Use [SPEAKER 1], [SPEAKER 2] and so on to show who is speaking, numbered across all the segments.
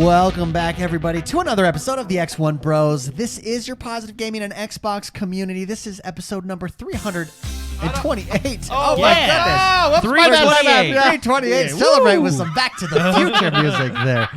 [SPEAKER 1] Welcome back, everybody, to another episode of the XoneBros. This is your positive gaming and Xbox community. This is episode number 328.
[SPEAKER 2] Oh,
[SPEAKER 1] my
[SPEAKER 2] yeah.
[SPEAKER 1] goodness.
[SPEAKER 2] 328.
[SPEAKER 1] 328. Celebrate with some Back to the Future music there.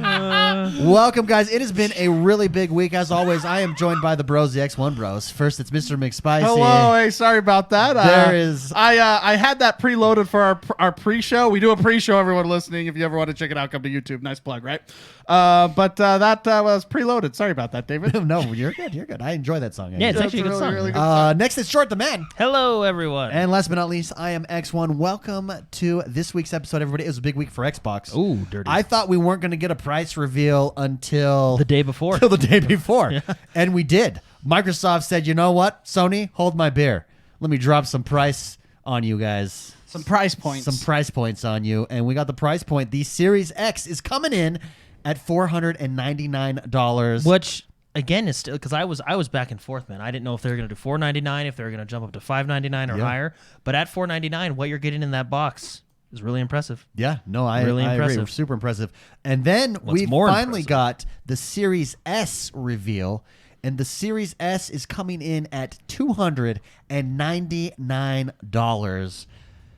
[SPEAKER 1] Welcome, guys. It has been a really big week. As always, I am joined by the bros, the XoneBros. First, it's Mr. McSpicy.
[SPEAKER 2] Hello. Hey, sorry about that.
[SPEAKER 1] There is...
[SPEAKER 2] I had that preloaded for our pre-show. We do a pre-show, everyone listening. If you ever want to check it out, come to YouTube. Nice plug, right? But that was preloaded. Sorry about that, David.
[SPEAKER 1] No, you're good. You're good. I enjoy that song.
[SPEAKER 3] Yeah, it's actually a good song.
[SPEAKER 2] Really good song.
[SPEAKER 1] Next is Short the Man.
[SPEAKER 3] Hello, everyone.
[SPEAKER 1] And last but not least, I am X1. Welcome to this week's episode, everybody. It was a big week for Xbox.
[SPEAKER 3] Ooh, dirty.
[SPEAKER 1] I thought we weren't going to get a price reveal until
[SPEAKER 3] the day before.
[SPEAKER 1] Till the day before. Yeah. And we did. Microsoft said, you know what, Sony, hold my beer. Let me drop some price on you guys.
[SPEAKER 2] Some price points.
[SPEAKER 1] Some price points on you. And we got the price point. The Series X is coming in at $499.
[SPEAKER 3] Which, again, is still, because I was back and forth, man. I didn't know if they were going to do $499, if they were going to jump up to $599 or higher. But at $499, what you're getting in that box is really impressive.
[SPEAKER 1] Yeah, no, I
[SPEAKER 3] really impressive.
[SPEAKER 1] agree. Super impressive. And then we finally got the Series S reveal. And the Series S is coming in at $299.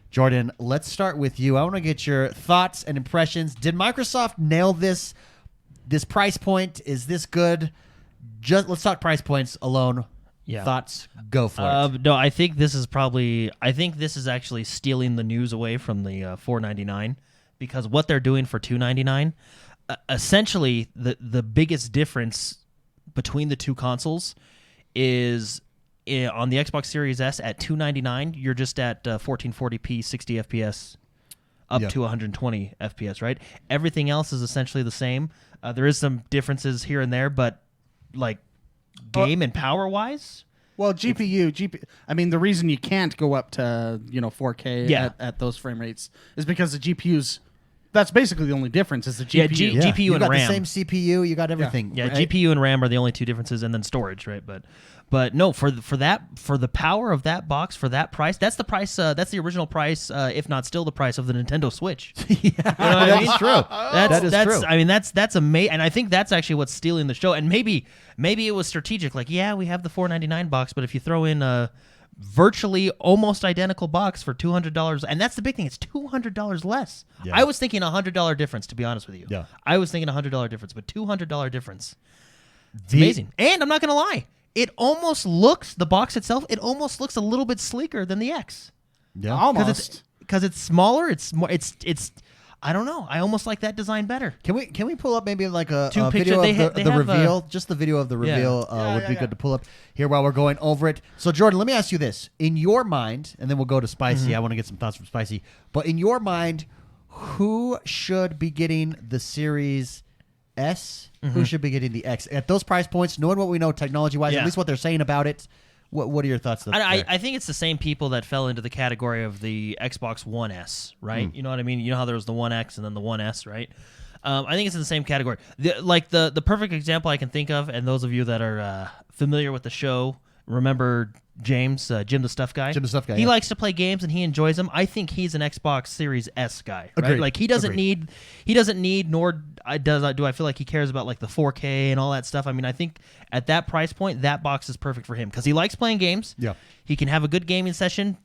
[SPEAKER 1] Jordan, let's start with you. I want to get your thoughts and impressions. Did Microsoft nail this price point? Is this good? Let's talk price points alone.
[SPEAKER 3] Yeah.
[SPEAKER 1] Thoughts? Go for it.
[SPEAKER 3] No, I think this is actually stealing the news away from the $499, because what they're doing for $299, essentially the biggest difference between the two consoles is on the Xbox Series S at $299, you're just at 1440p 60 FPS up to 120 FPS, right? Everything else is essentially the same. There is some differences here and there, but like game and power wise,
[SPEAKER 2] well, GPU. I mean, the reason you can't go up to 4K at those frame rates is because the GPUs. That's basically the only difference is the GPU.
[SPEAKER 3] Yeah, GPU
[SPEAKER 1] you
[SPEAKER 3] and
[SPEAKER 1] got
[SPEAKER 3] RAM.
[SPEAKER 1] the same CPU. You got everything.
[SPEAKER 3] Yeah,
[SPEAKER 1] right?
[SPEAKER 3] GPU and RAM are the only two differences, and then storage, right? But no, for the power of that box, for that price, that's the price. That's the original price, if not still the price of the Nintendo Switch.
[SPEAKER 1] That's true. That is true.
[SPEAKER 3] I mean, that's amazing, and I think that's actually what's stealing the show. And maybe it was strategic. Like, yeah, we have the $499 box, but if you throw in a virtually almost identical box for $200, and that's the big thing, it's $200 less. Yeah. I was thinking $100 difference, to be honest with you.
[SPEAKER 1] Yeah.
[SPEAKER 3] I was thinking $100 difference, but $200 difference. It's amazing. And I'm not going to lie, the box itself, it almost looks a little bit sleeker than the X.
[SPEAKER 1] Yeah.
[SPEAKER 2] Almost.
[SPEAKER 3] Because it's smaller, it's more, it's I don't know. I almost like that design better.
[SPEAKER 1] Can we pull up maybe like a
[SPEAKER 3] Two
[SPEAKER 1] video
[SPEAKER 3] pictures.
[SPEAKER 1] of the reveal? Just the video of the reveal would be good to pull up here while we're going over it. So, Jordan, let me ask you this. In your mind, and then we'll go to Spicy. I want to get some thoughts from Spicy. But in your mind, who should be getting the Series S? Who should be getting the X? At those price points, knowing what we know technology-wise, at least what they're saying about it, what are your thoughts?
[SPEAKER 3] I think it's the same people that fell into the category of the Xbox One S, right? You know what I mean? You know how there was the One X and then the One S, right? I think it's in the same category. The perfect example I can think of, and those of you that are familiar with the show, remember James, Jim the Stuff Guy?
[SPEAKER 1] Jim the Stuff Guy,
[SPEAKER 3] He likes to play games and he enjoys them. I think he's an Xbox Series S guy, right?
[SPEAKER 1] Agreed.
[SPEAKER 3] Like he doesn't need, nor do I feel like he cares about like the 4K and all that stuff. I mean, I think at that price point, that box is perfect for him because he likes playing games.
[SPEAKER 1] Yeah.
[SPEAKER 3] He can have a good gaming session,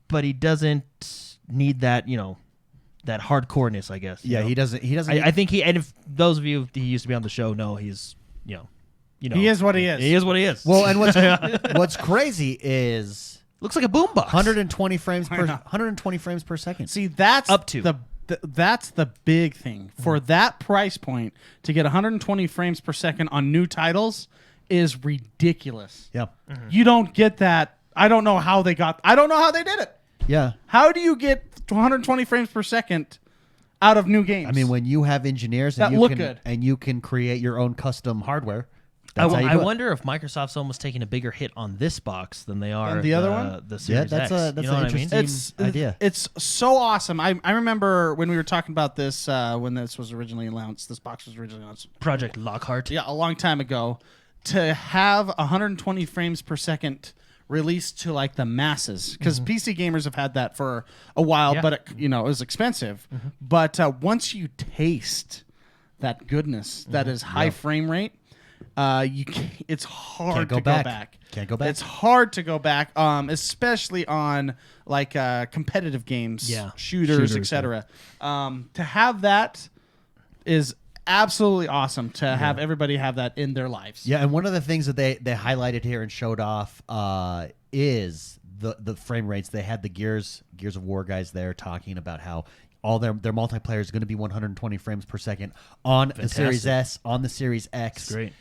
[SPEAKER 3] but he doesn't need that, that hardcoreness, I guess.
[SPEAKER 1] Yeah, he doesn't.
[SPEAKER 3] I think and if those of you he used to be on the show know, he's,
[SPEAKER 2] he is what he is.
[SPEAKER 3] He is what he is.
[SPEAKER 1] Well, and what's crazy is
[SPEAKER 3] looks like a boombox.
[SPEAKER 1] 120 frames per second.
[SPEAKER 2] See, that's
[SPEAKER 3] up to
[SPEAKER 2] that's the big thing for that price point to get 120 frames per second on new titles is ridiculous.
[SPEAKER 1] Yeah,
[SPEAKER 2] you don't get that. I don't know how they did it.
[SPEAKER 1] Yeah,
[SPEAKER 2] how do you get 120 frames per second out of new games?
[SPEAKER 1] I mean, when you have engineers
[SPEAKER 2] that look good
[SPEAKER 1] and you can create your own custom hardware.
[SPEAKER 3] I wonder if Microsoft's almost taking a bigger hit on this box than they are
[SPEAKER 2] on the other one.
[SPEAKER 3] The Series X.
[SPEAKER 1] That's an interesting idea.
[SPEAKER 2] It's so awesome. I remember when we were talking about this when this was originally announced. This box was originally announced.
[SPEAKER 3] Project Lockhart.
[SPEAKER 2] Yeah, a long time ago. To have 120 frames per second released to like the masses, because PC gamers have had that for a while, but it was expensive. But once you taste that goodness that is high frame rate, it's hard to go back.
[SPEAKER 1] Can't go back.
[SPEAKER 2] It's hard to go back, especially on like competitive games, shooters, etc. To have that is absolutely awesome. To have everybody have that in their lives.
[SPEAKER 1] Yeah, and one of the things that they highlighted here and showed off is the frame rates. They had the Gears of War guys there talking about how all their multiplayer is going to be 120 frames per second on the Series S, on the Series X.
[SPEAKER 3] That's great.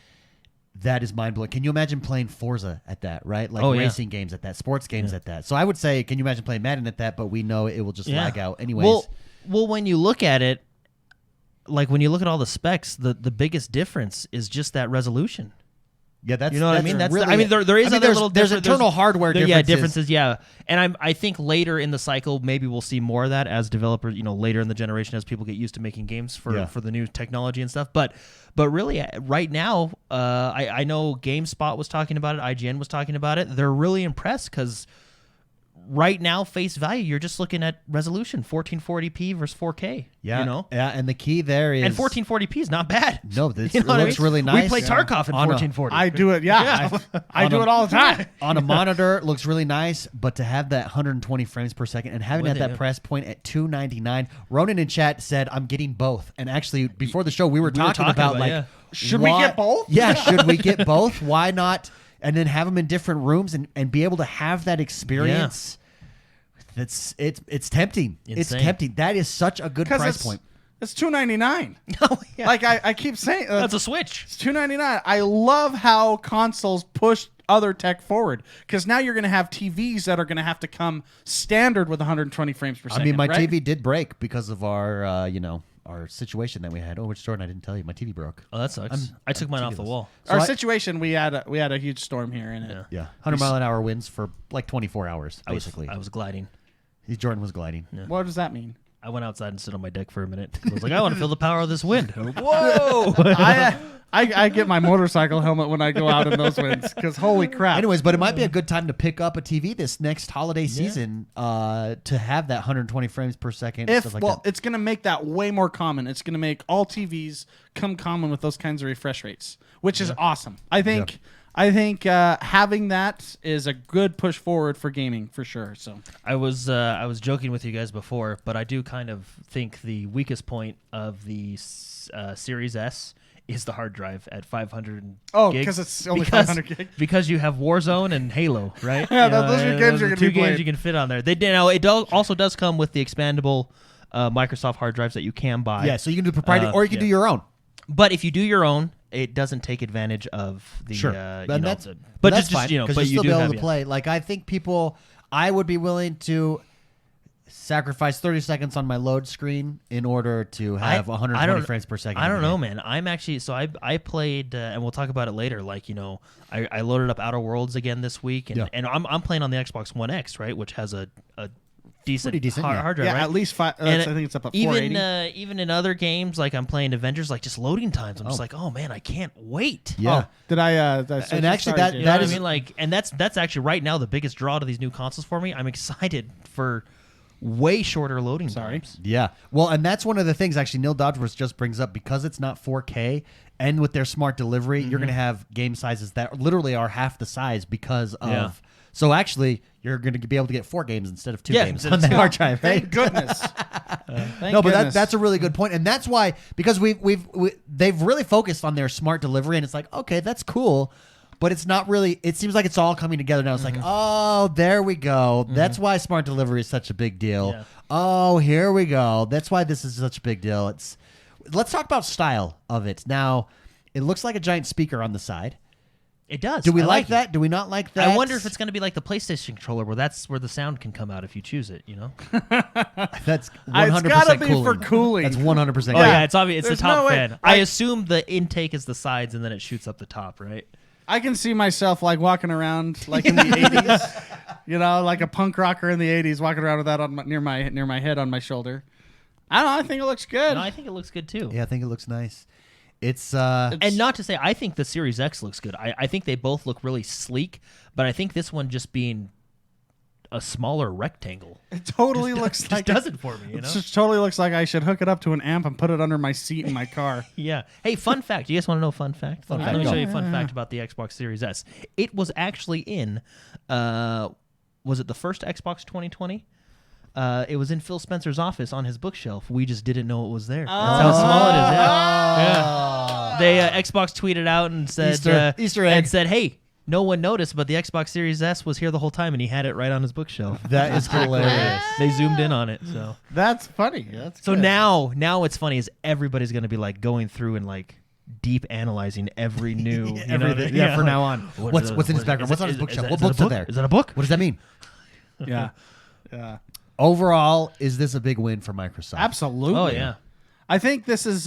[SPEAKER 1] That is mind blowing. Can you imagine playing Forza at that, right? Like racing games at that, sports games at that. So I would say, can you imagine playing Madden at that? But we know it will just lag out anyways.
[SPEAKER 3] Well, when you look at it, like when you look at all the specs, the biggest difference is just that resolution.
[SPEAKER 1] Yeah, that's
[SPEAKER 3] you know what I mean. That's
[SPEAKER 1] really,
[SPEAKER 3] there is other little
[SPEAKER 1] there's internal hardware
[SPEAKER 3] differences. Yeah, and I think later in the cycle maybe we'll see more of that as developers. Later in the generation as people get used to making games for the new technology and stuff. But really, right now, I know GameSpot was talking about it. IGN was talking about it. They're really impressed because right now, face value, you're just looking at resolution, 1440p versus 4K.
[SPEAKER 1] Yeah, yeah, and the key there is...
[SPEAKER 3] And 1440p is not bad.
[SPEAKER 1] No, it looks really nice.
[SPEAKER 3] We play Tarkov in 1440.
[SPEAKER 2] I do it, I do it all the time.
[SPEAKER 1] On a monitor, it looks really nice, but to have that 120 frames per second and having that price point at $299, Ronan in chat said, I'm getting both. And actually, before the show, we were talking about like...
[SPEAKER 2] Should we get both?
[SPEAKER 1] Yeah, should we get both? Why not? And then have them in different rooms and be able to have that experience. Yeah. It's tempting.
[SPEAKER 3] Insane.
[SPEAKER 1] It's tempting. That is such a good price point.
[SPEAKER 2] It's $299.
[SPEAKER 3] Oh, yeah.
[SPEAKER 2] Like I keep saying,
[SPEAKER 3] that's a Switch.
[SPEAKER 2] It's $299. I love how consoles push other tech forward because now you're going to have TVs that are going to have to come standard with 120 frames per second.
[SPEAKER 1] I mean, my TV did break because of our our situation that we had. Oh, which Jordan, I didn't tell you. My TV broke.
[SPEAKER 3] Oh, that sucks. I took mine off the wall.
[SPEAKER 2] So situation, we had a huge storm here in it.
[SPEAKER 1] Yeah, 100-mile-an-hour winds for like 24 hours, basically.
[SPEAKER 3] I was gliding.
[SPEAKER 1] Jordan was gliding.
[SPEAKER 3] Yeah.
[SPEAKER 2] What does that mean?
[SPEAKER 3] I went outside and stood on my deck for a minute. I was like, I want to feel the power of this wind. Whoa!
[SPEAKER 2] I get my motorcycle helmet when I go out in those winds because holy crap.
[SPEAKER 1] Anyways, but it might be a good time to pick up a TV this next holiday season to have that 120 frames per second. Stuff like that.
[SPEAKER 2] It's going to make that way more common. It's going to make all TVs come common with those kinds of refresh rates, which is awesome. I think having that is a good push forward for gaming for sure. So
[SPEAKER 3] I was joking with you guys before, but I do kind of think the weakest point of the Series S is the hard drive at 500
[SPEAKER 2] gigs.
[SPEAKER 3] Because
[SPEAKER 2] it's only 500 gigs.
[SPEAKER 3] Because you have Warzone and Halo, right?
[SPEAKER 2] Yeah, those are games you're going to be
[SPEAKER 3] two games
[SPEAKER 2] playing.
[SPEAKER 3] you can fit on there. Also does come with the expandable Microsoft hard drives that you can buy.
[SPEAKER 1] Yeah, so you can do proprietary or you can do your own.
[SPEAKER 3] But if you do your own, it doesn't take advantage of the.
[SPEAKER 1] Sure,
[SPEAKER 3] but
[SPEAKER 1] that's
[SPEAKER 3] just
[SPEAKER 1] fine,
[SPEAKER 3] but
[SPEAKER 1] you
[SPEAKER 3] do
[SPEAKER 1] be able
[SPEAKER 3] have
[SPEAKER 1] to play. Like I think I would be willing to sacrifice 30 seconds on my load screen in order to have 120 frames per second.
[SPEAKER 3] I don't know, man. I'm actually I played, and we'll talk about it later. Like I loaded up Outer Worlds again this week, and I'm playing on the Xbox One X, right, which has a decent hard drive,
[SPEAKER 2] yeah,
[SPEAKER 3] right?
[SPEAKER 2] at least 5. I think it's up at 480.
[SPEAKER 3] Even in other games, like I'm playing Avengers, like just loading times, I'm just like, oh man, I can't wait.
[SPEAKER 1] Yeah.
[SPEAKER 2] Did I?
[SPEAKER 1] And actually, that
[SPEAKER 3] what
[SPEAKER 1] is
[SPEAKER 3] I mean, like, and that's actually right now the biggest draw to these new consoles for me. I'm excited for way shorter loading times.
[SPEAKER 1] Yeah. Well, and that's one of the things actually Neil Dodgeworth just brings up because it's not 4K and with their smart delivery, you're going to have game sizes that literally are half the size because of. Yeah. So actually, you're going to be able to get 4 games instead of 2 games on the hard drive. Right?
[SPEAKER 2] Thank goodness.
[SPEAKER 1] But that's a really good point, and that's why because they've really focused on their smart delivery, and it's like okay, that's cool, but it's not really. It seems like it's all coming together now. It's like oh, there we go. That's why smart delivery is such a big deal. Yeah. Oh, here we go. That's why this is such a big deal. Let's talk about style of it now. It looks like a giant speaker on the side.
[SPEAKER 3] It does.
[SPEAKER 1] Do we like that? Do we not like that?
[SPEAKER 3] I wonder if it's going to be like the PlayStation controller, where that's where the sound can come out if you choose it.
[SPEAKER 1] That's 100%
[SPEAKER 2] it's gotta be for cooling.
[SPEAKER 1] That's 100%.
[SPEAKER 3] Oh yeah, it's obvious. It's the top fan. I assume the intake is the sides, and then it shoots up the top, right?
[SPEAKER 2] I can see myself like walking around like in the 80s, like a punk rocker in the 80s, walking around with that on near my head on my shoulder. I don't know. I think it looks good.
[SPEAKER 3] No, I think it looks good too.
[SPEAKER 1] Yeah, I think it looks nice. It's
[SPEAKER 3] and not to say I think the Series X looks good. I think they both look really sleek, but I think this one just being a smaller rectangle.
[SPEAKER 2] It totally looks like
[SPEAKER 3] does it for me. You
[SPEAKER 2] It
[SPEAKER 3] know?
[SPEAKER 2] just totally looks like I should hook it up to an amp and put it under my seat in my car.
[SPEAKER 3] Yeah. Hey, fun fact. You guys want to know a fun fact?
[SPEAKER 1] Fun
[SPEAKER 3] Let
[SPEAKER 1] fact.
[SPEAKER 3] me
[SPEAKER 1] Go.
[SPEAKER 3] show you a fun fact about the Xbox Series S. It was actually in, was it the first Xbox 2020? It was in Phil Spencer's office on his bookshelf. We just didn't know it was there. That's how small it is. Yeah. They Xbox tweeted out and said
[SPEAKER 1] Easter egg.
[SPEAKER 3] and said, "Hey, no one noticed, but the Xbox Series S was here the whole time, and he had it right on his bookshelf."
[SPEAKER 1] That is hilarious.
[SPEAKER 3] They zoomed in on it. So
[SPEAKER 2] That's funny. That's
[SPEAKER 3] so
[SPEAKER 2] good.
[SPEAKER 3] now what's funny is everybody's going to be like going through and like deep analyzing every new
[SPEAKER 1] Everything. Yeah, from now on. What's in his background? What's on his bookshelf? What books are there?
[SPEAKER 3] Is that a book?
[SPEAKER 1] What does that mean?
[SPEAKER 2] Yeah. Yeah.
[SPEAKER 1] Overall, is this a big win for Microsoft?
[SPEAKER 2] Absolutely.
[SPEAKER 3] Oh yeah.
[SPEAKER 2] I think this is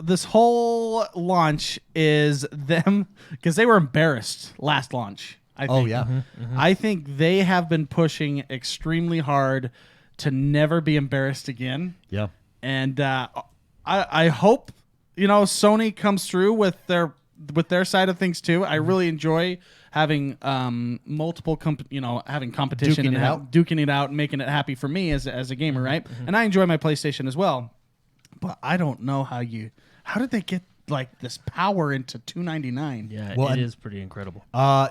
[SPEAKER 2] this whole launch is them because they were embarrassed last launch. I think.
[SPEAKER 1] Oh yeah.
[SPEAKER 2] I think they have been pushing extremely hard to never be embarrassed again.
[SPEAKER 1] Yeah.
[SPEAKER 2] And I hope Sony comes through with their side of things too. I really enjoy having multiple having competition
[SPEAKER 1] Duking
[SPEAKER 2] and
[SPEAKER 1] it out.
[SPEAKER 2] duking it out and making it happy for me as a gamer, right? And I enjoy my PlayStation as well. But I don't know how did they get like this power into $299?
[SPEAKER 3] Yeah,
[SPEAKER 1] Well,
[SPEAKER 3] it
[SPEAKER 1] and-
[SPEAKER 3] is pretty incredible.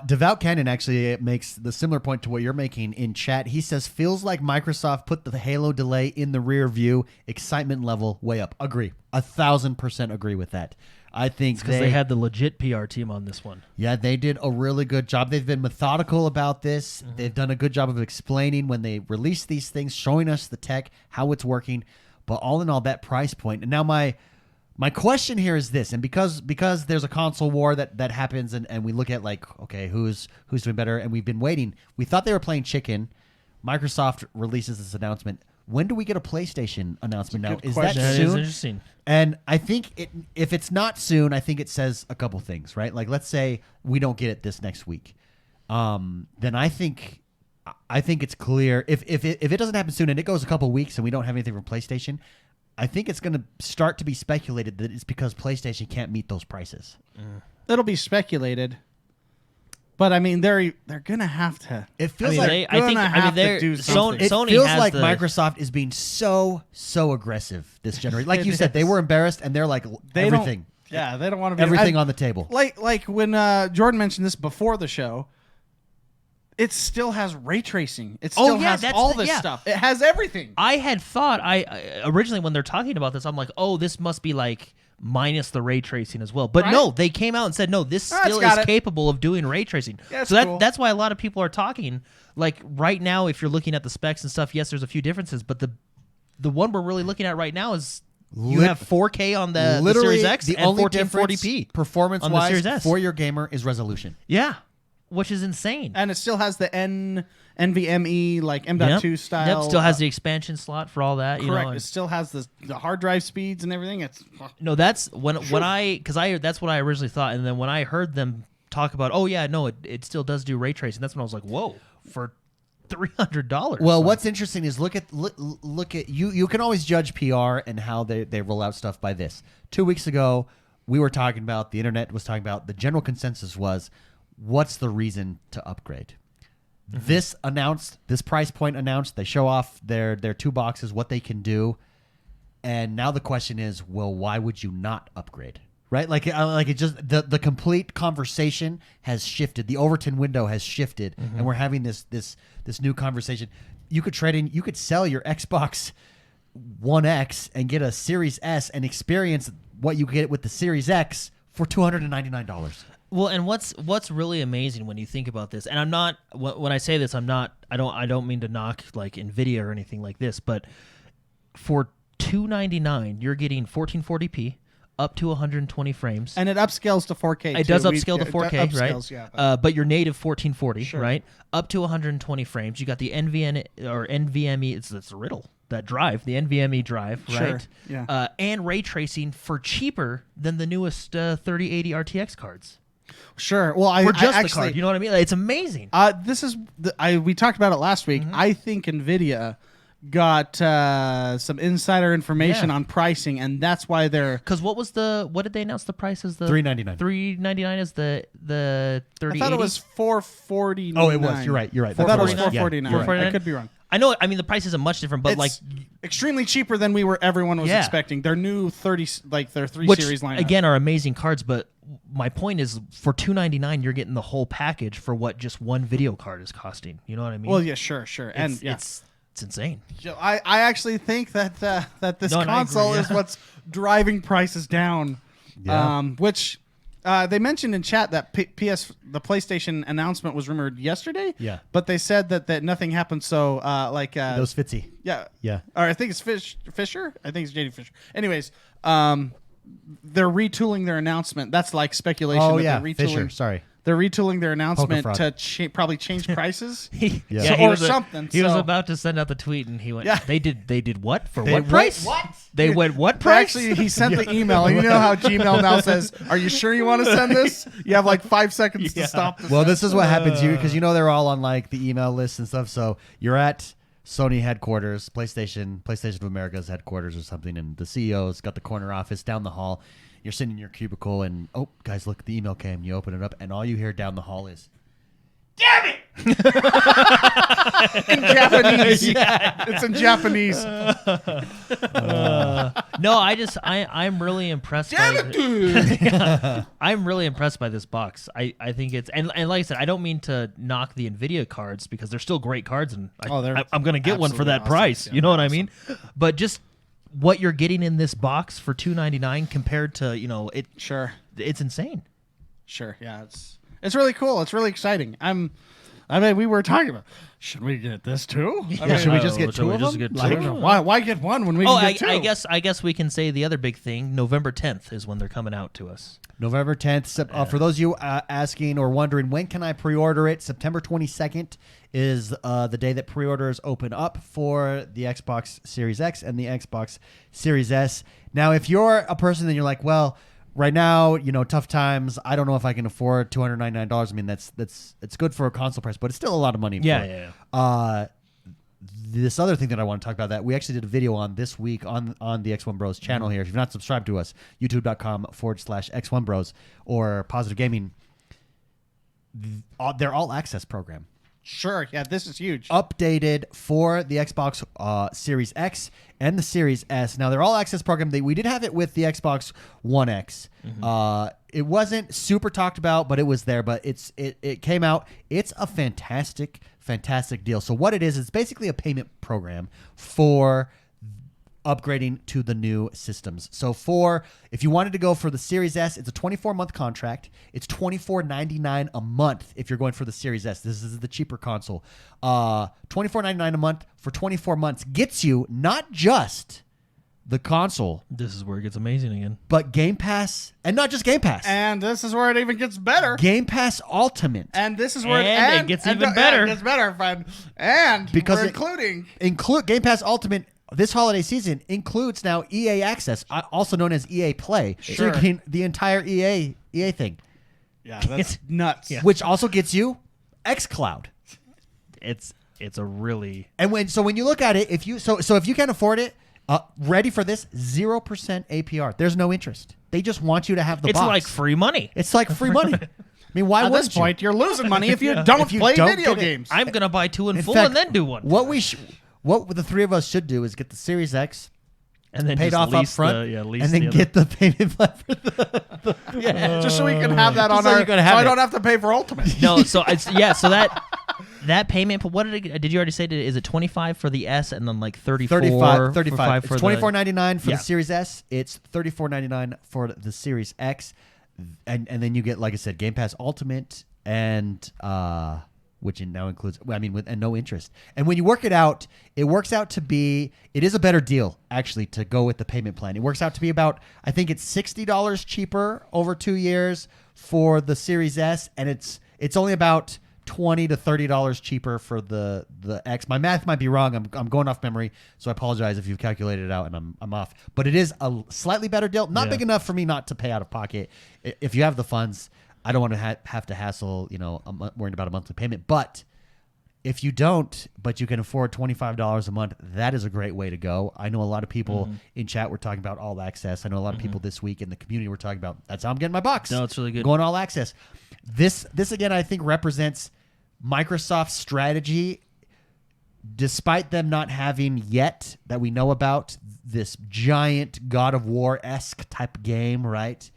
[SPEAKER 1] Devout Cannon actually makes the similar point to what you're making in chat. He says, feels like Microsoft put the Halo delay in the rear view. Excitement level way up. Agree. 1,000% agree with that. I think
[SPEAKER 3] Because they had the legit PR team on this one.
[SPEAKER 1] Yeah, they did a really good job. They've been methodical about this. They've done a good job of explaining when they release these things, showing us the tech, how it's working. But all in all, that price point. And now my question here is this, and because there's a console war that happens, and we look at like, okay, who's doing better, and we've been waiting. We thought they were playing chicken. Microsoft releases this announcement. When do we get a PlayStation announcement now? Is that
[SPEAKER 3] That
[SPEAKER 1] soon?
[SPEAKER 3] is interesting.
[SPEAKER 1] And I think if it's not soon, I think it says a couple things, right? Like, let's say we don't get it this next week, then I think it's clear. If it doesn't happen soon and it goes a couple weeks and we don't have anything from PlayStation, I think it's going to start to be speculated that it's because PlayStation can't meet those prices.
[SPEAKER 2] It'll be speculated. But I mean, they're gonna have to.
[SPEAKER 1] It feels
[SPEAKER 3] I mean,
[SPEAKER 1] like
[SPEAKER 3] they're
[SPEAKER 2] do something.
[SPEAKER 1] it
[SPEAKER 3] Sony
[SPEAKER 1] feels
[SPEAKER 3] has
[SPEAKER 1] like
[SPEAKER 3] the,
[SPEAKER 1] Microsoft is being so aggressive this generation. Like you
[SPEAKER 2] It
[SPEAKER 1] said, they
[SPEAKER 2] is.
[SPEAKER 1] were embarrassed and they're like
[SPEAKER 2] They
[SPEAKER 1] everything.
[SPEAKER 2] They don't want to be
[SPEAKER 1] Everything on the table.
[SPEAKER 2] Like when Jordan mentioned this before the show. It still has ray tracing. It still has all this stuff. It has everything.
[SPEAKER 3] I had thought I originally when they're talking about this, I'm like, oh, this must be like minus the ray tracing as well. But
[SPEAKER 2] Right?
[SPEAKER 3] no, they came out and said no, this still
[SPEAKER 2] got
[SPEAKER 3] is
[SPEAKER 2] it.
[SPEAKER 3] capable of doing ray tracing.
[SPEAKER 2] Yeah, it's
[SPEAKER 3] so
[SPEAKER 2] cool.
[SPEAKER 3] that's why a lot of people are talking. Like right now, if you're looking at the specs and stuff, yes, there's a few differences, but the one we're really looking at right now is you have 4K on the
[SPEAKER 1] Literally,
[SPEAKER 3] Series X
[SPEAKER 1] the
[SPEAKER 3] and
[SPEAKER 1] only
[SPEAKER 3] 1440p
[SPEAKER 1] difference performance
[SPEAKER 3] on the
[SPEAKER 1] wise
[SPEAKER 3] Series S.
[SPEAKER 1] for your gamer is resolution.
[SPEAKER 3] Yeah, which is insane.
[SPEAKER 2] And it still has the NVMe like M.2 style.
[SPEAKER 3] Yep, still has the expansion slot for all that.
[SPEAKER 2] correct.
[SPEAKER 3] You know,
[SPEAKER 2] It still has the hard drive speeds and everything. It's
[SPEAKER 3] No, that's when that's what I originally thought, and then when I heard them talk about, oh yeah, no, it still does do ray tracing. That's when I was like, whoa, for $300.
[SPEAKER 1] Well, what's interesting is look at you. You can always judge PR and how they roll out stuff by this. 2 weeks ago, we were talking about the internet was talking about the general consensus was, what's the reason to upgrade? This price point announced. They show off their two boxes, what they can do, and now the question is, well, why would you not upgrade? Right? Like it just the complete conversation has shifted. The Overton window has shifted, and we're having this new conversation. You could trade in. You could sell your Xbox One X and get a Series S and experience what you get with the Series X for $299.
[SPEAKER 3] Well, and what's really amazing when you think about this, and I'm not when I say this, I don't mean to knock like Nvidia or anything like this, but for $299, you're getting 1440p up to 120 frames.
[SPEAKER 2] and it upscales to 4K.
[SPEAKER 3] It
[SPEAKER 2] too.
[SPEAKER 3] does upscale to 4K,
[SPEAKER 2] upscales,
[SPEAKER 3] right?
[SPEAKER 2] Yeah,
[SPEAKER 3] But your native 1440,
[SPEAKER 2] Sure.
[SPEAKER 3] right? Up to 120 frames. You got the NVMe. It's a riddle. That drive, the NVMe drive,
[SPEAKER 2] Sure,
[SPEAKER 3] right?
[SPEAKER 2] yeah.
[SPEAKER 3] And ray tracing for cheaper than the newest 3080 RTX cards.
[SPEAKER 2] sure. Well,
[SPEAKER 3] For just the
[SPEAKER 2] actually,
[SPEAKER 3] card, you know what I mean? Like, it's amazing.
[SPEAKER 2] This is we talked about it last week.
[SPEAKER 3] Mm-hmm.
[SPEAKER 2] I think Nvidia got some insider information on pricing, and that's why they're.
[SPEAKER 3] Because what did they announce the price as? The
[SPEAKER 1] $399.
[SPEAKER 3] $399 is the 30.
[SPEAKER 2] I thought it was $449.
[SPEAKER 1] Oh, it was. You're right.
[SPEAKER 2] I thought it was $449.
[SPEAKER 1] Yeah,
[SPEAKER 2] I could be wrong.
[SPEAKER 3] I know. I mean, the price isn't much different, but
[SPEAKER 2] It's
[SPEAKER 3] like
[SPEAKER 2] extremely cheaper than everyone was expecting. Their new 30, like their 3
[SPEAKER 3] which,
[SPEAKER 2] series lineup.
[SPEAKER 3] again, are amazing cards. But my point is, for $299, you're getting the whole package for what just one video card is costing. You know what I mean?
[SPEAKER 2] Well, yeah, sure, and
[SPEAKER 3] it's insane.
[SPEAKER 2] I actually think that that this console is what's driving prices down.
[SPEAKER 1] Yeah.
[SPEAKER 2] Which they mentioned in chat that the PlayStation announcement was rumored yesterday.
[SPEAKER 1] Yeah.
[SPEAKER 2] But they said that nothing happened. So
[SPEAKER 1] Those Fitzy.
[SPEAKER 2] Yeah.
[SPEAKER 1] Yeah.
[SPEAKER 2] Or I think it's Fisher. I think it's JD Fisher. Anyways, they're retooling their announcement. That's like speculation.
[SPEAKER 1] Oh,
[SPEAKER 2] that
[SPEAKER 1] yeah.
[SPEAKER 2] they're retooling.
[SPEAKER 1] Fisher. Sorry.
[SPEAKER 2] They're retooling their announcement
[SPEAKER 1] Frog.
[SPEAKER 2] to probably change prices.
[SPEAKER 3] Something. He was
[SPEAKER 2] So-
[SPEAKER 3] about to send out the tweet, and he went,
[SPEAKER 2] Yeah.
[SPEAKER 3] They did what? For
[SPEAKER 1] They
[SPEAKER 3] what price?
[SPEAKER 1] what?
[SPEAKER 3] They went what
[SPEAKER 2] But
[SPEAKER 3] price?
[SPEAKER 2] actually, he sent the email. You know how Gmail now says, "Are you sure you want to send this?" You have like 5 seconds to stop.
[SPEAKER 1] Well, this is what happens because they're all on like the email list and stuff. So you're at Sony headquarters, PlayStation of America's headquarters or something, and the CEO's got the corner office down the hall. You're sitting in your cubicle, and oh, guys, look, the email came. You open it up, and all you hear down the hall is, "Damn it!"
[SPEAKER 2] in Japanese. It's in Japanese.
[SPEAKER 3] No, I'm really impressed.
[SPEAKER 2] Damn it, dude!
[SPEAKER 3] I'm really impressed by this box. I think it's and like I said, I don't mean to knock the Nvidia cards because they're still great cards, and I'm gonna get one for that
[SPEAKER 2] absolutely
[SPEAKER 3] price.
[SPEAKER 2] awesome.
[SPEAKER 3] You know what I mean? But just what you're getting in this box for $299 compared to it.
[SPEAKER 2] Sure,
[SPEAKER 3] It's insane.
[SPEAKER 2] sure. Yeah, it's really cool. It's really exciting. I mean, we were talking about, should we get this too?
[SPEAKER 1] Should we just get
[SPEAKER 3] should
[SPEAKER 1] two
[SPEAKER 3] we
[SPEAKER 1] of
[SPEAKER 3] just
[SPEAKER 1] them?
[SPEAKER 3] get two?
[SPEAKER 1] Like,
[SPEAKER 3] I don't know.
[SPEAKER 2] Why get one when we can get two?
[SPEAKER 3] I guess we can say the other big thing. November 10th is when they're coming out to us.
[SPEAKER 1] November 10th. For those of you asking or wondering, when can I pre-order it? September 22nd is the day that pre-orders open up for the Xbox Series X and the Xbox Series S. Now, if you're a person that you're like, well, right now, tough times. I don't know if I can afford $299. I mean, it's good for a console price, but it's still a lot of money.
[SPEAKER 3] Yeah.
[SPEAKER 1] This other thing that I want to talk about that we actually did a video on this week on the XoneBros channel here. If you've not subscribed to us, youtube.com/XoneBros or Positive Gaming, they're all access program.
[SPEAKER 2] Sure. Yeah, this is huge.
[SPEAKER 1] Updated for the Xbox Series X and the Series S. Now, they're all access program. We did have it with the Xbox One X. It wasn't super talked about, but it was there. But it came out. It's a fantastic deal. So what it is, it's basically a payment program for upgrading to the new systems. So if you wanted to go for the Series S, it's a 24-month contract. It's $24.99 a month if you're going for the Series S. This is the cheaper console. $24.99 a month for 24 months gets you not just the console.
[SPEAKER 3] This is where it gets amazing again.
[SPEAKER 1] But Game Pass, and not just Game Pass.
[SPEAKER 2] And this is where it even gets better.
[SPEAKER 1] Game Pass Ultimate.
[SPEAKER 2] And this is where
[SPEAKER 3] it gets even better.
[SPEAKER 2] It gets better, friend. And
[SPEAKER 1] Because
[SPEAKER 2] we're
[SPEAKER 1] include Game Pass Ultimate this holiday season includes now EA Access, also known as EA Play.
[SPEAKER 2] Sure.
[SPEAKER 1] So you can the entire EA thing.
[SPEAKER 2] Yeah, that's nuts.
[SPEAKER 3] Yeah.
[SPEAKER 1] Which also gets you xCloud.
[SPEAKER 3] It's a really
[SPEAKER 1] And when you look at it, if you can't afford it, ready for this 0% APR. There's no interest. They just want you to have the box.
[SPEAKER 3] It's like free money.
[SPEAKER 1] It's like free money. I mean, why
[SPEAKER 2] At
[SPEAKER 1] would
[SPEAKER 2] this point, you're losing money if you don't play video games.
[SPEAKER 3] I'm gonna buy two in full
[SPEAKER 1] fact,
[SPEAKER 3] and then do one.
[SPEAKER 1] What the three of us should do is get the Series X
[SPEAKER 3] and then
[SPEAKER 1] paid
[SPEAKER 3] just
[SPEAKER 1] off up
[SPEAKER 3] lease
[SPEAKER 1] front,
[SPEAKER 3] lease
[SPEAKER 1] and then
[SPEAKER 3] the
[SPEAKER 1] get the payment plan for
[SPEAKER 2] just so we can have that on
[SPEAKER 1] so
[SPEAKER 2] our.
[SPEAKER 1] you can have
[SPEAKER 2] so I
[SPEAKER 1] it.
[SPEAKER 2] don't have to pay for Ultimate.
[SPEAKER 3] No, so that payment. What did you already say? Is it 25 for the S and then like 34?
[SPEAKER 1] 35. It's
[SPEAKER 3] for
[SPEAKER 1] $24.99 for
[SPEAKER 3] Yeah.
[SPEAKER 1] the Series S. It's $34.99 for the Series X, and then you get, like I said, Game Pass Ultimate and which now includes, and no interest. And when you work it out, it works out to be, it is a better deal actually to go with the payment plan. It works out to be about, I think it's $60 cheaper over 2 years for the Series S, and it's only about $20 to $30 cheaper for the X. My math might be wrong. I'm going off memory, so I apologize if you've calculated it out and I'm off. But it is a slightly better deal. Not big enough for me not to pay out of pocket. If you have the funds, I don't want to have to hassle, worrying about a monthly payment. But If you don't, but you can afford $25 a month, that is a great way to go. I know a lot of people in chat were talking about all access. I know a lot of people this week in the community were talking about, that's how I'm getting my box.
[SPEAKER 3] No, it's really good.
[SPEAKER 1] Going all access. This again, I think represents Microsoft's strategy, despite them not having yet, that we know about, this giant God of War-esque type game, right?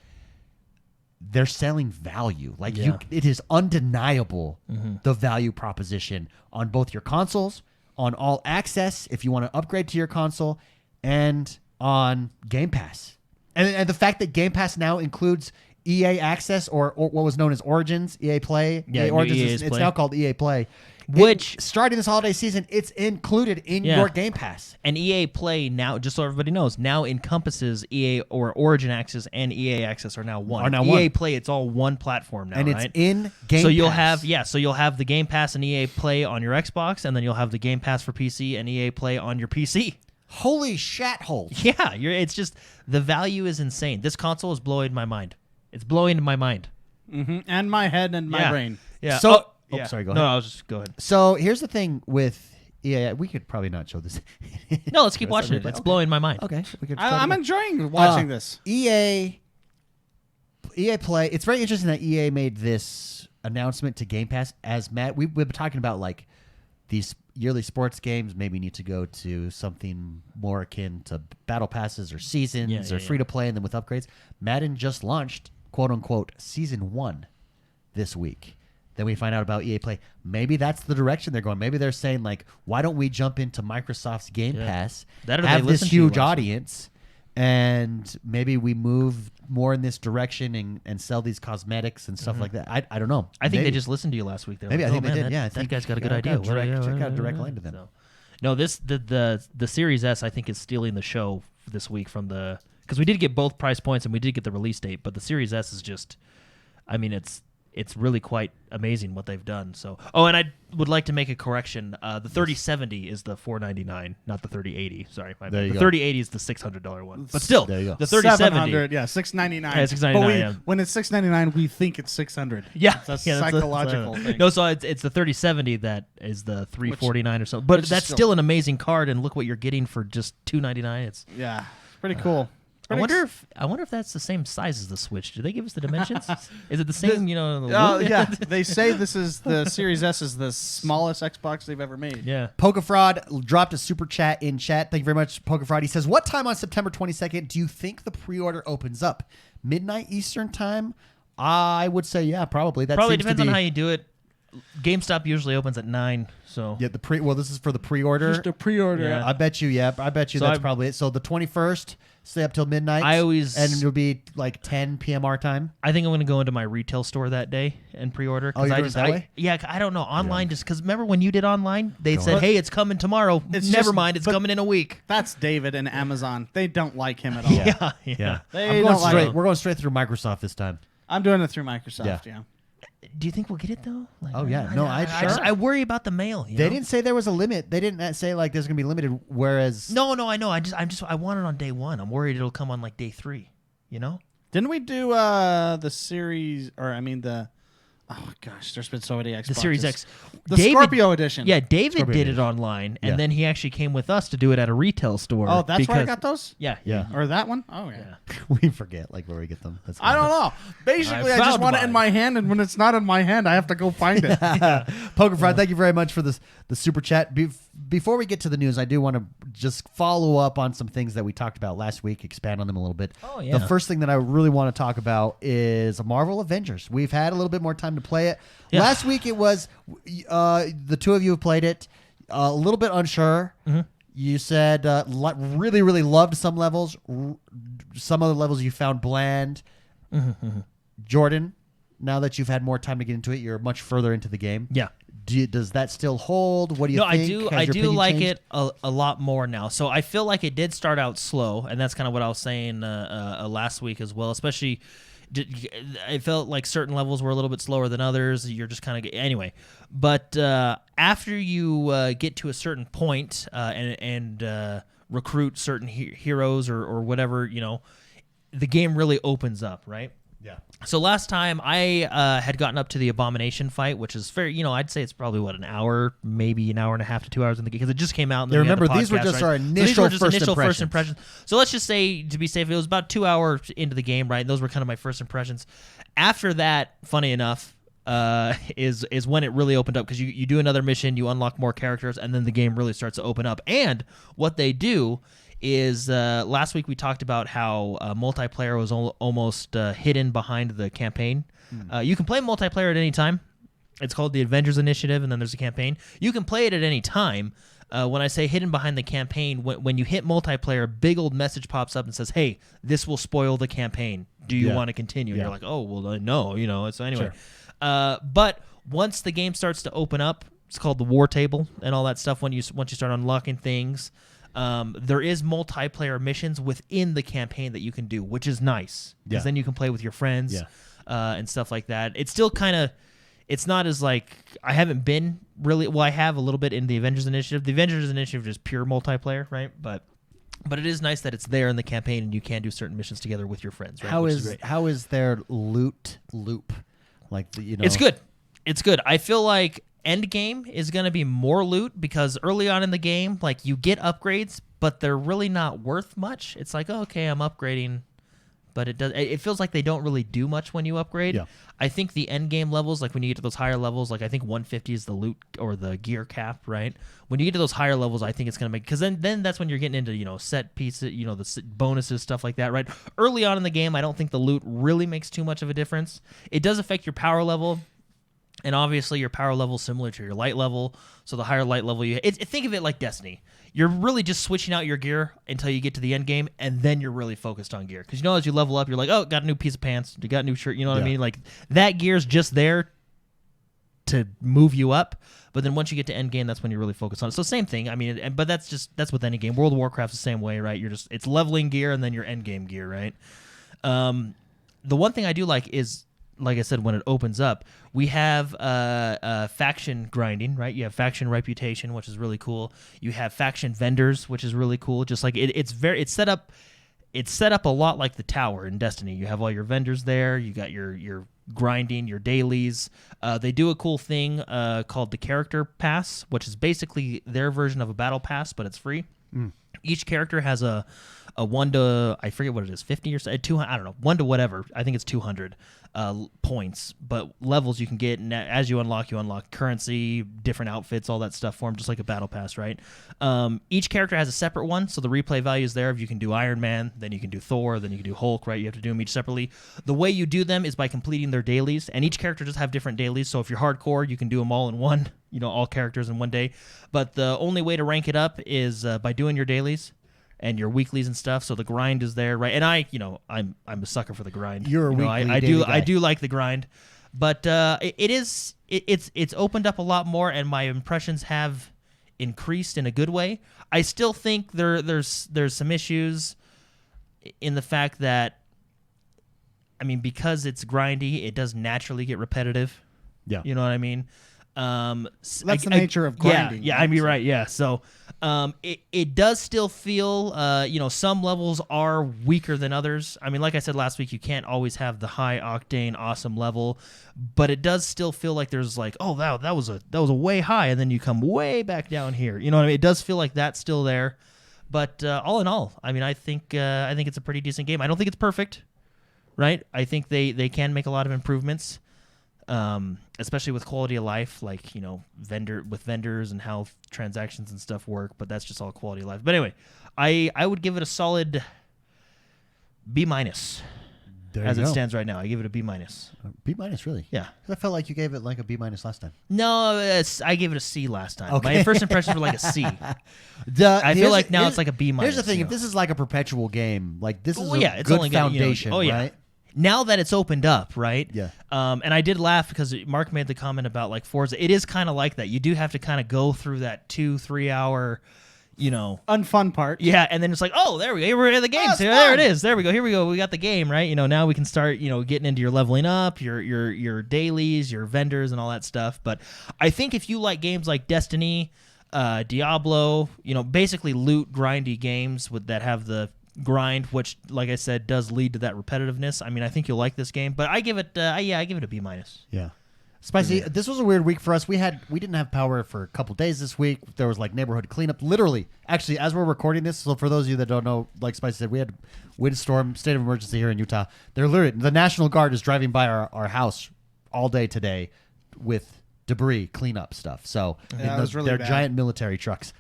[SPEAKER 1] They're selling value. Like it is undeniable, the value proposition on both your consoles, on all access if you want to upgrade to your console, and on Game Pass. And the fact that Game Pass now includes EA Access or what was known as Origins, EA Play.
[SPEAKER 3] Yeah,
[SPEAKER 1] EA Origins
[SPEAKER 3] EA's
[SPEAKER 1] it's
[SPEAKER 3] Play.
[SPEAKER 1] now called EA Play.
[SPEAKER 3] Which
[SPEAKER 1] starting this holiday season, it's included in your Game Pass.
[SPEAKER 3] And EA Play now, just so everybody knows, now encompasses EA or Origin Access and EA Access are now one. EA Play, it's all one platform now,
[SPEAKER 1] and
[SPEAKER 3] right?
[SPEAKER 1] it's in Game
[SPEAKER 3] so
[SPEAKER 1] Pass.
[SPEAKER 3] You'll have the Game Pass and EA Play on your Xbox, and then you'll have the Game Pass for PC and EA Play on your PC.
[SPEAKER 1] Holy shat hole.
[SPEAKER 3] Yeah, it's just the value is insane. This console is blowing my mind. It's blowing my mind.
[SPEAKER 2] And my head and my brain.
[SPEAKER 3] Yeah.
[SPEAKER 1] So,
[SPEAKER 3] yeah.
[SPEAKER 1] sorry, go ahead.
[SPEAKER 3] No, I was just go ahead.
[SPEAKER 1] So here's the thing with EA. We could probably not show this.
[SPEAKER 3] No, let's keep watching it. It's blowing my mind.
[SPEAKER 1] Okay. We could
[SPEAKER 2] I'm enjoying watching this.
[SPEAKER 1] EA Play. It's very interesting that EA made this announcement to Game Pass. As Matt, we've been talking about like these yearly sports games maybe need to go to something more akin to battle passes or seasons or free to play, and then with upgrades. Madden just launched, quote unquote, season 1 this week. Then we find out about EA Play. Maybe that's the direction they're going. Maybe they're saying, like, why don't we jump into Microsoft's Game Pass, have this huge audience, and maybe we move more in this direction and sell these cosmetics and stuff like that. I don't know.
[SPEAKER 3] I think they just listened to you last week.
[SPEAKER 1] Maybe I think they did.
[SPEAKER 3] That guy's got a good idea.
[SPEAKER 1] Got a direct line to them.
[SPEAKER 3] No, the Series S I think is stealing the show this week from the, because we did get both price points and we did get the release date, but the Series S is just, I mean, it's really quite amazing what they've done. So, and I would like to make a correction. The 3070 is the $499, not the 3080. Sorry, my bad. The 3080 is the $600 one. But still,
[SPEAKER 1] there you go.
[SPEAKER 3] The 3070,
[SPEAKER 2] $699.
[SPEAKER 3] Yeah, $699.
[SPEAKER 2] But when it's $699, we think it's $600.
[SPEAKER 3] Yeah,
[SPEAKER 2] that's a psychological thing.
[SPEAKER 3] No, so it's the 3070 that is the $349 or something. But that's still an amazing card, and look what you're getting for just $299. It's
[SPEAKER 2] pretty cool.
[SPEAKER 3] I wonder if that's the same size as the Switch. Do they give us the dimensions? Is it the same?
[SPEAKER 2] They say this is the Series S is the smallest Xbox they've ever made.
[SPEAKER 3] Yeah.
[SPEAKER 1] Pokerfraud dropped a super chat in chat. Thank you very much, Pokerfraud. He says, "What time on September 22nd do you think the pre-order opens up? Midnight Eastern time?" I would say, yeah, probably. That
[SPEAKER 3] probably
[SPEAKER 1] seems
[SPEAKER 3] depends
[SPEAKER 1] to be,
[SPEAKER 3] on how you do it. GameStop usually opens at 9, so
[SPEAKER 1] yeah. This is for the pre-order.
[SPEAKER 2] Just a pre-order.
[SPEAKER 3] Yeah.
[SPEAKER 1] I bet you. Yeah, I bet you that's probably it. So the 21st, stay up till midnight. and it'll be like 10 p.m. our time.
[SPEAKER 3] I think I'm going to go into my retail store that day and pre-order.
[SPEAKER 1] Oh, you're doing it that way?
[SPEAKER 3] Yeah, I don't know. Online, just because remember when you did online, they said, "Hey, it's coming tomorrow." Never mind, it's coming in a week.
[SPEAKER 2] That's David and Amazon. They don't like him at all.
[SPEAKER 3] Yeah.
[SPEAKER 1] We're going straight through Microsoft this time.
[SPEAKER 2] I'm doing it through Microsoft. Yeah.
[SPEAKER 3] Do you think we'll get it though? Like,
[SPEAKER 1] I
[SPEAKER 3] worry about the mail.
[SPEAKER 1] They didn't say there was a limit. They didn't say like there's gonna be limited. Whereas
[SPEAKER 3] no, I know. I want it on day 1. I'm worried it'll come on like day 3. You know?
[SPEAKER 2] Didn't we do the series? Or I mean the. Oh gosh, there's been so many Xboxes.
[SPEAKER 3] The Series X,
[SPEAKER 2] the Scorpio edition.
[SPEAKER 3] Yeah, David did it online, and then he actually came with us to do it at a retail store.
[SPEAKER 2] Oh, that's where I got those.
[SPEAKER 3] Yeah.
[SPEAKER 2] Or that one? Oh yeah.
[SPEAKER 1] We forget like where we get them.
[SPEAKER 2] I don't know. Basically, I just want it in my hand, and when it's not in my hand, I have to go find it.
[SPEAKER 1] Pokerfraud, thank you very much for the super chat. Before we get to the news, I do want to just follow up on some things that we talked about last week, expand on them a little bit.
[SPEAKER 3] Oh yeah.
[SPEAKER 1] The first thing that I really want to talk about is Marvel Avengers. We've had a little bit more time to play it. Yeah. Last week it was the two of you have played it. A little bit unsure. Mm-hmm. You said really, really loved some levels. Some other levels you found bland. Mm-hmm. Jordan, now that you've had more time to get into it, you're much further into the game.
[SPEAKER 3] Yeah.
[SPEAKER 1] Does that still hold? What do you think?
[SPEAKER 3] I do like it a lot more now. So I feel like it did start out slow, and that's kind of what I was saying last week as well. Especially, I felt like certain levels were a little bit slower than others. You're just kind of anyway. But after you get to a certain point and recruit certain heroes or whatever, the game really opens up, right?
[SPEAKER 1] Yeah.
[SPEAKER 3] So last time I had gotten up to the Abomination fight, which is fair. I'd say it's probably an hour, maybe an hour and a half to 2 hours in the game because it just came out. And then
[SPEAKER 1] remember,
[SPEAKER 3] the
[SPEAKER 1] these were
[SPEAKER 3] podcast,
[SPEAKER 1] just
[SPEAKER 3] right?
[SPEAKER 1] our initial,
[SPEAKER 3] first impressions. So let's just say, to be safe, it was about 2 hours into the game, right? And those were kind of my first impressions. After that, funny enough, is when it really opened up because you do another mission, you unlock more characters, and then the game really starts to open up. And what they do is last week we talked about how multiplayer was almost hidden behind the campaign. You can play multiplayer at any time. It's called the Avengers Initiative, and then there's a campaign. You can play it at any time. When I say hidden behind the campaign, when you hit multiplayer, a big old message pops up and says, hey, this will spoil the campaign. Do you want to continue? And you're like, oh, well, no. So anyway. Sure. But once the game starts to open up, it's called the War Table and all that stuff. Once you start unlocking things, there is multiplayer missions within the campaign that you can do, which is nice because then you can play with your friends and stuff like that. It's still kind of, it's not as like, I haven't been really, well, I have a little bit in the Avengers Initiative. The Avengers Initiative is pure multiplayer, right? But it is nice that it's there in the campaign and you can do certain missions together with your friends. Right?
[SPEAKER 1] How is their loot loop? Like
[SPEAKER 3] It's good. It's good. I feel like end game is going to be more loot because early on in the game, like you get upgrades, but they're really not worth much. It's like, oh, okay, I'm upgrading, but it feels like they don't really do much when you upgrade. Yeah. I think the end game levels, like when you get to those higher levels, like I think 150 is the loot or the gear cap, right? When you get to those higher levels, I think it's going to make, because then that's when you're getting into, set pieces, the bonuses, stuff like that, right? Early on in the game, I don't think the loot really makes too much of a difference. It does affect your power level. And obviously, your power level is similar to your light level. So the higher light level think of it like Destiny. You're really just switching out your gear until you get to the end game, and then you're really focused on gear. Because as you level up, you're like, oh, got a new piece of pants, you got a new shirt. You know what I mean? Like that gear's just there to move you up. But then once you get to end game, that's when you're really focused on it. So same thing. I mean, but that's with any game. World of Warcraft's the same way, right? It's leveling gear and then your end game gear, right? The one thing I do like is, like I said, when it opens up, we have faction grinding, right? You have faction reputation, which is really cool. You have faction vendors, which is really cool. Just like it's set up a lot like the tower in Destiny. You have all your vendors there. You got your grinding, your dailies. They do a cool thing called the character pass, which is basically their version of a battle pass, but it's free. Each character has a 1 to, I forget what it is, 50 or 200, I don't know, 1 to whatever. I think it's 200 points, but levels you can get, and as you unlock currency, different outfits, all that stuff for them, just like a battle pass, right? Each character has a separate one, so the replay value is there. If you can do Iron Man, then you can do Thor, then you can do Hulk, right? You have to do them each separately. The way you do them is by completing their dailies, and each character does have different dailies, so if you're hardcore, you can do them all in one, all characters in one day. But the only way to rank it up is by doing your dailies and your weeklies and stuff. So the grind is there, right? And I'm a sucker for the grind.
[SPEAKER 1] You're a weekly
[SPEAKER 3] I do like the grind, but it's opened up a lot more, and my impressions have increased in a good way. I still think there's some issues in the fact that, I mean, because it's grindy, it does naturally get repetitive.
[SPEAKER 1] Yeah,
[SPEAKER 3] you know what I mean.
[SPEAKER 2] That's the nature of grinding.
[SPEAKER 3] Yeah, I mean, right. Yeah, so it does still feel, some levels are weaker than others. I mean, like I said last week, you can't always have the high octane, awesome level, but it does still feel like there's like, oh, that was a way high, and then you come way back down here. You know what I mean? It does feel like that's still there, but all in all, I mean, I think it's a pretty decent game. I don't think it's perfect, right? I think they can make a lot of improvements. Especially with quality of life, like, vendors and how transactions and stuff work, but that's just all quality of life. But anyway, I would give it a solid B- as it stands right now. I give it a B-.
[SPEAKER 1] B-, really?
[SPEAKER 3] Yeah.
[SPEAKER 1] I felt like you gave it like a B- last time.
[SPEAKER 3] No, I gave it a C last time.
[SPEAKER 1] Okay.
[SPEAKER 3] My first impressions were like a C. I feel like now it's like a B-.
[SPEAKER 1] Here's the thing: if this is like a perpetual game, like this is a
[SPEAKER 3] it's
[SPEAKER 1] good
[SPEAKER 3] only
[SPEAKER 1] foundation,
[SPEAKER 3] right? Now that it's opened up, right?
[SPEAKER 1] Yeah.
[SPEAKER 3] And I did laugh because Mark made the comment about like Forza. It is kind of like that. You do have to kind of go through that 2-3 hour,
[SPEAKER 2] unfun part.
[SPEAKER 3] Yeah, and then it's like, oh, there we go. We're in the game. There it is. There we go. Here we go. We got the game, right? Now we can start, getting into your leveling up, your dailies, your vendors, and all that stuff. But I think if you like games like Destiny, Diablo, basically loot grindy games that have the grind, which, like I said, does lead to that repetitiveness. I mean, I think you'll like this game, but I give it, I give it a B-.
[SPEAKER 1] Yeah. Spicy, this was a weird week for us. We didn't have power for a couple days this week. There was like neighborhood cleanup. Literally, actually, as we're recording this, so for those of you that don't know, like Spicy said, we had windstorm, state of emergency here in Utah. The National Guard is driving by our house all day today with debris cleanup stuff. So
[SPEAKER 2] it was really
[SPEAKER 1] they're
[SPEAKER 2] bad.
[SPEAKER 1] Giant military trucks.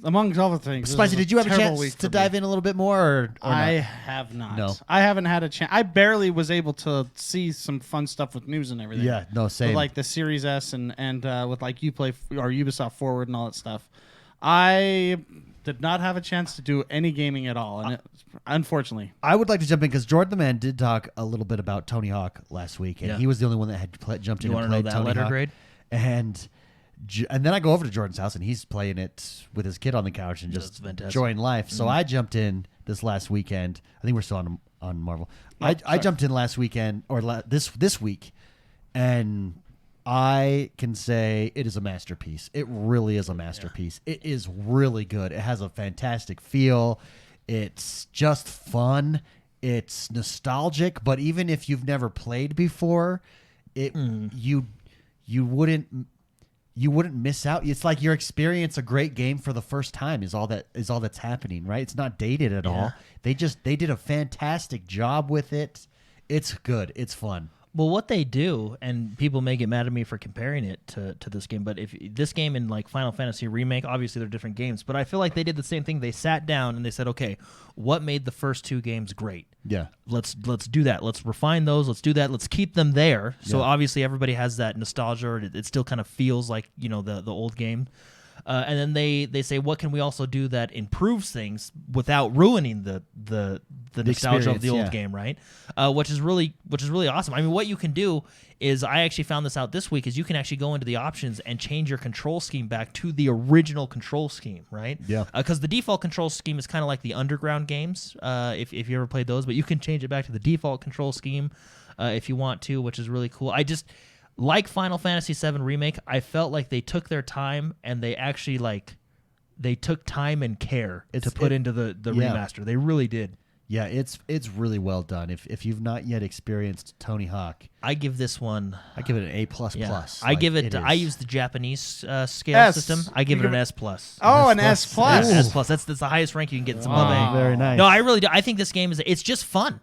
[SPEAKER 2] Among other things.
[SPEAKER 1] Spicy, did you have a chance to dive in a little bit more? Or
[SPEAKER 2] I
[SPEAKER 1] not?
[SPEAKER 2] have not.
[SPEAKER 1] No.
[SPEAKER 2] I haven't had a chance. I barely was able to see some fun stuff with news and everything.
[SPEAKER 1] Yeah, no, same.
[SPEAKER 2] With like the Series S and with like Uplay or Ubisoft Forward and all that stuff. I did not have a chance to do any gaming at all, and unfortunately.
[SPEAKER 1] I would like to jump in because Jordan the Man did talk a little bit about Tony Hawk last week, and he was the only one that had jumped in and played Tony
[SPEAKER 3] letter
[SPEAKER 1] Hawk.
[SPEAKER 3] grade?
[SPEAKER 1] And then I go over to Jordan's house, and he's playing it with his kid on the couch and just enjoying life. So I jumped in this last weekend. I think we're still on Marvel. I jumped in last weekend or this week, and I can say it is a masterpiece. It really is a masterpiece. Yeah. It is really good. It has a fantastic feel. It's just fun. It's nostalgic, but even if you've never played before, you wouldn't miss out. It's like you're experiencing a great game for the first time is all that's happening, right? It's not dated at all. They did a fantastic job with it. It's good. It's fun.
[SPEAKER 3] Well, what they do, and people may get mad at me for comparing it to this game, but if this game and like Final Fantasy Remake, obviously they're different games, but I feel like they did the same thing. They sat down and they said, okay, what made the first two games great?
[SPEAKER 1] Yeah.
[SPEAKER 3] Let's do that. Let's refine those. Let's do that. Let's keep them there. So obviously everybody has that nostalgia, or it still kind of feels like, the old game. And then they say, what can we also do that improves things without ruining the nostalgia of the old game, right? Which is really awesome. I mean, what you can do is, I actually found this out this week, is you can actually go into the options and change your control scheme back to the original control scheme, right?
[SPEAKER 1] Yeah.
[SPEAKER 3] Because the default control scheme is kind of like the Underground games, if you ever played those, but you can change it back to the default control scheme if you want to, which is really cool. Like Final Fantasy VII Remake, I felt like they took their time and they actually they took time and care to put into the remaster. They really did.
[SPEAKER 1] Yeah, it's really well done. If you've not yet experienced Tony Hawk,
[SPEAKER 3] I give this one.
[SPEAKER 1] I give it an A++.
[SPEAKER 3] Yeah. I give it. I use the Japanese scale system. I give it an S+.
[SPEAKER 2] Oh, an S+.
[SPEAKER 3] S+. That's the highest rank you can get. It's above A.
[SPEAKER 1] Very nice.
[SPEAKER 3] No, I really do. I think this game it's just fun.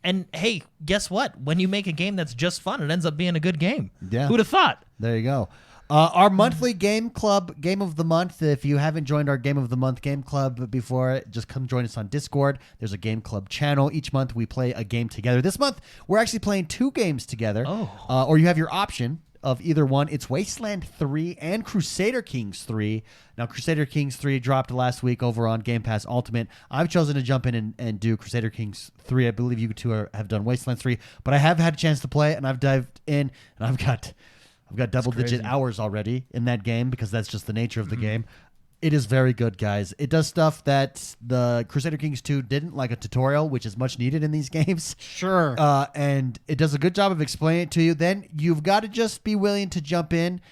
[SPEAKER 3] And hey, guess what? When you make a game that's just fun, it ends up being a good game.
[SPEAKER 1] Yeah.
[SPEAKER 3] Who'd have thought?
[SPEAKER 1] There you go. Our monthly game club, Game of the Month. If you haven't joined our Game of the Month game club before, just come join us on Discord. There's a game club channel. Each month we play a game together. This month we're actually playing 2 games together.
[SPEAKER 3] Oh.
[SPEAKER 1] Or you have your option of either one. It's Wasteland 3 and Crusader Kings 3. Now, Crusader Kings 3 dropped last week over on Game Pass Ultimate. I've chosen to jump in and do Crusader Kings 3. I believe you two have done Wasteland 3, but I have had a chance to play it, and I've dived in, and I've got double-digit hours already in that game because that's just the nature of the game. It is very good, guys. It does stuff that the Crusader Kings 2 didn't, like a tutorial, which is much needed in these games.
[SPEAKER 2] Sure.
[SPEAKER 1] And it does a good job of explaining it to you. Then you've got to just be willing to jump in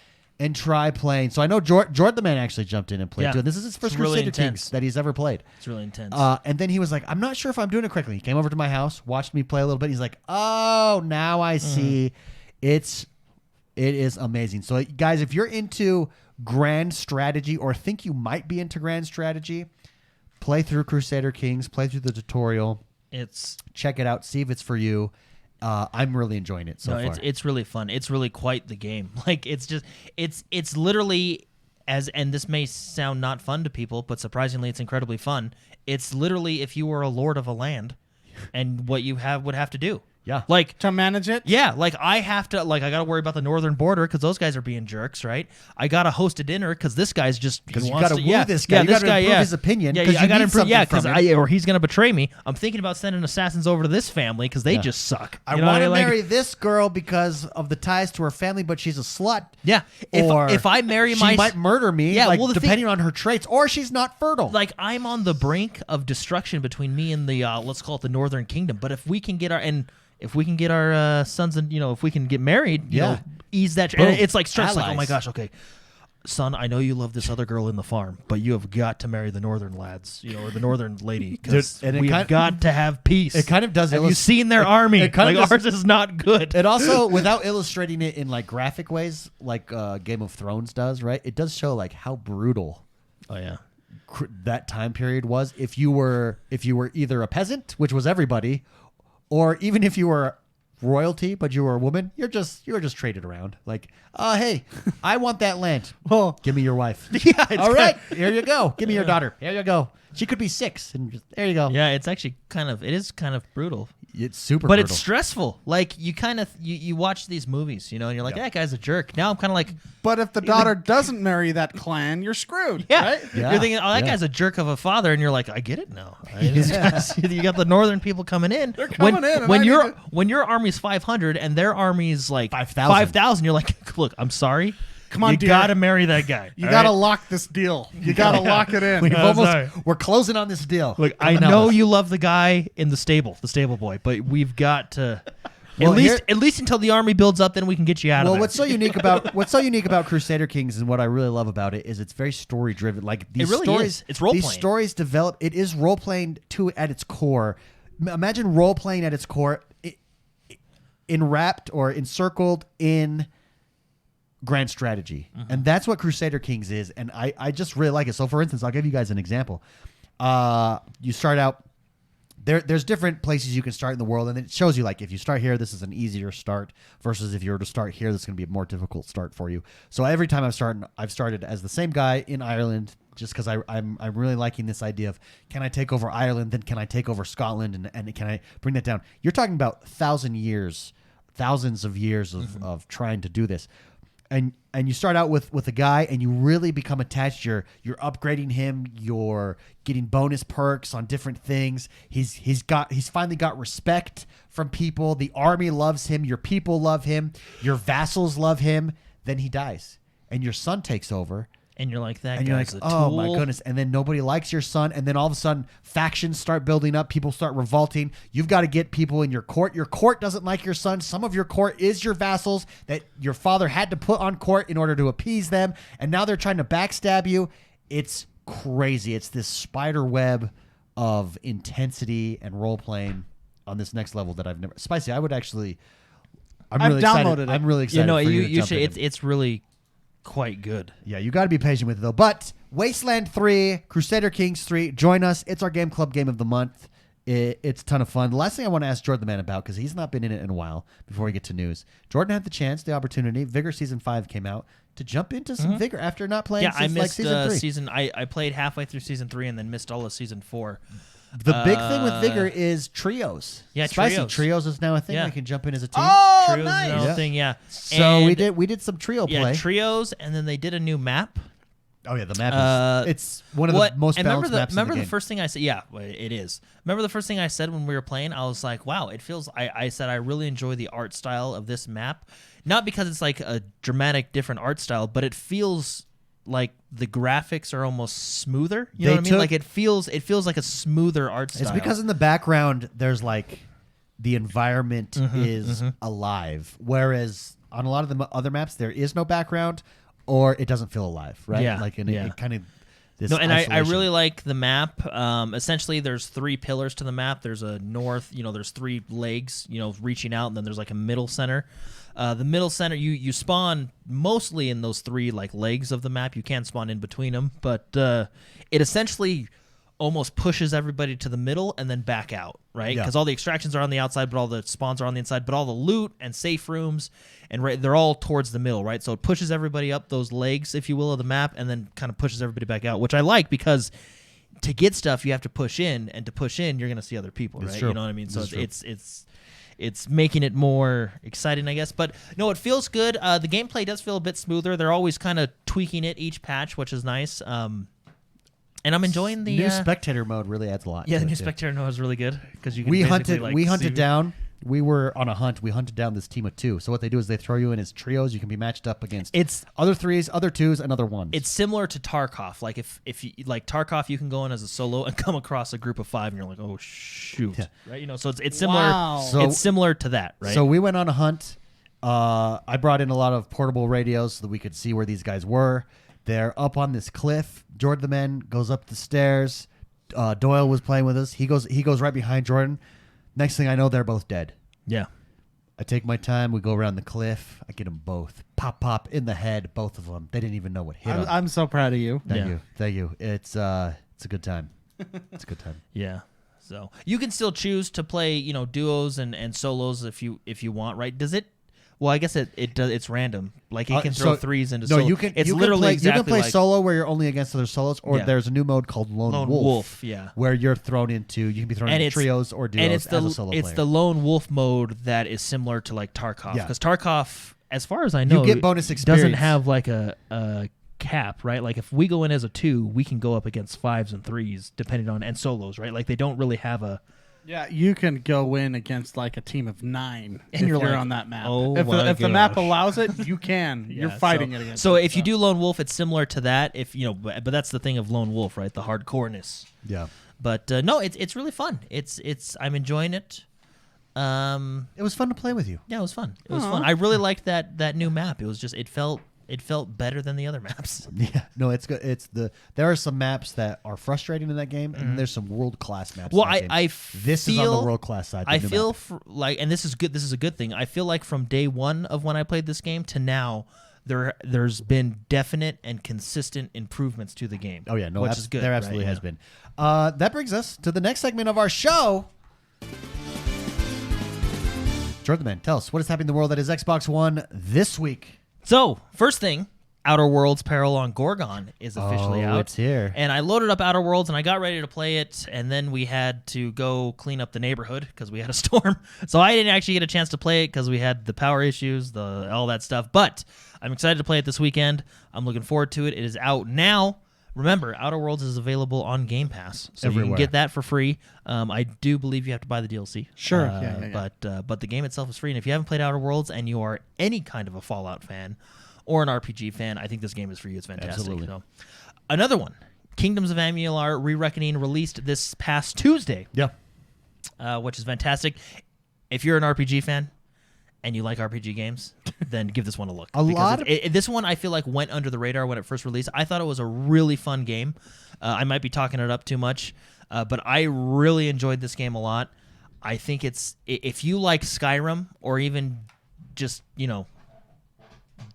[SPEAKER 1] and try playing. So I know Jordan the Man actually jumped in and played too. This is his first Crusader Kings that he's ever played.
[SPEAKER 3] It's really intense.
[SPEAKER 1] And then he was like, I'm not sure if I'm doing it correctly. He came over to my house, watched me play a little bit. He's like, oh, now I see. It is amazing. So, guys, if you're into grand strategy or think you might be into grand strategy, play through Crusader Kings, play through the tutorial. Check it out, see if it's for you. I'm really enjoying it so far.
[SPEAKER 3] It's really fun. It's really quite the game. Like, it's literally, and this may sound not fun to people, but surprisingly it's incredibly fun. It's literally if you were a lord of a land and what you would have to do.
[SPEAKER 1] Yeah.
[SPEAKER 2] Like to manage it?
[SPEAKER 3] Yeah. Like I got to worry about the northern border because those guys are being jerks, right? I got to host a dinner because this guy's just.
[SPEAKER 1] Because you got to woo this guy. You got to improve his opinion.
[SPEAKER 3] Yeah, I got to improve. Yeah, because or he's going to betray me. I'm thinking about sending assassins over to this family because they just suck.
[SPEAKER 1] I want to marry this girl because of the ties to her family, but she's a slut.
[SPEAKER 3] Yeah. If I marry
[SPEAKER 1] she might murder me.
[SPEAKER 3] Yeah.
[SPEAKER 1] Depending on her traits, or she's not fertile.
[SPEAKER 3] Like I'm on the brink of destruction between me and the let's call it the Northern Kingdom. But if we can get our sons and if we can get married, ease that. And it's like stress. Like, oh my gosh, okay. son, I know you love this other girl in the farm, but you have got to marry the northern lads, or the northern lady, because we've got to have peace.
[SPEAKER 1] It kind of does.
[SPEAKER 3] Have you seen their army? Ours is not good.
[SPEAKER 1] It also, without illustrating it in like graphic ways, like Game of Thrones does, right? It does show like how brutal.
[SPEAKER 3] Oh yeah.
[SPEAKER 1] That time period was. If you were either a peasant, which was everybody, or even if you were royalty, but you were a woman, you were just traded around. Like, hey, I want that land. Well, give me your wife.
[SPEAKER 3] Yeah.
[SPEAKER 1] All right, here you go. Give me your daughter. Here you go. She could be 6, and just, there you go.
[SPEAKER 3] Yeah, it's actually it is kind of brutal.
[SPEAKER 1] It's super
[SPEAKER 3] but
[SPEAKER 1] brutal.
[SPEAKER 3] It's stressful. Like, you kind of you watch these movies, and you're like, that guy's a jerk. Now I'm kind of like,
[SPEAKER 2] but if the daughter doesn't marry that clan, you're screwed.
[SPEAKER 3] Yeah.
[SPEAKER 2] Right?
[SPEAKER 1] Yeah.
[SPEAKER 3] You're thinking, that guy's a jerk of a father, and you're like, I get it now. Right? You got the northern people coming in.
[SPEAKER 2] They're coming in.
[SPEAKER 3] When your army's 500 and their army's like
[SPEAKER 1] 5,000,
[SPEAKER 3] you're like, look, I'm sorry.
[SPEAKER 2] Come on,
[SPEAKER 3] you gotta marry that guy.
[SPEAKER 2] You gotta lock this deal. You gotta lock it in.
[SPEAKER 1] We're closing on this deal.
[SPEAKER 3] Look, I know you love the guy in the stable boy, but we've got to at least until the army builds up, then we can get you out of there.
[SPEAKER 1] Well, what's so unique about Crusader Kings, and what I really love about it, is it's very story driven. Like these
[SPEAKER 3] it really
[SPEAKER 1] stories,
[SPEAKER 3] is. It's role playing.
[SPEAKER 1] These stories develop. It is role playing at its core. Imagine role playing at its core, enwrapped or encircled in grand strategy. And that's what Crusader Kings is, and I just really like it. So for instance, I'll give you guys an example. You start out there's different places you can start in the world, and it shows you like if you start here, this is an easier start versus if you were to start here, this is going to be a more difficult start for you. So every time I've started as the same guy in Ireland, just because I'm really liking this idea of, can I take over Ireland, then can I take over Scotland, and can I bring that down? You're talking about thousands of years of trying to do this. And you start out with a guy, and you really become attached. You're upgrading him. You're getting bonus perks on different things. He's finally got respect from people. The army loves him. Your people love him. Your vassals love him. Then he dies, and your son takes over.
[SPEAKER 3] And you're like, that
[SPEAKER 1] and
[SPEAKER 3] guy's
[SPEAKER 1] you're like,
[SPEAKER 3] a tool.
[SPEAKER 1] oh my goodness. And then nobody likes your son. And then all of a sudden, factions start building up. People start revolting. You've got to get people in your court. Your court doesn't like your son. Some of your court is your vassals that your father had to put on court in order to appease them. And now they're trying to backstab you. It's crazy. It's this spider web of intensity and role playing on this next level that I've never. Spicy, I would actually.
[SPEAKER 2] I've downloaded it.
[SPEAKER 1] I'm really excited.
[SPEAKER 3] You should. It's really quite good.
[SPEAKER 1] Yeah, you got to be patient with it though. But Wasteland 3, Crusader Kings 3, join us. It's our Game Club game of the month. It's a ton of fun. The last thing I want to ask Jordan the Man about, because he's not been in it in a while before we get to news. Jordan had the opportunity. Vigor Season 5 came out to jump into some Vigor after not playing since
[SPEAKER 3] I missed
[SPEAKER 1] Season 3.
[SPEAKER 3] I played halfway through Season 3 and then missed all of Season 4.
[SPEAKER 1] The big thing with Vigor is trios.
[SPEAKER 3] Yeah,
[SPEAKER 1] Spicy trios is now a thing. I can jump in as a team.
[SPEAKER 2] Oh,
[SPEAKER 3] trios
[SPEAKER 2] nice.
[SPEAKER 3] is another thing, yeah.
[SPEAKER 1] So
[SPEAKER 3] And
[SPEAKER 1] we did some trio play.
[SPEAKER 3] Yeah, trios, and then they did a new map.
[SPEAKER 1] Oh yeah, the map is it's one of the most balanced maps in the game.
[SPEAKER 3] Remember the first thing I said? Yeah, it is. Remember the first thing I said when we were playing? I was like, wow, it feels. I said I really enjoy the art style of this map, not because it's like a dramatic different art style, but it feels like the graphics are almost smoother. You know what I mean? Like it feels like a smoother art style.
[SPEAKER 1] It's because in the background there's like the environment is alive, whereas on a lot of the other maps there is no background or it doesn't feel alive, right?
[SPEAKER 3] Yeah.
[SPEAKER 1] Like it kind of this.
[SPEAKER 3] No, and I
[SPEAKER 1] isolation.
[SPEAKER 3] really like the map. Essentially, there's 3 pillars to the map. There's a north, there's 3 legs, reaching out, and then there's like a middle center. The middle center, you spawn mostly in those 3 like legs of the map. You can spawn in between them, but it essentially almost pushes everybody to the middle and then back out, right? Because all the extractions are on the outside, but all the spawns are on the inside. But all the loot and safe rooms and they're all towards the middle, right? So it pushes everybody up those legs, if you will, of the map, and then kind of pushes everybody back out, which I like because to get stuff you have to push in, and to push in you're going to see other people, right?
[SPEAKER 1] True.
[SPEAKER 3] You know what I mean? So it's making it more exciting, I guess. But no, it feels good. The gameplay does feel a bit smoother. They're always kind of tweaking it each patch, which is nice. And I'm enjoying the
[SPEAKER 1] new spectator mode. Really adds a lot.
[SPEAKER 3] Yeah, the new spectator mode is really good because you can.
[SPEAKER 1] We hunted down. We were on a hunt. We hunted down this team of 2. So what they do is they throw you in as trios. You can be matched up against other 3s, other 2s, and other 1s.
[SPEAKER 3] It's similar to Tarkov. Like if you like Tarkov, you can go in as a solo and come across a group of 5, and you're like, oh shoot, right? So it's similar.
[SPEAKER 2] Wow.
[SPEAKER 3] It's similar to that, right?
[SPEAKER 1] So we went on a hunt. I brought in a lot of portable radios so that we could see where these guys were. They're up on this cliff. Jordan the man goes up the stairs. Doyle was playing with us. He goes right behind Jordan. Next thing I know, they're both dead.
[SPEAKER 3] Yeah.
[SPEAKER 1] I take my time. We go around the cliff. I get them both. Pop in the head, both of them. They didn't even know what hit them.
[SPEAKER 2] I'm so proud of you.
[SPEAKER 1] Thank you. It's a good time. It's a good time.
[SPEAKER 3] Yeah. So you can still choose to play, duos and solos if you want, right? Does it? Well, I guess it does. It's random. Like it can throw threes into.
[SPEAKER 1] No,
[SPEAKER 3] solo.
[SPEAKER 1] you can.
[SPEAKER 3] It's
[SPEAKER 1] you
[SPEAKER 3] literally
[SPEAKER 1] can play,
[SPEAKER 3] exactly
[SPEAKER 1] you can play
[SPEAKER 3] like
[SPEAKER 1] solo where you're only against other solos, or there's a new mode called Lone Wolf.
[SPEAKER 3] Yeah,
[SPEAKER 1] where you're thrown into. You can be thrown into trios or duos
[SPEAKER 3] and it's
[SPEAKER 1] as a solo player.
[SPEAKER 3] It's the Lone Wolf mode that is similar to like Tarkov, because Tarkov, as far as I know,
[SPEAKER 1] you get bonus experience.
[SPEAKER 3] Doesn't have like a cap, right? Like if we go in as a 2, we can go up against 5s and 3s depending on and solos, right? Like they don't really have a.
[SPEAKER 2] Yeah, you can go in against like a team of 9 and if you're like, on that map.
[SPEAKER 3] Oh
[SPEAKER 2] if the map allows it, you can. You're fighting it against.
[SPEAKER 3] So if you do Lone Wolf, it's similar to that. If but that's the thing of Lone Wolf, right? The hardcoreness.
[SPEAKER 1] Yeah.
[SPEAKER 3] But no, it's really fun. It's I'm enjoying it.
[SPEAKER 1] It was fun to play with you.
[SPEAKER 3] Yeah, it was fun. It was fun. I really liked that new map. It was just it felt better than the other maps.
[SPEAKER 1] Yeah, no, it's good. There are some maps that are frustrating in that game, and there's some world class maps.
[SPEAKER 3] Well,
[SPEAKER 1] in that game. This is on the world class side.
[SPEAKER 3] I feel and this is good. This is a good thing. I feel like from day one of when I played this game to now, there's been definite and consistent improvements to the game.
[SPEAKER 1] Oh yeah, no,
[SPEAKER 3] which is good.
[SPEAKER 1] There absolutely has been. That brings us to the next segment of our show. Jordan, man, tell us what is happening in the world that is Xbox One this week.
[SPEAKER 3] So, first thing, Outer Worlds Peril on Gorgon is officially out.
[SPEAKER 1] It's here.
[SPEAKER 3] And I loaded up Outer Worlds and I got ready to play it, and then we had to go clean up the neighborhood because we had a storm. So I didn't actually get a chance to play it because we had the power issues, all that stuff. But I'm excited to play it this weekend. I'm looking forward to it. It is out now. Remember, Outer Worlds is available on Game Pass, so
[SPEAKER 1] everywhere.
[SPEAKER 3] You can get that for free. I do believe you have to buy the DLC.
[SPEAKER 2] Sure,
[SPEAKER 3] But the game itself is free, and if you haven't played Outer Worlds and you are any kind of a Fallout fan or an RPG fan, I think this game is for you. It's fantastic.
[SPEAKER 1] Absolutely.
[SPEAKER 3] So, another one, Kingdoms of Amalur: Re-Reckoning, released this past Tuesday.
[SPEAKER 1] Yeah.
[SPEAKER 3] Which is fantastic. If you're an RPG fan and you like RPG games, then give this one a look. This one I feel like went under the radar when it first released. I thought it was a really fun game. I might be talking it up too much, but I really enjoyed this game a lot. I think if you like Skyrim or even just,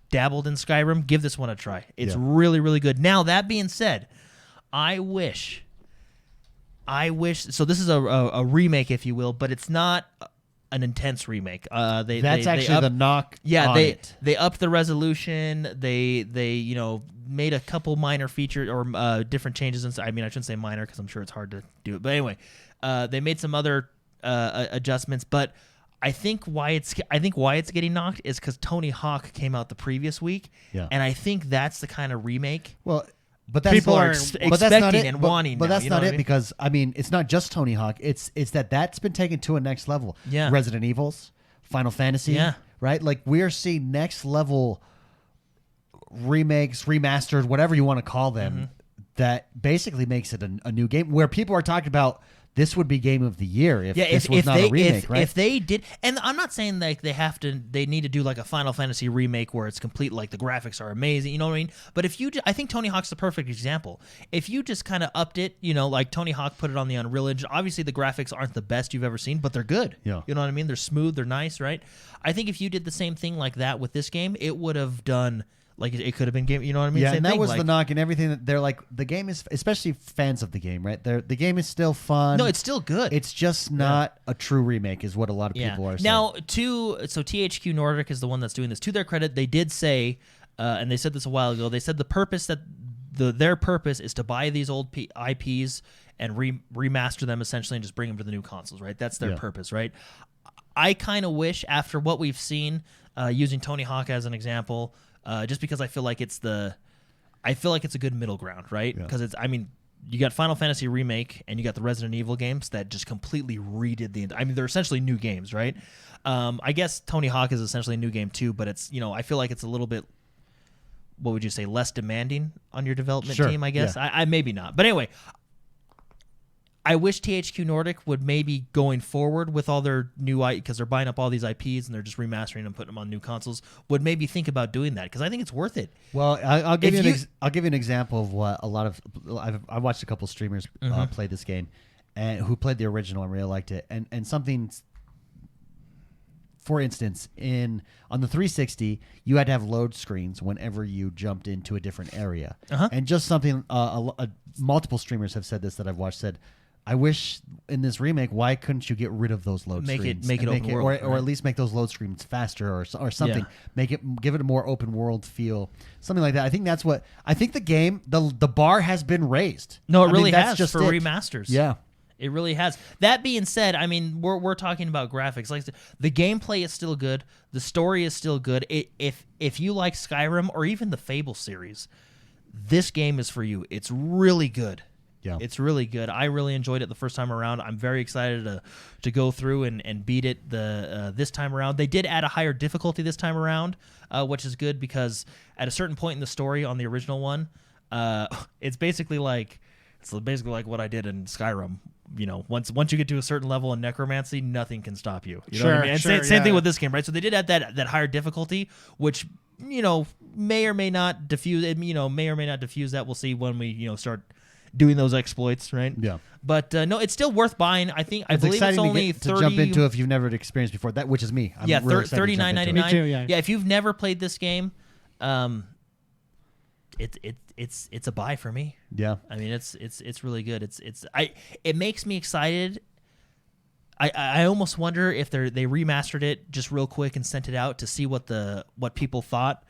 [SPEAKER 3] dabbled in Skyrim, give this one a try. It's really, really good. Now, that being said, I wish, so this is a remake, if you will, but it's not an intense remake. That's
[SPEAKER 1] actually the knock.
[SPEAKER 3] Yeah,
[SPEAKER 1] on
[SPEAKER 3] they upped the resolution. They made a couple minor features or different changes. I shouldn't say minor because I'm sure it's hard to do it. But anyway, they made some other adjustments. But I think why it's getting knocked is because Tony Hawk came out the previous week, and I think that's the kind of remake.
[SPEAKER 1] Well. But that's
[SPEAKER 3] people are expecting and wanting.
[SPEAKER 1] But that's not it, because
[SPEAKER 3] because
[SPEAKER 1] it's not just Tony Hawk. It's that's been taken to a next level.
[SPEAKER 3] Yeah,
[SPEAKER 1] Resident Evils, Final Fantasy.
[SPEAKER 3] Yeah,
[SPEAKER 1] right. Like we're seeing next level remakes, remastered, whatever you want to call them. That basically makes it a new game where people are talking about. This would be game of the year if this was not a remake, right?
[SPEAKER 3] If they did, and I'm not saying like they need to do like a Final Fantasy remake where it's complete, like the graphics are amazing, you know what I mean? But if you, I think Tony Hawk's the perfect example. If you just kind of upped it, like Tony Hawk put it on the Unreal Engine. Obviously, the graphics aren't the best you've ever seen, but they're good.
[SPEAKER 1] Yeah,
[SPEAKER 3] you know what I mean? They're smooth, they're nice, right? I think if you did the same thing like that with this game, it would have done. Like it could have been game, you know what I mean?
[SPEAKER 1] Yeah,
[SPEAKER 3] Same
[SPEAKER 1] and that
[SPEAKER 3] thing,
[SPEAKER 1] was the knock and everything. That they're like the game is, especially fans of the game, right? The game is still fun.
[SPEAKER 3] No, it's still good.
[SPEAKER 1] It's just not a true remake, is what a lot of people are saying.
[SPEAKER 3] Now, so THQ Nordic is the one that's doing this. To their credit, they did say, and they said this a while ago. They said the purpose their purpose is to buy these old IPs and remaster them essentially and just bring them to the new consoles, right? That's their purpose, right? I kind of wish after what we've seen, using Tony Hawk as an example. Just because I feel like it's a good middle ground, right? Because you got Final Fantasy Remake and you got the Resident Evil games that just completely redid they're essentially new games, right? I guess Tony Hawk is essentially a new game too, but it's, I feel like it's a little bit, what would you say, less demanding on your development team, I guess. I maybe not. But anyway, I wish THQ Nordic would maybe going forward with all their new because they're buying up all these IPs and they're just remastering them, putting them on new consoles. Would maybe think about doing that because I think it's worth it.
[SPEAKER 1] Well, I'll give you an example of what a lot of I watched a couple streamers play this game, and who played the original and really liked it, and something. For instance, on the 360, you had to have load screens whenever you jumped into a different area, and just something. Multiple streamers have said this that I've watched. Said, I wish in this remake, why couldn't you get rid of those load screens?
[SPEAKER 3] Make it open world,
[SPEAKER 1] or at least make those load screens faster, or something. Yeah. Give it a more open world feel, something like that. I think that's what I think. The game, the bar has been raised.
[SPEAKER 3] No, it really has for remasters.
[SPEAKER 1] Yeah.
[SPEAKER 3] It really has. That being said, I mean, we're talking about graphics. Like the gameplay is still good. The story is still good. If you like Skyrim or even the Fable series, this game is for you. It's really good.
[SPEAKER 1] Yeah,
[SPEAKER 3] it's really good. I really enjoyed it the first time around. I'm very excited to go through and beat it this time around. They did add a higher difficulty this time around, which is good because at a certain point in the story on the original one, it's basically like what I did in Skyrim. You know, once you get to a certain level in necromancy, nothing can stop you. You know what I mean? And same thing with this game, right? So they did add that higher difficulty, which may or may not diffuse. May or may not diffuse that. We'll see when we start doing those exploits, right?
[SPEAKER 1] Yeah.
[SPEAKER 3] But no, it's still worth buying. I believe it's only
[SPEAKER 1] to jump into if you've never experienced before. That which is me. I'm really $39.99.
[SPEAKER 3] Me too, yeah. If you've never played this game, it's a buy for me.
[SPEAKER 1] Yeah.
[SPEAKER 3] I mean, it's really good. It makes me excited. I almost wonder if they remastered it just real quick and sent it out to see what people thought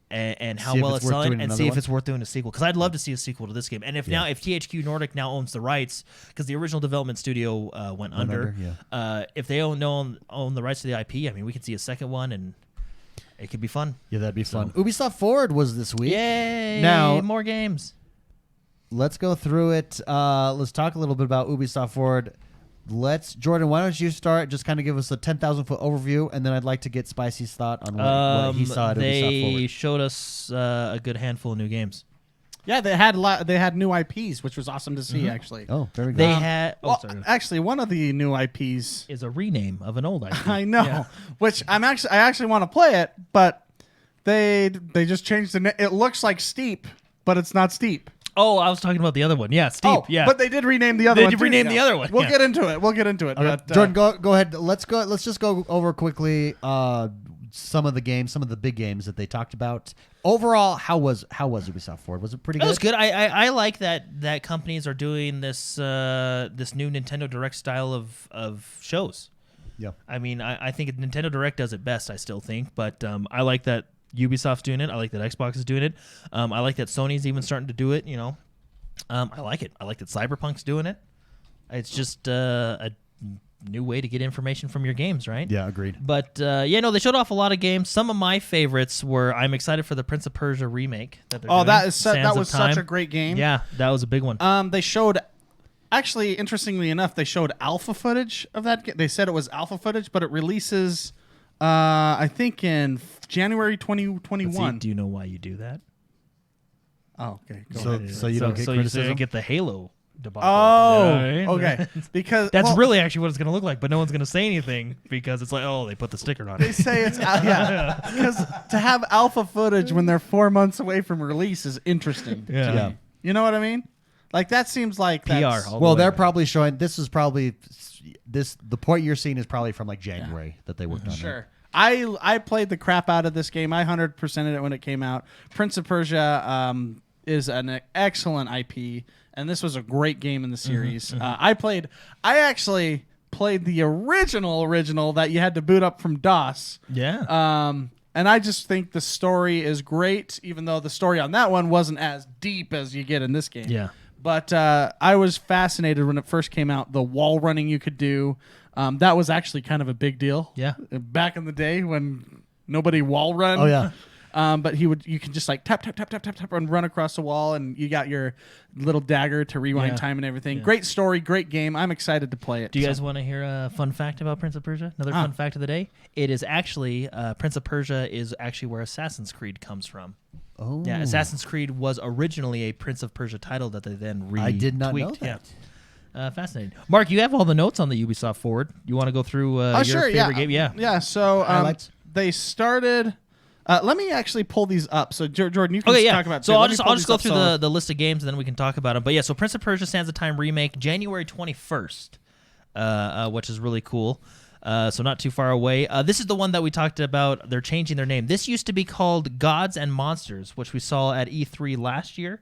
[SPEAKER 3] and how well it's selling, and see if it's worth doing a sequel. Because I'd love to see a sequel to this game. And if THQ Nordic now owns the rights, because the original development studio went under. If they own the rights to the IP, I mean, we could see a second one and. It could be fun.
[SPEAKER 1] Yeah, that'd be fun. Ubisoft Forward was this week.
[SPEAKER 3] Yay!
[SPEAKER 1] Now,
[SPEAKER 3] more games.
[SPEAKER 1] Let's go through it. Let's talk a little bit about Ubisoft Forward. Jordan, why don't you start? Just kind of give us a 10,000-foot overview, and then I'd like to get Spicy's thought on what he saw at Ubisoft Forward.
[SPEAKER 3] They showed us a good handful of new games.
[SPEAKER 2] Yeah, they had new IPs, which was awesome to see. Actually,
[SPEAKER 1] oh, very good.
[SPEAKER 3] They had.
[SPEAKER 2] Actually, one of the new IPs
[SPEAKER 3] is a rename of an old IP.
[SPEAKER 2] I know, which I actually want to play it, but they just changed the name. It looks like Steep, but it's not Steep.
[SPEAKER 3] Oh, I was talking about the other one. Yeah, Steep.
[SPEAKER 2] But they did rename the other one.
[SPEAKER 3] They did rename the other one.
[SPEAKER 2] We'll get into it.
[SPEAKER 1] Okay. But, Jordan, go ahead. Let's just go over quickly some of the big games that they talked about. Overall, how was Ubisoft Forward? Was it pretty good?
[SPEAKER 3] It was good. I like that companies are doing this new Nintendo Direct style of shows.
[SPEAKER 1] Yeah.
[SPEAKER 3] I mean, I think Nintendo Direct does it best, I still think, but I like that Ubisoft's doing it. I like that Xbox is doing it. I like that Sony's even starting to do it, I like it. I like that Cyberpunk's doing it. It's just a new way to get information from your games, right?
[SPEAKER 1] Yeah, agreed.
[SPEAKER 3] But they showed off a lot of games. Some of my favorites were I'm excited for the Prince of Persia remake that they're doing.
[SPEAKER 2] That was such a great game.
[SPEAKER 3] Yeah, that was a big one.
[SPEAKER 2] They showed, actually, interestingly enough, they showed alpha footage of that game. They said it was alpha footage, but it releases, I think, in January 2021.
[SPEAKER 3] Do you know why you do that?
[SPEAKER 2] Oh, okay.
[SPEAKER 1] Go ahead. So you don't get criticism?
[SPEAKER 3] You get the Halo debacle.
[SPEAKER 2] Oh, okay. Because
[SPEAKER 3] that's really actually what it's going to look like, but no one's going to say anything because it's like, they put the sticker on it.
[SPEAKER 2] They say it's because to have alpha footage when they're 4 months away from release is interesting.
[SPEAKER 1] Yeah.
[SPEAKER 2] You know what I mean? Like that seems like
[SPEAKER 3] PR.
[SPEAKER 1] They're probably showing. This is probably the point you're seeing is probably from like January that they worked on.
[SPEAKER 2] Sure. I played the crap out of this game. I 100%ed it when it came out. Prince of Persia is an excellent IP. And this was a great game in the series. I actually played the original that you had to boot up from DOS.
[SPEAKER 3] Yeah.
[SPEAKER 2] And I just think the story is great, even though the story on that one wasn't as deep as you get in this game.
[SPEAKER 3] Yeah.
[SPEAKER 2] But I was fascinated when it first came out, the wall running you could do. That was actually kind of a big deal.
[SPEAKER 3] Yeah.
[SPEAKER 2] Back in the day when nobody wall run.
[SPEAKER 1] Oh, yeah.
[SPEAKER 2] But you can just like tap and run across the wall, and you got your little dagger to rewind time and everything. Yeah. Great story, great game. I'm excited to play it.
[SPEAKER 3] Do you guys want to hear a fun fact about Prince of Persia? Another fun fact of the day? It is actually, Prince of Persia is actually where Assassin's Creed comes from.
[SPEAKER 1] Oh.
[SPEAKER 3] Yeah, Assassin's Creed was originally a Prince of Persia title that they then retweaked.
[SPEAKER 1] I did not know that.
[SPEAKER 3] Fascinating. Mark, you have all the notes on the Ubisoft Forward. You want to go through your favorite game? Yeah.
[SPEAKER 2] Yeah, so they started... let me actually pull these up. So, Jordan, you can talk about...
[SPEAKER 3] So I'll just go through the list of games, and then we can talk about them. But yeah, so Prince of Persia Sands of Time Remake, January 21st, which is really cool. So not too far away. This is the one that we talked about. They're changing their name. This used to be called Gods and Monsters, which we saw at E3 last year.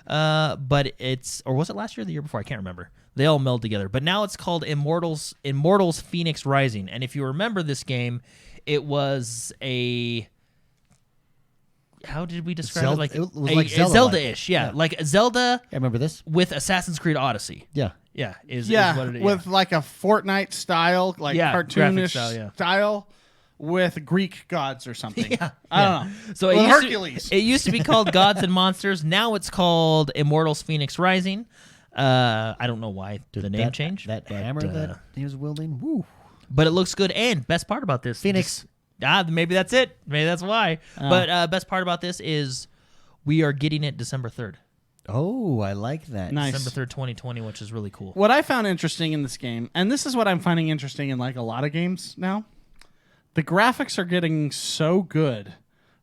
[SPEAKER 3] But it's... Or was it last year or the year before? I can't remember. They all meld together. But now it's called Immortals Phoenix Rising. And if you remember this game, it was a... How did we describe it?
[SPEAKER 1] It was like Zelda-like.
[SPEAKER 3] Zelda-ish, yeah. Like Zelda
[SPEAKER 1] I remember this.
[SPEAKER 3] with Assassin's Creed Odyssey.
[SPEAKER 1] Yeah.
[SPEAKER 3] Yeah, is what it is.
[SPEAKER 2] With like a Fortnite style, like cartoonish style with Greek gods or something. I don't know.
[SPEAKER 3] So
[SPEAKER 2] Hercules.
[SPEAKER 3] It used to be called Gods and Monsters. Now it's called Immortals Phoenix Rising. I don't know why the name changed.
[SPEAKER 1] That hammer that he was wielding. Woo.
[SPEAKER 3] But it looks good. And best part about this,
[SPEAKER 1] Phoenix.
[SPEAKER 3] Maybe that's it. Maybe that's why. But best part about this is we are getting it December 3rd.
[SPEAKER 1] Oh, I like that.
[SPEAKER 2] Nice.
[SPEAKER 3] December 3rd, 2020, which is really cool.
[SPEAKER 2] What I found interesting in this game, and this is what I'm finding interesting in like a lot of games now, the graphics are getting so good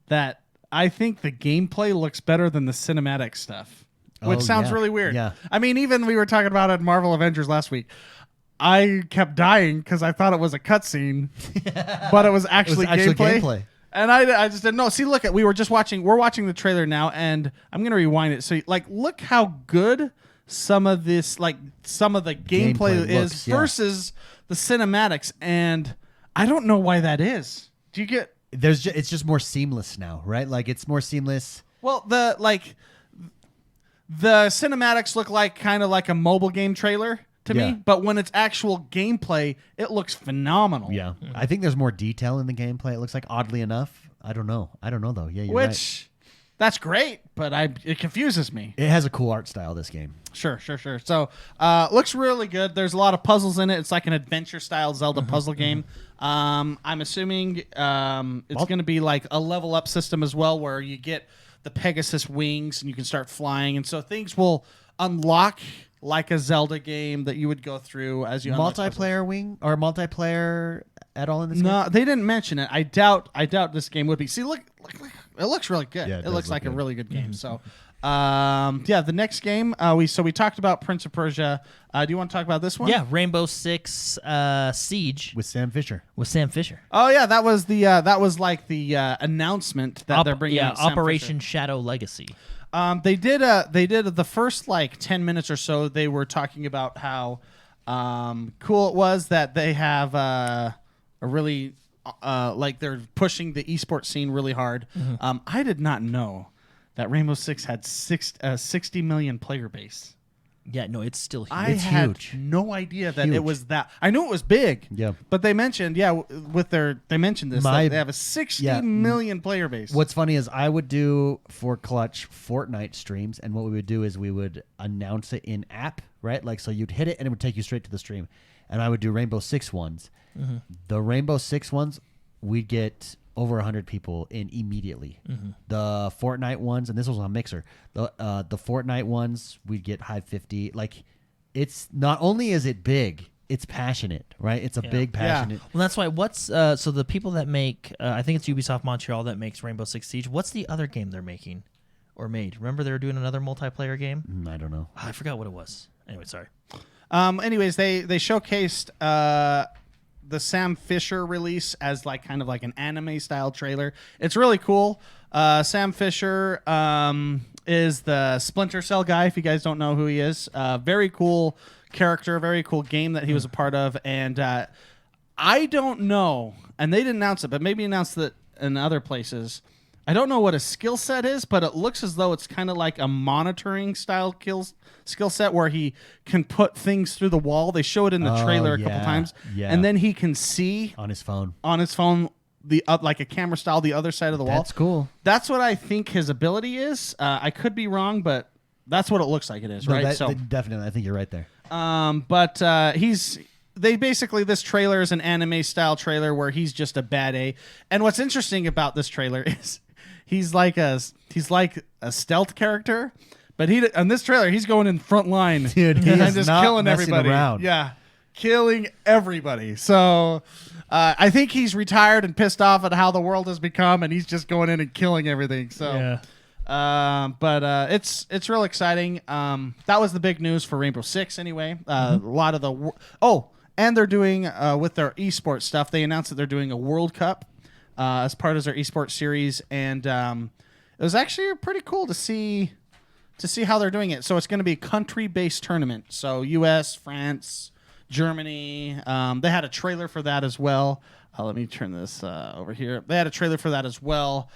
[SPEAKER 2] that I think the gameplay looks better than the cinematic stuff, which sounds really weird.
[SPEAKER 1] Yeah.
[SPEAKER 2] I mean, even we were talking about it at Marvel Avengers last week. I kept dying because I thought it was a cutscene, but it was actually gameplay. And I just didn't know. See, look, we're watching the trailer now, and I'm going to rewind it. So, like, look how good some of the gameplay is versus the cinematics, and I don't know why that is. Do you get...
[SPEAKER 1] It's just more seamless now, right? Like, it's more seamless.
[SPEAKER 2] Well, the cinematics look like kind of like a mobile game trailer to me, but when it's actual gameplay, it looks phenomenal.
[SPEAKER 1] Yeah. I think there's more detail in the gameplay. It looks like, oddly enough. I don't know though. Yeah, you're right.
[SPEAKER 2] That's great, but it confuses me.
[SPEAKER 1] It has a cool art style, this game.
[SPEAKER 2] Sure. So, looks really good. There's a lot of puzzles in it. It's like an adventure style Zelda puzzle game. I'm assuming it's going to be like a level up system as well, where you get the Pegasus wings and you can start flying, and so things will unlock like a Zelda game that you would go through as you multiplayer at all in this game? No, they didn't mention it. I doubt this game would be. See, look, it looks really good. Yeah, it looks like a really good game. So, the next game we talked about Prince of Persia. Do you want to talk about this one?
[SPEAKER 3] Yeah, Rainbow Six Siege
[SPEAKER 1] with Sam Fisher.
[SPEAKER 2] Oh yeah, that was the announcement that they're bringing out
[SPEAKER 3] Operation Shadow Legacy.
[SPEAKER 2] They did the first like 10 minutes or so. They were talking about how cool it was that they have a really like they're pushing the esports scene really hard. I did not know that Rainbow Six had 60 million player base.
[SPEAKER 3] Yeah, no, it's still huge.
[SPEAKER 2] I had no idea that it was that. I knew it was big.
[SPEAKER 1] Yeah,
[SPEAKER 2] but they mentioned they mentioned this. They have a 60 million player base.
[SPEAKER 1] What's funny is I would do for Clutch Fortnite streams, and what we would do is we would announce it in app, right? Like, so you'd hit it and it would take you straight to the stream. And I would do Rainbow Six ones. The Rainbow Six ones, we'd get over 100 people in immediately. The Fortnite ones, and this was on Mixer. The Fortnite ones, we'd get high 50. Like, it's not only is it big, it's passionate, right? It's a big passionate.
[SPEAKER 3] Well, that's why. What's so the people that make? I think it's Ubisoft Montreal that makes Rainbow Six Siege. What's the other game they're making or made? Remember they were doing another multiplayer game?
[SPEAKER 1] I don't know.
[SPEAKER 3] I forgot what it was. Anyway, sorry.
[SPEAKER 2] Anyways, they showcased the Sam Fisher release as like kind of like an anime style trailer. It's really cool. Sam Fisher is the Splinter Cell guy, if you guys don't know who he is. Very cool character, very cool game that he was a part of. And I don't know, and they didn't announce it, but maybe announced it in other places. I don't know what his skill set is, but it looks as though it's kind of like a monitoring style skill set where he can put things through the wall. They show it in the trailer a couple times, and then he can see
[SPEAKER 1] on his phone
[SPEAKER 2] the like a camera style the other side of the wall.
[SPEAKER 1] That's cool.
[SPEAKER 2] That's what I think his ability is. I could be wrong, but that's what it looks like it is, right?
[SPEAKER 1] Definitely, I think you're right there.
[SPEAKER 2] This trailer is an anime style trailer where he's just a bad A. And what's interesting about this trailer is he's like a stealth character, But on this trailer, he's going in front line,
[SPEAKER 1] dude. He
[SPEAKER 2] and
[SPEAKER 1] is
[SPEAKER 2] just
[SPEAKER 1] not
[SPEAKER 2] killing
[SPEAKER 1] messing
[SPEAKER 2] everybody.
[SPEAKER 1] around.
[SPEAKER 2] Yeah, killing everybody. So I think he's retired and pissed off at how the world has become, and he's just going in and killing everything. So, but it's real exciting. That was the big news for Rainbow Six anyway. A lot of the and they're doing with their esports stuff. They announced that they're doing a World Cup as part of their esports series, and it was actually pretty cool to see how they're doing it. So it's going to be a country-based tournament. So U.S., France, Germany. They had a trailer for that as well. Let me turn this over here. They had a trailer for that as well,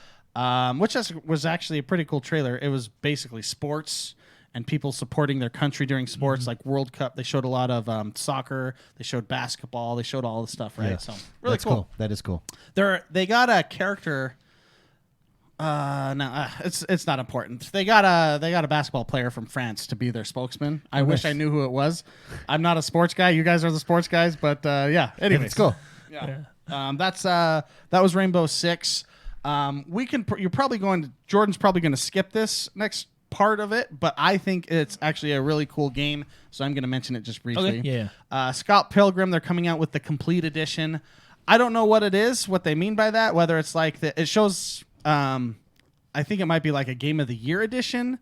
[SPEAKER 2] which was actually a pretty cool trailer. It was basically sports and people supporting their country during sports, like World Cup. They showed a lot of soccer. They showed basketball. They showed all the stuff, right?
[SPEAKER 1] Yeah.
[SPEAKER 2] So really
[SPEAKER 1] That's cool. That is cool.
[SPEAKER 2] They got a character. No, it's not important. They got a basketball player from France to be their spokesman. I wish I knew who it was. I'm not a sports guy. You guys are the sports guys, but yeah. Anyways,
[SPEAKER 1] it's cool.
[SPEAKER 2] Yeah. That was Rainbow Six. You're probably Jordan's probably going to skip this next part of it, but I think it's actually a really cool game, so I'm going to mention it just briefly.
[SPEAKER 3] Okay. Yeah.
[SPEAKER 2] Scott Pilgrim, they're coming out with the complete edition. I don't know what it is, what they mean by that, whether it's like it shows. I think it might be like a Game of the Year edition,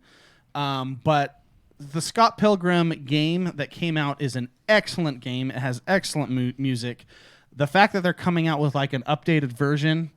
[SPEAKER 2] but the Scott Pilgrim game that came out is an excellent game. It has excellent music. The fact that they're coming out with like an updated version,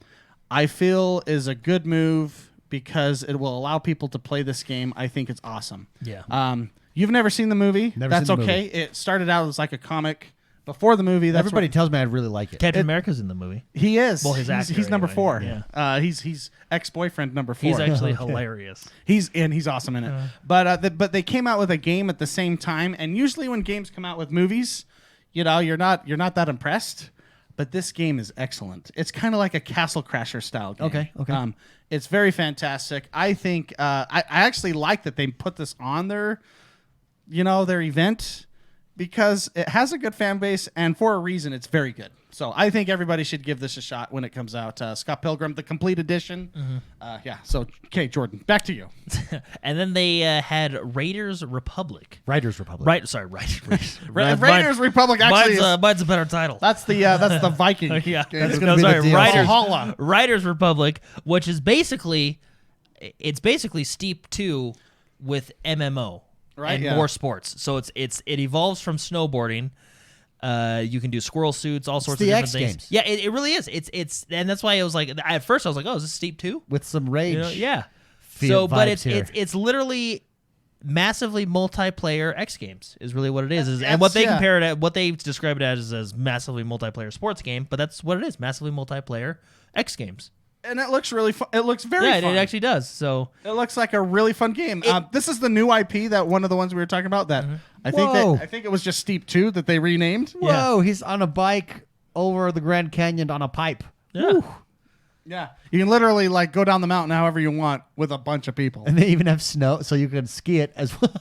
[SPEAKER 2] I feel is a good move because it will allow people to play this game. I think it's awesome.
[SPEAKER 3] Yeah.
[SPEAKER 2] You've never seen the movie?
[SPEAKER 1] Never seen the
[SPEAKER 2] okay.
[SPEAKER 1] movie.
[SPEAKER 2] It started out as like a comic before the movie.
[SPEAKER 1] Everybody tells me I really like it.
[SPEAKER 3] Captain America's in the movie.
[SPEAKER 2] He is.
[SPEAKER 3] Well, his actor,
[SPEAKER 2] he's number
[SPEAKER 3] anyway.
[SPEAKER 2] 4.
[SPEAKER 3] Yeah.
[SPEAKER 2] He's ex-boyfriend number 4.
[SPEAKER 3] He's actually hilarious.
[SPEAKER 2] He's awesome in it. But they came out with a game at the same time, and usually when games come out with movies, you're not that impressed. But this game is excellent. It's kind of like a Castle Crasher style game.
[SPEAKER 1] Okay.
[SPEAKER 2] It's very fantastic. I think I actually like that they put this on their event because it has a good fan base, and for a reason, it's very good. So I think everybody should give this a shot when it comes out. Scott Pilgrim, the complete edition. So, okay, Jordan, back to you.
[SPEAKER 3] And then they had Raiders Republic.
[SPEAKER 1] Riders Republic.
[SPEAKER 3] Raiders
[SPEAKER 2] Republic actually
[SPEAKER 3] mine's a better title.
[SPEAKER 2] that's the Viking.
[SPEAKER 3] Yeah.
[SPEAKER 1] That's gonna be the DLC.
[SPEAKER 3] Riders Republic, which is basically Steep 2 with MMO and more sports. So it evolves from snowboarding. You can do squirrel suits, all sorts of
[SPEAKER 1] the
[SPEAKER 3] different
[SPEAKER 1] X
[SPEAKER 3] things.
[SPEAKER 1] Games.
[SPEAKER 3] Yeah, it really is. It's and that's why I was like, at first I was like, oh, is this Steep 2?
[SPEAKER 1] With some rage.
[SPEAKER 3] Yeah.
[SPEAKER 1] But
[SPEAKER 3] it's literally massively multiplayer X Games is really what it is. And what they compare it at, what they describe it as massively multiplayer sports game, but that's what it is, massively multiplayer X Games.
[SPEAKER 2] And it looks really fun. It looks very fun.
[SPEAKER 3] Yeah, it actually does. So
[SPEAKER 2] it looks like a really fun game. This is the new IP that one of the ones we were talking about that I think it was just Steep 2 that they renamed.
[SPEAKER 1] Whoa, he's on a bike over the Grand Canyon on a pipe.
[SPEAKER 3] Yeah.
[SPEAKER 1] Woo.
[SPEAKER 2] Yeah. You can literally like go down the mountain however you want with a bunch of people.
[SPEAKER 1] And they even have snow, so you can ski it as well.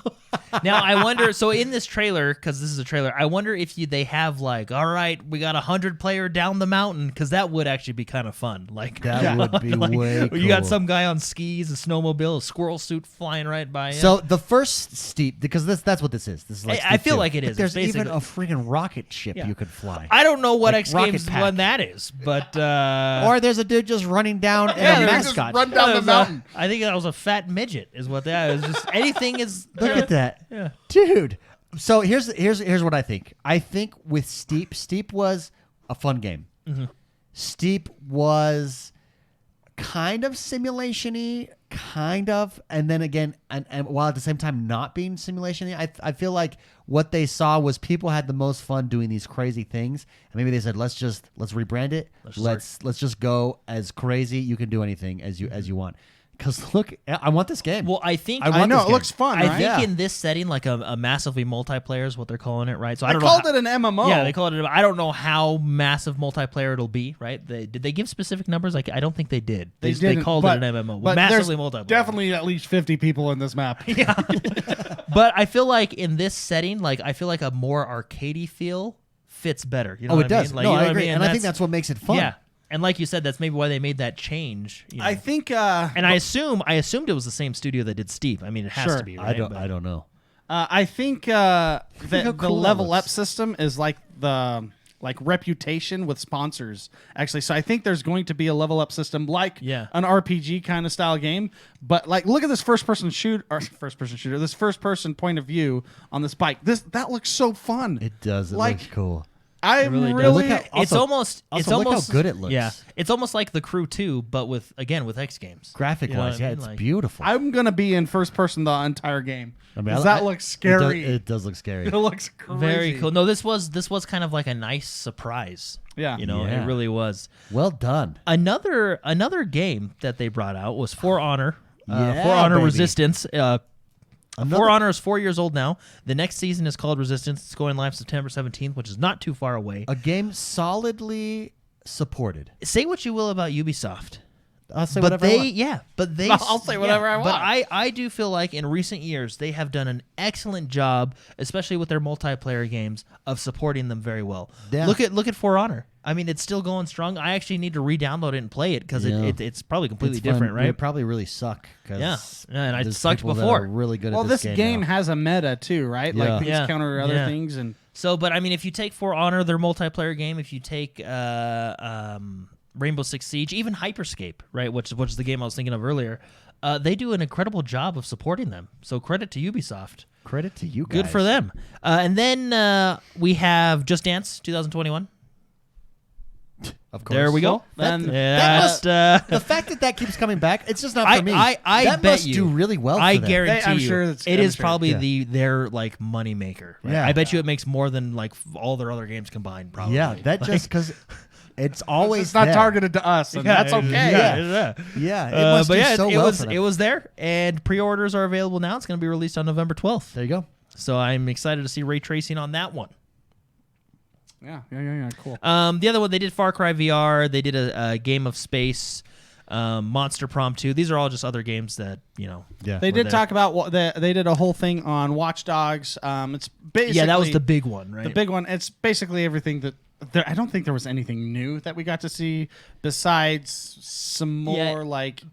[SPEAKER 3] Now I wonder. So in this trailer, because this is a trailer, I wonder if they have like, all right, we got 100 player down the mountain, because that would actually be kind of fun. Like
[SPEAKER 1] that would be
[SPEAKER 3] like,
[SPEAKER 1] way cool.
[SPEAKER 3] You got some guy on skis, a snowmobile, a squirrel suit flying right by you.
[SPEAKER 1] So the first Steep, because that's what this is. This is like
[SPEAKER 3] I feel
[SPEAKER 1] 2.
[SPEAKER 3] like it is.
[SPEAKER 1] But there's
[SPEAKER 3] It's
[SPEAKER 1] even
[SPEAKER 3] basically
[SPEAKER 1] a freaking rocket ship you could fly.
[SPEAKER 3] I don't know what
[SPEAKER 1] Like
[SPEAKER 3] X
[SPEAKER 1] Rocket
[SPEAKER 3] Games
[SPEAKER 1] Pack.
[SPEAKER 3] one that is, but
[SPEAKER 1] or there's a dude just running down in a
[SPEAKER 2] they
[SPEAKER 1] mascot.
[SPEAKER 2] just run down the mountain.
[SPEAKER 3] I think that was a fat midget, is what that is. Just anything is.
[SPEAKER 1] Look at that,
[SPEAKER 3] Yeah.
[SPEAKER 1] dude. So here's what I think. I think with Steep was a fun game.
[SPEAKER 3] Mm-hmm.
[SPEAKER 1] Steep was kind of simulation-y, kind of, and then again, and while at the same time not being simulation-y, I feel like what they saw was people had the most fun doing these crazy things, and maybe they said, let's rebrand it. Let's just go as crazy. You can do anything as you want. Because look, I want this game.
[SPEAKER 3] Well, I think
[SPEAKER 2] I know it looks fun.
[SPEAKER 3] I
[SPEAKER 2] right?
[SPEAKER 3] think in this setting, like a massively multiplayer is what they're calling it, right? So I
[SPEAKER 2] They
[SPEAKER 3] don't
[SPEAKER 2] called
[SPEAKER 3] know.
[SPEAKER 2] it an MMO.
[SPEAKER 3] Yeah, they call it. I don't know how massive multiplayer it'll be, right? Did they give specific numbers? Like I don't think they did. They
[SPEAKER 2] didn't,
[SPEAKER 3] called
[SPEAKER 2] but-
[SPEAKER 3] it an MMO,
[SPEAKER 2] but
[SPEAKER 3] massively
[SPEAKER 2] there's
[SPEAKER 3] multiplayer.
[SPEAKER 2] Definitely at least 50 people in this map.
[SPEAKER 3] Yeah. But I feel like in this setting, like I feel like a more arcadey feel fits better. You know
[SPEAKER 1] oh,
[SPEAKER 3] what
[SPEAKER 1] it does.
[SPEAKER 3] I mean? Like,
[SPEAKER 1] No,
[SPEAKER 3] you know
[SPEAKER 1] I
[SPEAKER 3] what
[SPEAKER 1] agree,
[SPEAKER 3] mean?
[SPEAKER 1] and I think that's what makes it fun.
[SPEAKER 3] Yeah. And like you said, that's maybe why they made that change. You know?
[SPEAKER 2] I think,
[SPEAKER 3] and I assumed it was the same studio that did Steep. I mean, it has to be. Right?
[SPEAKER 1] I don't know.
[SPEAKER 2] I think the
[SPEAKER 1] cool
[SPEAKER 2] level up system is like the reputation with sponsors, actually. So I think there's going to be a level up system like an RPG kind of style game. But like, look at this first person shooter, this first person point of view on this bike. That looks so fun.
[SPEAKER 1] It does. It looks cool.
[SPEAKER 2] I really
[SPEAKER 3] it's almost
[SPEAKER 1] look how good it looks.
[SPEAKER 3] Yeah, it's almost like The Crew 2, but with X Games.
[SPEAKER 1] Graphic wise, it's like, beautiful.
[SPEAKER 2] I'm gonna be in first person the entire game. I mean, that looks scary.
[SPEAKER 1] It does look scary.
[SPEAKER 2] It looks crazy.
[SPEAKER 3] Very cool. No, this was kind of like a nice surprise.
[SPEAKER 2] Yeah,
[SPEAKER 3] it really was.
[SPEAKER 1] Well done.
[SPEAKER 3] Another game that they brought out was For Honor. For Honor
[SPEAKER 1] baby.
[SPEAKER 3] Resistance. For Honor is 4 years old now. The next season is called Resistance. It's going live September 17th, which is not too far away.
[SPEAKER 1] A game solidly supported.
[SPEAKER 3] Say what you will about Ubisoft.
[SPEAKER 1] I'll say whatever I want.
[SPEAKER 3] Yeah, but they...
[SPEAKER 2] I'll say whatever I want.
[SPEAKER 3] But I do feel like in recent years, they have done an excellent job, especially with their multiplayer games, of supporting them very well.
[SPEAKER 1] Yeah.
[SPEAKER 3] Look at For Honor. I mean, it's still going strong. I actually need to re-download it and play it because it's probably completely different, right?
[SPEAKER 1] It probably really suck.
[SPEAKER 3] Yeah, and I sucked before.
[SPEAKER 1] Really good.
[SPEAKER 2] Well,
[SPEAKER 1] at
[SPEAKER 2] this
[SPEAKER 1] game
[SPEAKER 2] game has a meta too, right?
[SPEAKER 1] Yeah.
[SPEAKER 2] Like things counter other things, and
[SPEAKER 3] so. But I mean, if you take For Honor, their multiplayer game, if you take Rainbow Six Siege, even Hyperscape, right, which is the game I was thinking of earlier, they do an incredible job of supporting them. So credit to Ubisoft.
[SPEAKER 1] Credit to you guys.
[SPEAKER 3] Good for them. And then we have Just Dance 2021.
[SPEAKER 1] Of course.
[SPEAKER 3] There we go.
[SPEAKER 1] The fact that keeps coming back, it's just not for me.
[SPEAKER 3] I
[SPEAKER 1] that
[SPEAKER 3] bet
[SPEAKER 1] must
[SPEAKER 3] you,
[SPEAKER 1] do really well.
[SPEAKER 3] I
[SPEAKER 1] for them.
[SPEAKER 3] guarantee
[SPEAKER 2] I'm
[SPEAKER 3] you,
[SPEAKER 2] sure that's,
[SPEAKER 3] it
[SPEAKER 2] I'm
[SPEAKER 3] is
[SPEAKER 2] sure.
[SPEAKER 3] probably their like money maker. Right?
[SPEAKER 1] Yeah.
[SPEAKER 3] I bet you it makes more than like all their other games combined. Probably.
[SPEAKER 1] Yeah, that just because it's always
[SPEAKER 2] it's not
[SPEAKER 1] there.
[SPEAKER 2] targeted to us, and that's okay.
[SPEAKER 1] Yeah, it must do so well for them.
[SPEAKER 3] It was there, and pre-orders are available now. It's going to be released on November 12th.
[SPEAKER 1] There you go.
[SPEAKER 3] So I'm excited to see ray tracing on that one.
[SPEAKER 2] Yeah, cool.
[SPEAKER 3] The other one, they did Far Cry VR. They did a Game of Space, Monster Prom 2. These are all just other games that,
[SPEAKER 1] Yeah.
[SPEAKER 2] They did talk about what they did a whole thing on Watch Dogs. It's basically
[SPEAKER 3] that was the big one, right?
[SPEAKER 2] The big one. It's basically everything that. I don't think there was anything new that we got to see besides some more like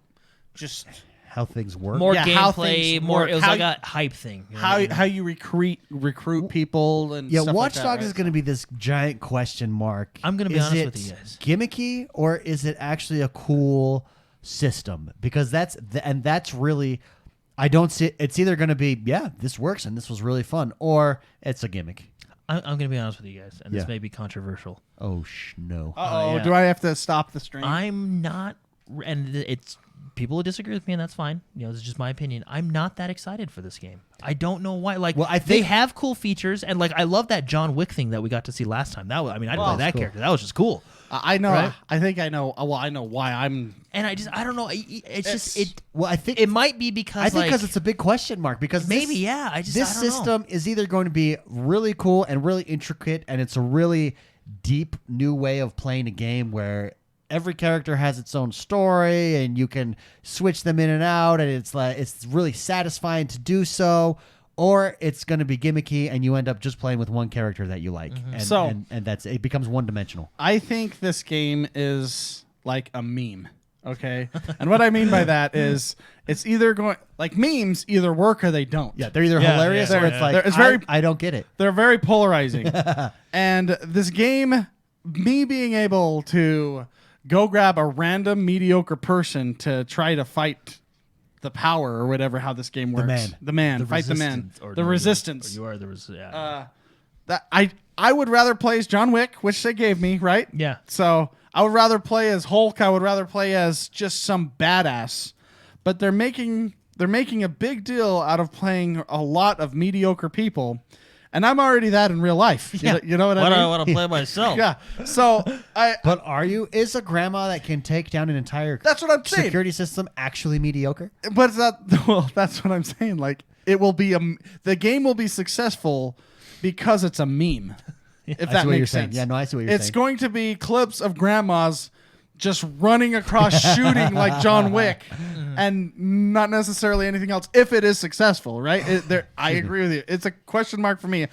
[SPEAKER 2] just
[SPEAKER 1] how things work.
[SPEAKER 3] More
[SPEAKER 2] how
[SPEAKER 3] gameplay,
[SPEAKER 2] things
[SPEAKER 3] more.
[SPEAKER 2] work.
[SPEAKER 3] It was
[SPEAKER 2] How-
[SPEAKER 3] like a hype thing.
[SPEAKER 2] how you recruit people and
[SPEAKER 1] Yeah,
[SPEAKER 2] stuff
[SPEAKER 1] Watch
[SPEAKER 2] like
[SPEAKER 1] Dogs
[SPEAKER 2] that,
[SPEAKER 1] is going to be this giant question mark.
[SPEAKER 3] I'm gonna be
[SPEAKER 1] Is
[SPEAKER 3] honest
[SPEAKER 1] it
[SPEAKER 3] with you guys.
[SPEAKER 1] Gimmicky, or is it actually a cool system? Because that's really, I don't see. It's either going to be this works and this was really fun, or it's a gimmick.
[SPEAKER 3] I'm going to be honest with you guys, and this
[SPEAKER 1] Yeah.
[SPEAKER 3] may be controversial.
[SPEAKER 1] Oh no.
[SPEAKER 2] Uh-oh,
[SPEAKER 3] yeah.
[SPEAKER 2] do I have to stop the stream?
[SPEAKER 3] I'm not, and it's people who disagree with me, and that's fine. This is just my opinion. I'm not that excited for this game. I don't know why. Like,
[SPEAKER 1] Well, I
[SPEAKER 3] they
[SPEAKER 1] think-
[SPEAKER 3] have cool features, and like I love that John Wick thing that we got to see last time. That was, I didn't play that
[SPEAKER 1] cool.
[SPEAKER 3] character. That was just cool.
[SPEAKER 2] I know.
[SPEAKER 3] Right?
[SPEAKER 2] I think I know. Well, I know why I'm.
[SPEAKER 3] And I don't know. It's just it.
[SPEAKER 1] Well, I think
[SPEAKER 3] It might be because
[SPEAKER 1] I think
[SPEAKER 3] like,
[SPEAKER 1] because it's a big question mark. Because
[SPEAKER 3] maybe
[SPEAKER 1] this,
[SPEAKER 3] I
[SPEAKER 1] this
[SPEAKER 3] don't know.
[SPEAKER 1] system is either going to be really cool and really intricate, and it's a really deep new way of playing a game where every character has its own story and you can switch them in and out, and it's really satisfying to do so. Or it's going to be gimmicky and you end up just playing with one character that you like, and that's it becomes one dimensional.
[SPEAKER 2] I think this game is like a meme. Okay, and what I mean by that is it's either going like memes either work or they don't.
[SPEAKER 1] Yeah, they're either hilarious or it's like
[SPEAKER 2] it's very.
[SPEAKER 1] I don't get it.
[SPEAKER 2] They're very polarizing. And this game, me being able to go grab a random mediocre person to try to fight the power or whatever, how this game works.
[SPEAKER 1] The
[SPEAKER 2] Fight the man. The resistance.
[SPEAKER 3] You are the resistance.
[SPEAKER 2] That I would rather play as John Wick, which they gave me, right?
[SPEAKER 3] Yeah.
[SPEAKER 2] So I would rather play as Hulk. I would rather play as just some badass. But they're making a big deal out of playing a lot of mediocre people. And I'm already that in real life. You know what I mean?
[SPEAKER 3] I want to play myself.
[SPEAKER 2] Yeah. So
[SPEAKER 1] But is a grandma that can take down an entire
[SPEAKER 2] that's what I'm saying.
[SPEAKER 1] security system actually mediocre?
[SPEAKER 2] But it's not. Well, that's what I'm saying. Like it will be the game will be successful because it's a meme. If
[SPEAKER 1] I
[SPEAKER 2] that
[SPEAKER 1] see what you're
[SPEAKER 2] makes
[SPEAKER 1] saying.
[SPEAKER 2] sense.
[SPEAKER 1] Yeah, no, I see what you're saying.
[SPEAKER 2] It's going to be clips of grandmas just running across shooting like John Wick, and not necessarily anything else. If it is successful, right? I agree with you. It's a question mark for me.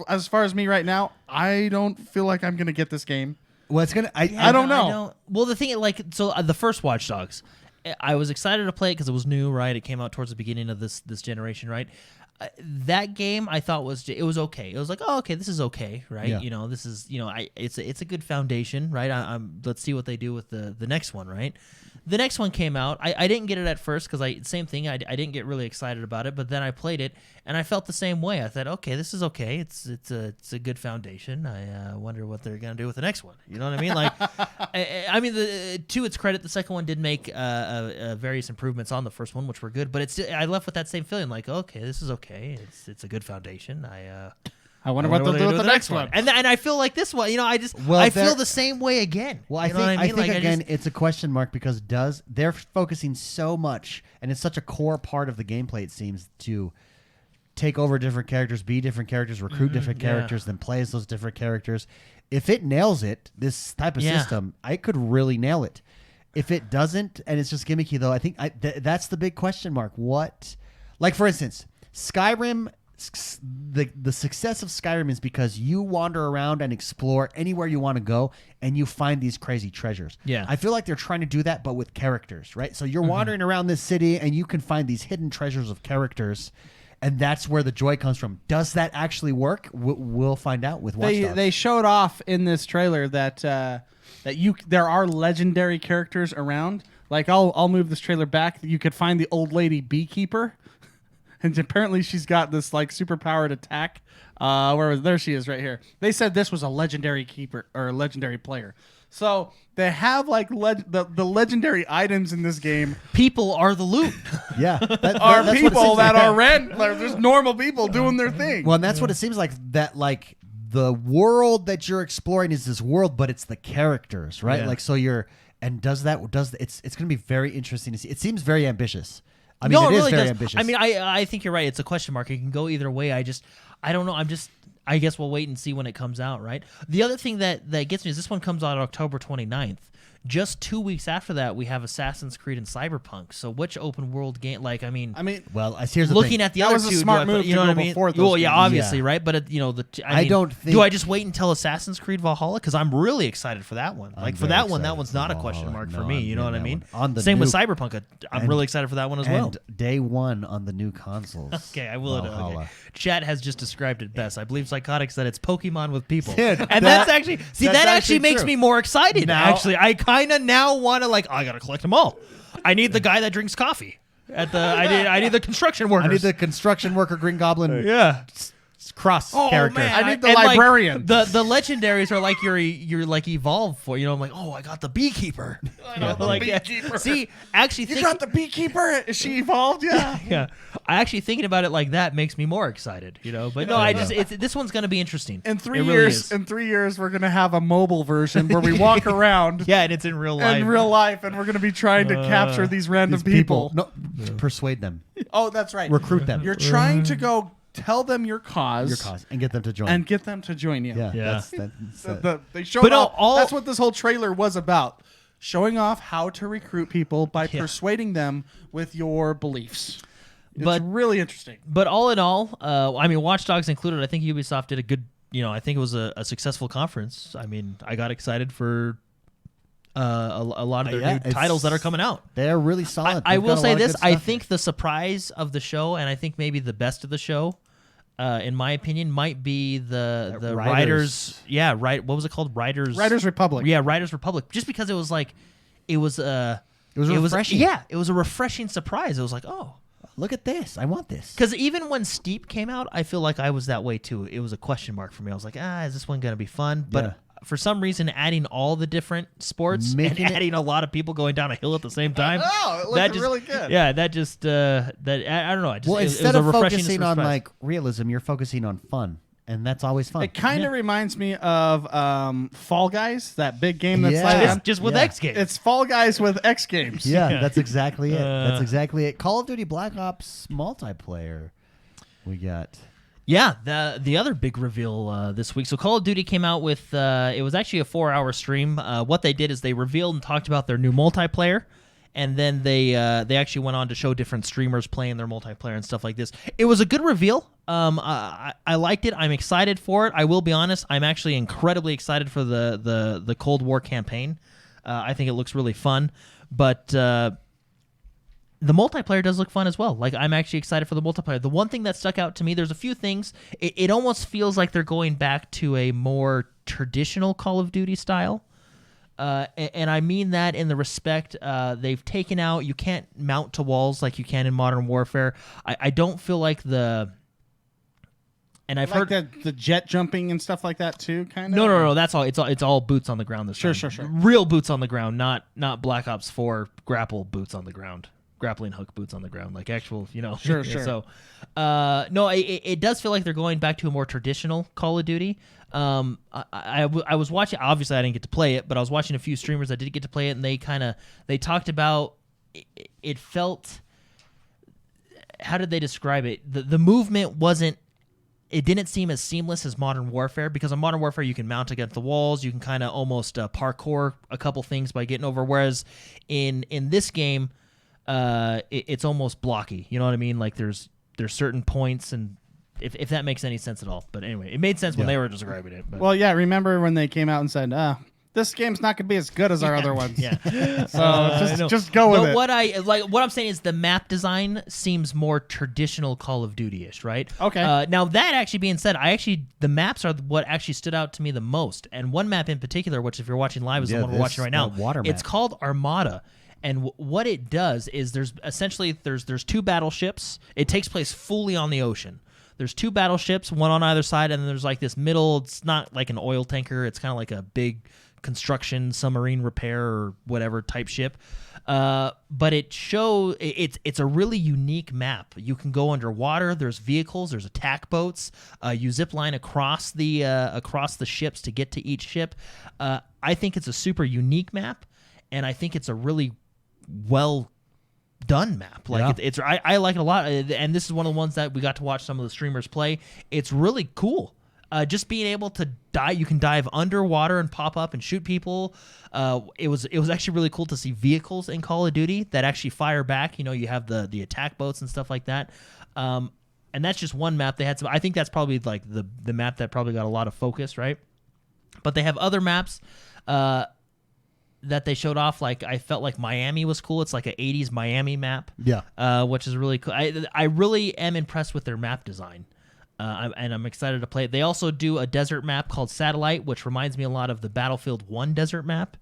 [SPEAKER 2] As far as me right now, I don't feel like I'm going to get this game.
[SPEAKER 1] Well, it's gonna.
[SPEAKER 2] I don't know.
[SPEAKER 3] Well, the thing, like, so the first Watch Dogs, I was excited to play it because it was new, right? It came out towards the beginning of this generation, right? That game I thought was okay. It was like, oh, okay, this is okay, right?
[SPEAKER 1] Yeah.
[SPEAKER 3] You know, this is, you know, it's a good foundation, right? Let's see what they do with the next one, right? The next one came out. I didn't get it at first because same thing. I didn't get really excited about it, but then I played it and I felt the same way. I thought, okay, this is okay. It's a good foundation. I wonder what they're gonna do with the next one. You know what I mean? Like, I mean, to its credit, the second one did make various improvements on the first one, which were good. But I left with that same feeling, like, okay, this is okay. It's a good foundation.
[SPEAKER 2] I wonder what they'll do with the next one.
[SPEAKER 3] And I feel like this one, you know, I feel the same way again.
[SPEAKER 1] Well, I think again, it's a question mark because they're focusing so much, and it's such a core part of the gameplay, it seems, to take over different characters, be different characters, recruit different characters, then play as those different characters. If it nails it, this type of system, I could really nail it. If it doesn't, and it's just gimmicky, though, I think that's the big question mark. What, like, for instance, Skyrim. The success of Skyrim is because you wander around and explore anywhere you want to go, and you find these crazy treasures.
[SPEAKER 3] Yeah,
[SPEAKER 1] I feel like they're trying to do that, but with characters, right? So you're wandering around this city, and you can find these hidden treasures of characters, and that's where the joy comes from. Does that actually work? We'll find out with Watch Dogs.
[SPEAKER 2] They showed off in this trailer that there are legendary characters around. Like, I'll move this trailer back. You could find the old lady beekeeper. And apparently she's got this like superpowered attack. There she is right here. They said this was a legendary keeper or a legendary player. So they have like the legendary items in this game.
[SPEAKER 3] People are the loot.
[SPEAKER 1] Yeah,
[SPEAKER 2] are people that are just normal people doing their thing.
[SPEAKER 1] Well, and that's what it seems like. That like the world that you're exploring is this world, but it's the characters, right?
[SPEAKER 3] Yeah.
[SPEAKER 1] Like so it's going to be very interesting to see. It seems very ambitious. I mean, it
[SPEAKER 3] really
[SPEAKER 1] is very
[SPEAKER 3] does.
[SPEAKER 1] ambitious.
[SPEAKER 3] I mean, I think you're right. It's a question mark. It can go either way. I don't know. I guess we'll wait and see when it comes out, right? The other thing that gets me is this one comes out October 29th. Just 2 weeks after that, we have Assassin's Creed and Cyberpunk. So which open world game? Like, I mean,
[SPEAKER 1] well, here's the
[SPEAKER 3] looking
[SPEAKER 1] thing.
[SPEAKER 3] at the
[SPEAKER 2] that
[SPEAKER 3] other
[SPEAKER 2] was a
[SPEAKER 3] two,
[SPEAKER 2] smart move.
[SPEAKER 3] You know what I mean? Well, yeah, obviously,
[SPEAKER 1] Yeah.
[SPEAKER 3] right? But you know,
[SPEAKER 1] don't think.
[SPEAKER 3] Do I just wait until Assassin's Creed Valhalla? Because I'm really excited for that one. Like for that one, that one's not a question mark for me. You know what I mean? Same with Cyberpunk. I'm really excited for that one as well.
[SPEAKER 1] And day one on the new consoles.
[SPEAKER 3] Okay, I will.
[SPEAKER 1] Valhalla.
[SPEAKER 3] Okay. Chat has just described it best. I believe Psychotic said it's Pokemon with people,
[SPEAKER 1] Dude,
[SPEAKER 3] and that's actually makes
[SPEAKER 1] true.
[SPEAKER 3] me more excited.
[SPEAKER 1] Now-
[SPEAKER 3] Actually, I kind of now want to I gotta collect them all. I need the guy that drinks coffee at the. I need the construction workers.
[SPEAKER 1] I need the construction worker Green Goblin.
[SPEAKER 3] Yeah.
[SPEAKER 1] Cross character.
[SPEAKER 3] Man,
[SPEAKER 2] I need the librarian.
[SPEAKER 3] Like, the legendaries are like you're like evolved for. You know, I'm like, oh, I got the beekeeper.
[SPEAKER 2] I know, the beekeeper.
[SPEAKER 3] See, actually,
[SPEAKER 2] you got the beekeeper. Is she evolved? Yeah.
[SPEAKER 3] Yeah. I actually thinking about it like that makes me more excited. You know, but no, this one's gonna be interesting.
[SPEAKER 2] In 3 years, we're gonna have a mobile version where we walk around.
[SPEAKER 3] Yeah, and it's in real life.
[SPEAKER 2] And we're gonna be trying to capture these random people.
[SPEAKER 1] No, persuade them.
[SPEAKER 2] Oh, that's right.
[SPEAKER 1] Recruit them.
[SPEAKER 2] You're trying to go tell them your cause,
[SPEAKER 1] and get them to join.
[SPEAKER 2] you.
[SPEAKER 1] Yeah.
[SPEAKER 2] They showed
[SPEAKER 3] But
[SPEAKER 2] off. That's what this whole trailer was about. Showing off how to recruit people by persuading them with your beliefs. It's really interesting.
[SPEAKER 3] But all in all, I mean, Watch Dogs included, I think Ubisoft did a good, I think it was a successful conference. I mean, I got excited for a lot of their new titles that are coming out.
[SPEAKER 1] They're really solid.
[SPEAKER 3] I will say this. I think the surprise of the show, and I think maybe the best of the show, in my opinion, might be the Riders. Yeah, right. What was it called? Riders
[SPEAKER 2] Republic.
[SPEAKER 3] Yeah, Riders Republic. Just because it was
[SPEAKER 1] refreshing.
[SPEAKER 3] It was a refreshing surprise. It was like, oh,
[SPEAKER 1] look at this. I want this.
[SPEAKER 3] Because even when Steep came out, I feel like I was that way too. It was a question mark for me. I was like, is this one going to be fun? But for some reason, adding all the different sports and adding a lot of people going down a hill at the same time.
[SPEAKER 2] Oh, it looked really good.
[SPEAKER 3] Yeah, that just I don't know.
[SPEAKER 1] Instead of focusing on like realism, you're focusing on fun. And that's always fun.
[SPEAKER 2] It kind of reminds me of Fall Guys, that big game that's
[SPEAKER 3] just with X Games.
[SPEAKER 2] It's Fall Guys with X Games.
[SPEAKER 1] Yeah, that's exactly it. That's exactly it. Call of Duty Black Ops multiplayer. We got.
[SPEAKER 3] Yeah, the other big reveal this week. So Call of Duty came out with it was actually a 4-hour stream. What they did is they revealed and talked about their new multiplayer. and then they actually went on to show different streamers playing their multiplayer and stuff like this. It was a good reveal. I liked it. I'm excited for it. I will be honest. I'm actually incredibly excited for the Cold War campaign. I think it looks really fun, but the multiplayer does look fun as well. Like, I'm actually excited for the multiplayer. The one thing that stuck out to me, there's a few things. It almost feels like they're going back to a more traditional Call of Duty style. And I mean that in the respect they've taken out, you can't mount to walls like you can in Modern Warfare. I don't feel like and I've heard
[SPEAKER 2] the jet jumping and stuff like that too, kind of.
[SPEAKER 3] No. That's all. It's all boots on the ground this time.
[SPEAKER 2] Sure.
[SPEAKER 3] Real boots on the ground, not Black Ops 4 grapple boots on the ground, grappling hook boots on the ground, like actual,
[SPEAKER 2] Sure.
[SPEAKER 3] So, no, it does feel like they're going back to a more traditional Call of Duty. I was watching. Obviously, I didn't get to play it, but I was watching a few streamers that did get to play it, and they talked about it felt. How did they describe it? The movement wasn't. It didn't seem as seamless as Modern Warfare, because in Modern Warfare you can mount against the walls, you can kind of almost parkour a couple things by getting over. Whereas in this game, it's almost blocky. You know what I mean? Like there's certain points, and if that makes any sense at all. But anyway, it made sense when they were describing it. But.
[SPEAKER 2] Well, yeah. Remember when they came out and said, this game's not going to be as good as our other ones.
[SPEAKER 3] Yeah.
[SPEAKER 2] So just go with it.
[SPEAKER 3] What I'm saying is the map design seems more traditional Call of Duty-ish, right?
[SPEAKER 2] Okay.
[SPEAKER 3] Now that actually being said, the maps are what actually stood out to me the most. And one map in particular, which if you're watching live is the one we're watching right now.
[SPEAKER 1] Water map.
[SPEAKER 3] It's called Armada. And what it does is there's two battleships. It takes place fully on the ocean. There's two battleships, one on either side, and then there's like this middle. It's not like an oil tanker. It's kind of like a big construction submarine repair or whatever type ship. But it's a really unique map. You can go underwater. There's vehicles. There's attack boats. You zip line across the ships to get to each ship. I think it's a super unique map, and I think it's a really well done map. Like I like it a lot, and this is one of the ones that we got to watch some of the streamers play. It's really cool. Just being able to dive, you can dive underwater and pop up and shoot people. It was actually really cool to see vehicles in Call of Duty that actually fire back. You have the attack boats and stuff like that. And that's just one map. They had some. I think that's probably like the map that probably got a lot of focus, right? But they have other maps that they showed off. Like I felt like Miami was cool. It's like an 80s Miami map.
[SPEAKER 1] Yeah.
[SPEAKER 3] Which is really cool. I really am impressed with their map design. And I'm excited to play it. They also do a desert map called Satellite, which reminds me a lot of the Battlefield 1 desert map.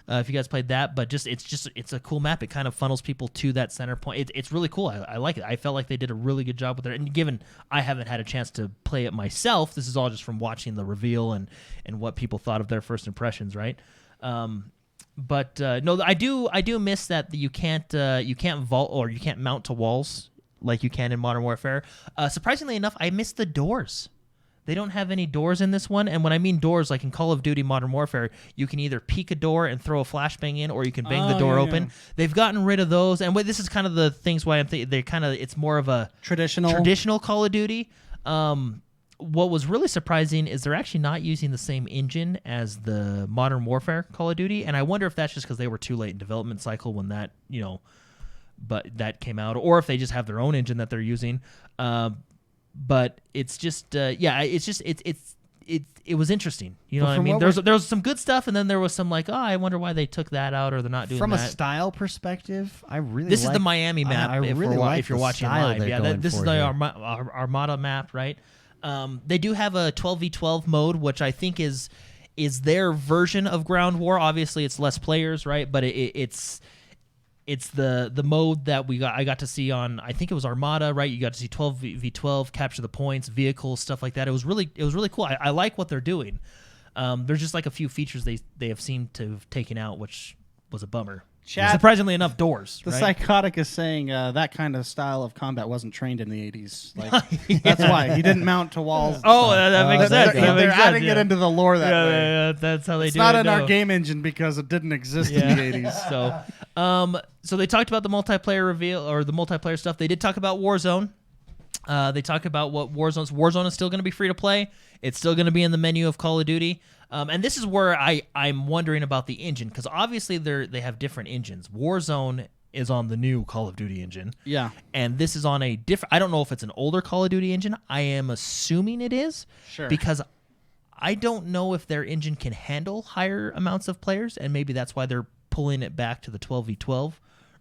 [SPEAKER 3] If you guys played that, but it's a cool map. It kind of funnels people to that center point. It's really cool. I like it. I felt like they did a really good job with it. And given I haven't had a chance to play it myself, this is all just from watching the reveal and what people thought of their first impressions, right? But no, I do miss that you can't vault or you can't mount to walls like you can in Modern Warfare. Surprisingly enough, I missed the doors. They don't have any doors in this one, and when I mean doors, like in Call of Duty Modern Warfare, you can either peek a door and throw a flashbang in, or you can bang the door open. They've gotten rid of those, and this is kind of the things why I'm thinking it's more of a traditional Call of Duty. What was really surprising is they're actually not using the same engine as the Modern Warfare Call of Duty, and I wonder if that's just because they were too late in development cycle when that but that came out, or if they just have their own engine that they're using. But it's just, it was interesting. You know what I mean? There was some good stuff, and then there was some like, I wonder why they took that out or they're not doing that.
[SPEAKER 1] From a style perspective,
[SPEAKER 3] This is the Miami map. If you're watching live, this is the Armada map, right? They do have a 12v12 mode, which I think is their version of Ground War. Obviously, it's less players, right? But it's the mode that I got to see on, I think it was Armada, right? You got to see 12v12, capture the points, vehicles, stuff like that. It was really cool. I like what they're doing. There's just like a few features they have seemed to have taken out, which was a bummer.
[SPEAKER 2] Chad,
[SPEAKER 3] surprisingly enough, doors.
[SPEAKER 2] The
[SPEAKER 3] right?
[SPEAKER 2] Psychotic is saying that kind of style of combat wasn't trained in the 80s. Like, that's why he didn't mount to walls.
[SPEAKER 3] Oh, that makes sense.
[SPEAKER 2] They're adding it into the lore that way.
[SPEAKER 3] Yeah, that's how they do it.
[SPEAKER 2] It's not in our game engine because it didn't exist in the 80s.
[SPEAKER 3] So they talked about the multiplayer reveal or the multiplayer stuff. They did talk about Warzone. They talk about what Warzone is still going to be free to play. It's still going to be in the menu of Call of Duty. And this is where I'm wondering about the engine, because obviously they have different engines. Warzone is on the new Call of Duty engine.
[SPEAKER 2] Yeah.
[SPEAKER 3] And this is on a different. I don't know if it's an older Call of Duty engine. I am assuming it is.
[SPEAKER 2] Sure.
[SPEAKER 3] Because I don't know if their engine can handle higher amounts of players, and maybe that's why they're pulling it back to the 12v12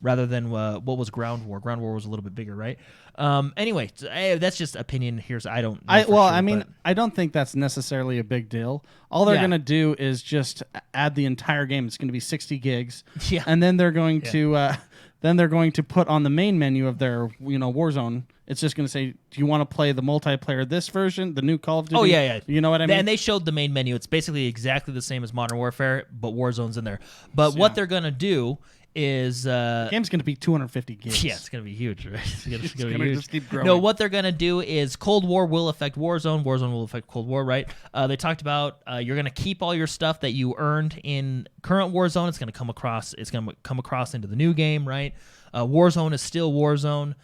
[SPEAKER 3] rather than what was Ground War. Ground War was a little bit bigger, right? Anyway, that's just opinion. I don't know
[SPEAKER 2] I don't think that's necessarily a big deal. All they're going to do is just add the entire game. It's going to be 60 gigs.
[SPEAKER 3] Yeah.
[SPEAKER 2] And then they're going to put on the main menu of their, Warzone, it's just going to say, do you want to play the multiplayer this version, the new Call of Duty?
[SPEAKER 3] Oh, yeah.
[SPEAKER 2] You know what I mean?
[SPEAKER 3] And they showed the main menu. It's basically exactly the same as Modern Warfare, but Warzone's in there. But what they're going to do is...
[SPEAKER 2] the game's going to be 250 gigs.
[SPEAKER 3] Yeah, it's going to be huge, right? It's going to
[SPEAKER 2] be huge. Just keep growing.
[SPEAKER 3] No, what they're going to do is Cold War will affect Warzone. Warzone will affect Cold War, right? They talked about you're going to keep all your stuff that you earned in current Warzone. It's going to come across. It's going to come across into the new game, right? Warzone is still Warzone.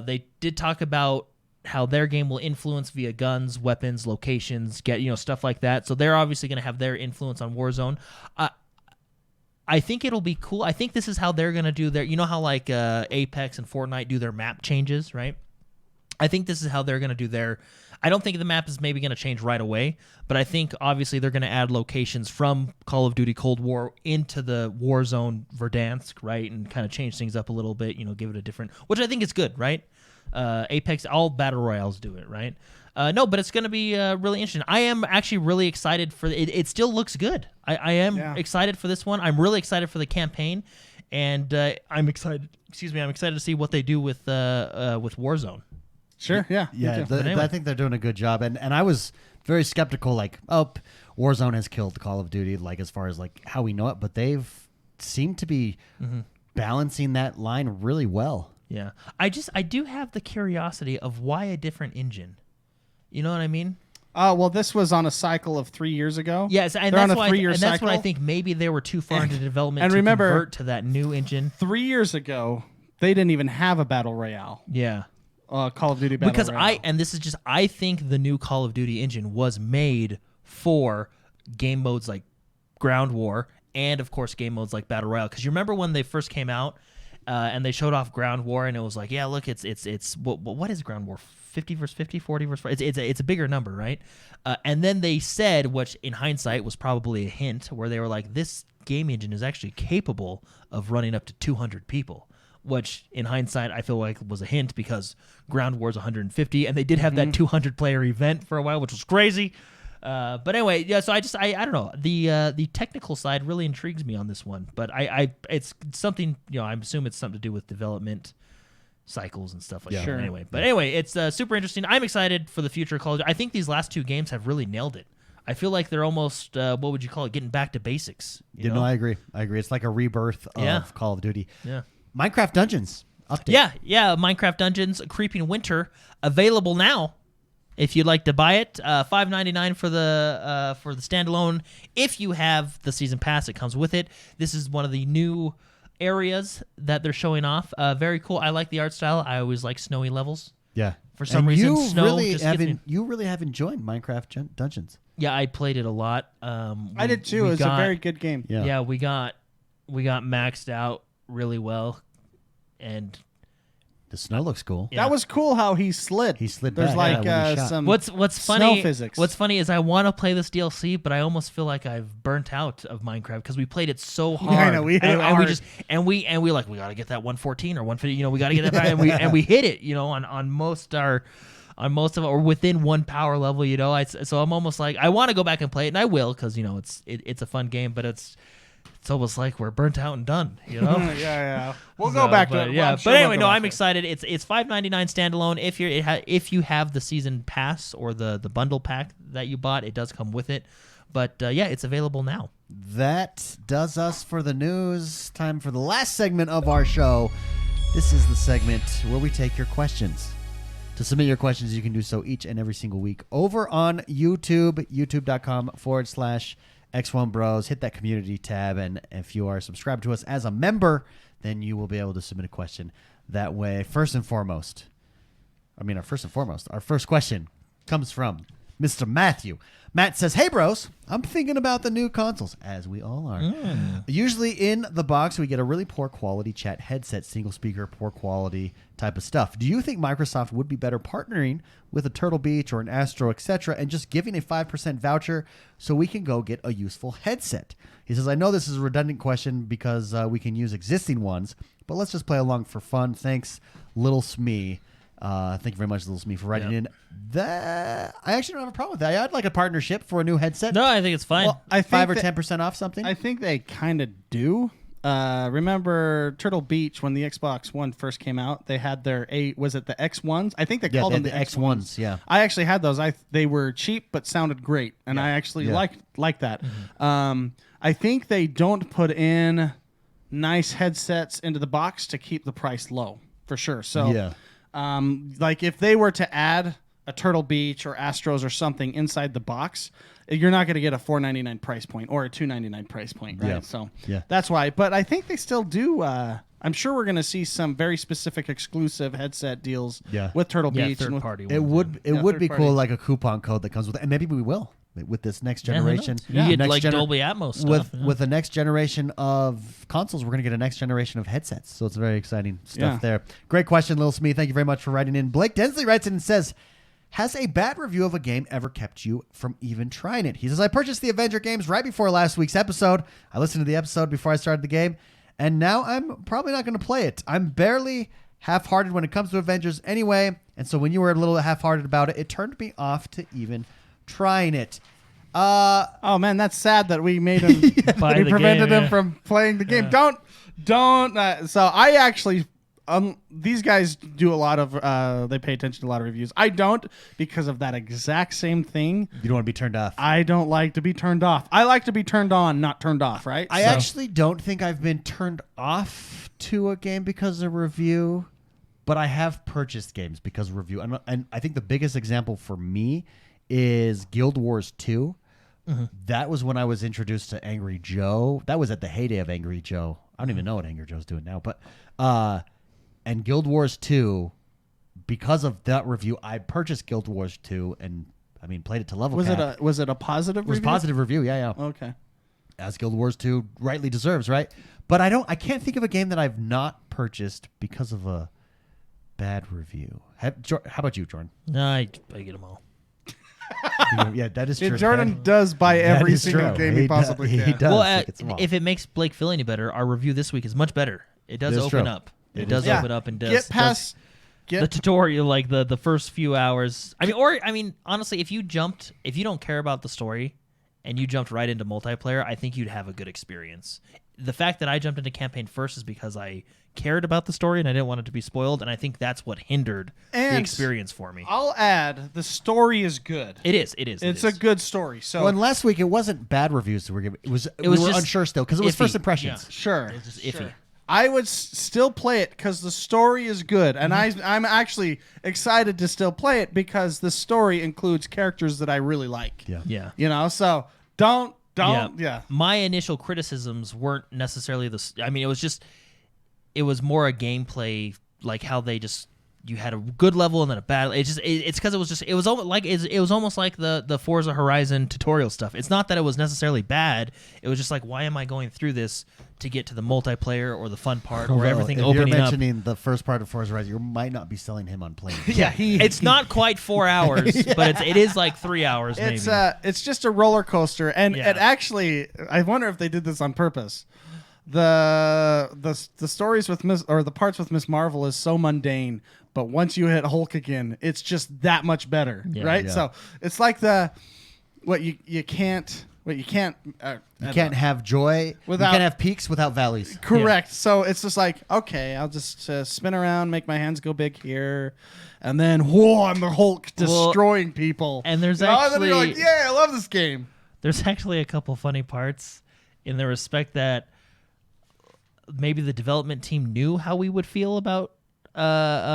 [SPEAKER 3] They did talk about how their game will influence via guns, weapons, locations, stuff like that. So they're obviously going to have their influence on Warzone. I think it'll be cool. I think this is how they're going to do their, how like Apex and Fortnite do their map changes, right? I think this is how they're going to do their, I don't think the map is maybe going to change right away, but I think obviously they're going to add locations from Call of Duty Cold War into the Warzone Verdansk, right? And kind of change things up a little bit, give it a different, which I think is good, right? Apex, all battle royales do it, right? No, but it's going to be really interesting. I am actually really excited for it. It still looks good. I am excited for this one. I'm really excited for the campaign, and I'm excited. I'm excited to see what they do with Warzone.
[SPEAKER 2] Sure. Yeah.
[SPEAKER 1] I think they're doing a good job, and I was very skeptical. Like, Warzone has killed Call of Duty, like as far as like how we know it, but they've seemed to be balancing that line really well.
[SPEAKER 3] Yeah, I do have the curiosity of why a different engine. You know what I mean?
[SPEAKER 2] Well, this was on a cycle of 3 years ago.
[SPEAKER 3] Yes, and that's why. And that's what I think. Maybe they were too far into development to convert to that new engine.
[SPEAKER 2] 3 years ago, they didn't even have a battle royale.
[SPEAKER 3] Yeah,
[SPEAKER 2] Call of Duty battle royale.
[SPEAKER 3] I think the new Call of Duty engine was made for game modes like Ground War and of course game modes like Battle Royale. Because you remember when they first came out and they showed off Ground War, and it was like, yeah, look, it's what is Ground War? 50 versus 50, 40 versus 40. It's a bigger number, right? And then they said, which in hindsight was probably a hint, where they were like, this game engine is actually capable of running up to 200 people, which in hindsight I feel like was a hint because Ground War is 150, and they did have that 200-player event for a while, which was crazy. But anyway, yeah. So I don't know. The technical side really intrigues me on this one, but it's something, I assume it's something to do with development cycles and stuff like that.
[SPEAKER 2] Sure.
[SPEAKER 3] Anyway, it's super interesting. I'm excited for the future of Call of Duty. I think these last two games have really nailed it. I feel like they're almost what would you call it? Getting back to basics. You know?
[SPEAKER 1] I agree. It's like a rebirth of Call of Duty.
[SPEAKER 3] Yeah.
[SPEAKER 1] Minecraft Dungeons update.
[SPEAKER 3] Yeah. Minecraft Dungeons Creeping Winter available now. If you'd like to buy it, $5.99 for the standalone. If you have the season pass, it comes with it. This is one of the new areas that they're showing off. Very cool. I like the art style. I always like snowy levels.
[SPEAKER 1] Yeah.
[SPEAKER 3] For some reason, snow
[SPEAKER 1] you really have enjoyed Minecraft Dungeons.
[SPEAKER 3] Yeah, I played it a lot.
[SPEAKER 2] I did too. It was a very good game.
[SPEAKER 3] Yeah, we got maxed out really well, and
[SPEAKER 1] the snow looks cool.
[SPEAKER 2] Yeah. That was cool how he slid. There's
[SPEAKER 1] back.
[SPEAKER 2] like some
[SPEAKER 3] what's funny.
[SPEAKER 2] Snow physics.
[SPEAKER 3] What's funny is I want to play this DLC, but I almost feel like I've burnt out of Minecraft because we played it so hard.
[SPEAKER 2] Yeah, I know, we hit it hard.
[SPEAKER 3] we got to get that 114 or 150. We got to get that back, and we hit it. On most of it, or within one power level. So I'm almost like I want to go back and play it, and I will because it's a fun game, but it's almost like we're burnt out and done,
[SPEAKER 2] Yeah. We'll go back to it.
[SPEAKER 3] Yeah, but anyway, I'm excited. It's $5.99 standalone. If you have the season pass or the bundle pack that you bought, it does come with it. But it's available now.
[SPEAKER 1] That does us for the news. Time for the last segment of our show. This is the segment where we take your questions. To submit your questions, you can do so each and every single week over on YouTube, youtube.com/XoneBros. Hit that community tab, and if you are subscribed to us as a member, then you will be able to submit a question that way. Our first question comes from Mr. Matthew. Matt says, hey, bros, I'm thinking about the new consoles, as we all are. Usually in the box, we get a really poor quality chat headset, single speaker, poor quality type of stuff. Do you think Microsoft would be better partnering with a Turtle Beach or an Astro, etc., and just giving a 5% voucher so we can go get a useful headset? He says, I know this is a redundant question because we can use existing ones, but let's just play along for fun. Thanks, Little Smee. Thank you very much, Little Smee, for writing in. That I actually don't have a problem with that. I'd like a partnership for a new headset.
[SPEAKER 3] No, I think it's fine.
[SPEAKER 2] Well, I think
[SPEAKER 1] 5 or 10% off something.
[SPEAKER 2] I think they kind of do. Remember Turtle Beach when the Xbox One first came out? They had their was it the X1s? I think they called them the
[SPEAKER 1] X1s. Yeah,
[SPEAKER 2] I actually had those. They were cheap but sounded great, and I actually liked that. I think they don't put in nice headsets into the box to keep the price low for sure. So like if they were to add a Turtle Beach or Astros or something inside the box, you're not going to get a $499 price point or a $299 price point, right?
[SPEAKER 1] Yeah.
[SPEAKER 2] So
[SPEAKER 1] Yeah.
[SPEAKER 2] that's why. But I think they still do. I'm sure we're going to see some very specific exclusive headset deals with Turtle Beach.
[SPEAKER 3] Third
[SPEAKER 2] and
[SPEAKER 3] party.
[SPEAKER 1] It would be
[SPEAKER 2] third party.
[SPEAKER 1] cool, like a coupon code that comes with it, and maybe we will with this next generation.
[SPEAKER 3] You get
[SPEAKER 1] Next
[SPEAKER 3] like Dolby Atmos stuff.
[SPEAKER 1] with the next generation of consoles, we're going to get a next generation of headsets. So it's very exciting stuff there. Great question, Lil Smee. Thank you very much for writing in. Blake Densley writes in and says, has a bad review of a game ever kept you from even trying it? He says, I purchased the Avenger games right before last week's episode. I listened to the episode before I started the game, and now I'm probably not going to play it. I'm barely half-hearted when it comes to Avengers anyway, and so when you were a little half-hearted about it, it turned me off to even trying it.
[SPEAKER 2] Oh man, that's sad that we made him. We prevented him from playing the game. Don't. So I actually, these guys do a lot of. They pay attention to a lot of reviews. I don't, because of that exact same thing.
[SPEAKER 1] You don't want to be turned off.
[SPEAKER 2] I don't like to be turned off. I like to be turned on, not turned off. Right?
[SPEAKER 1] I actually don't think I've been turned off to a game because of review, but I have purchased games because of review. And I think the biggest example for me is Guild Wars 2. That was when I was introduced to Angry Joe. That was at the heyday of Angry Joe. I don't even know what Angry Joe's doing now, but and Guild Wars 2, because of that review, I purchased Guild Wars 2 and played it to level cap.
[SPEAKER 2] Was it a positive review?
[SPEAKER 1] It was a positive review, yeah.
[SPEAKER 2] Okay.
[SPEAKER 1] As Guild Wars 2 rightly deserves, right? But I can't think of a game that I've not purchased because of a bad review. How about you, Jordan?
[SPEAKER 3] No, I get them all.
[SPEAKER 1] Yeah, that is true.
[SPEAKER 2] Jordan does buy every single game he possibly can.
[SPEAKER 1] He does.
[SPEAKER 3] Well, if it makes Blake feel any better, our review this week is much better. It does open up. It does open up and does
[SPEAKER 2] get past
[SPEAKER 3] the tutorial, like the first few hours. Honestly, if you don't care about the story and you jumped right into multiplayer, I think you'd have a good experience. The fact that I jumped into campaign first is because I cared about the story and I didn't want it to be spoiled, and I think that's what hindered the experience for me.
[SPEAKER 2] I'll add, the story is good.
[SPEAKER 3] It is.
[SPEAKER 2] It's a good story. So
[SPEAKER 1] and last week it wasn't bad reviews that were given. We were
[SPEAKER 3] just
[SPEAKER 1] unsure still because it was
[SPEAKER 3] iffy.
[SPEAKER 1] first impressions.
[SPEAKER 3] Yeah.
[SPEAKER 2] Sure.
[SPEAKER 3] It was just iffy.
[SPEAKER 2] I would still play it because the story is good, and I'm actually excited to still play it because the story includes characters that I really like.
[SPEAKER 1] Yeah.
[SPEAKER 2] So don't.
[SPEAKER 3] My initial criticisms weren't necessarily it was more a gameplay, like how they you had a good level and then a bad. It's because it was almost like the Forza Horizon tutorial stuff. It's not that it was necessarily bad. It was just like, why am I going through this to get to the multiplayer or the fun part or everything opening up?
[SPEAKER 1] You're mentioning the first part of Forza Horizon, you might not be selling him on planes.
[SPEAKER 3] It's not quite 4 hours, but it is like 3 hours.
[SPEAKER 2] It's just a roller coaster, and it actually, I wonder if they did this on purpose. The stories with the parts with Miss Marvel is so mundane, but once you hit Hulk again, it's just that much better, right?
[SPEAKER 1] Yeah.
[SPEAKER 2] So it's like you can't
[SPEAKER 1] have joy. You can't have peaks without valleys.
[SPEAKER 2] Correct. Yeah. So it's just like, okay, I'll just spin around, make my hands go big here, and then I'm the Hulk destroying people.
[SPEAKER 3] And there's
[SPEAKER 2] and then you're like, yeah, I love this game.
[SPEAKER 3] There's actually a couple funny parts in the respect that maybe the development team knew how we would feel about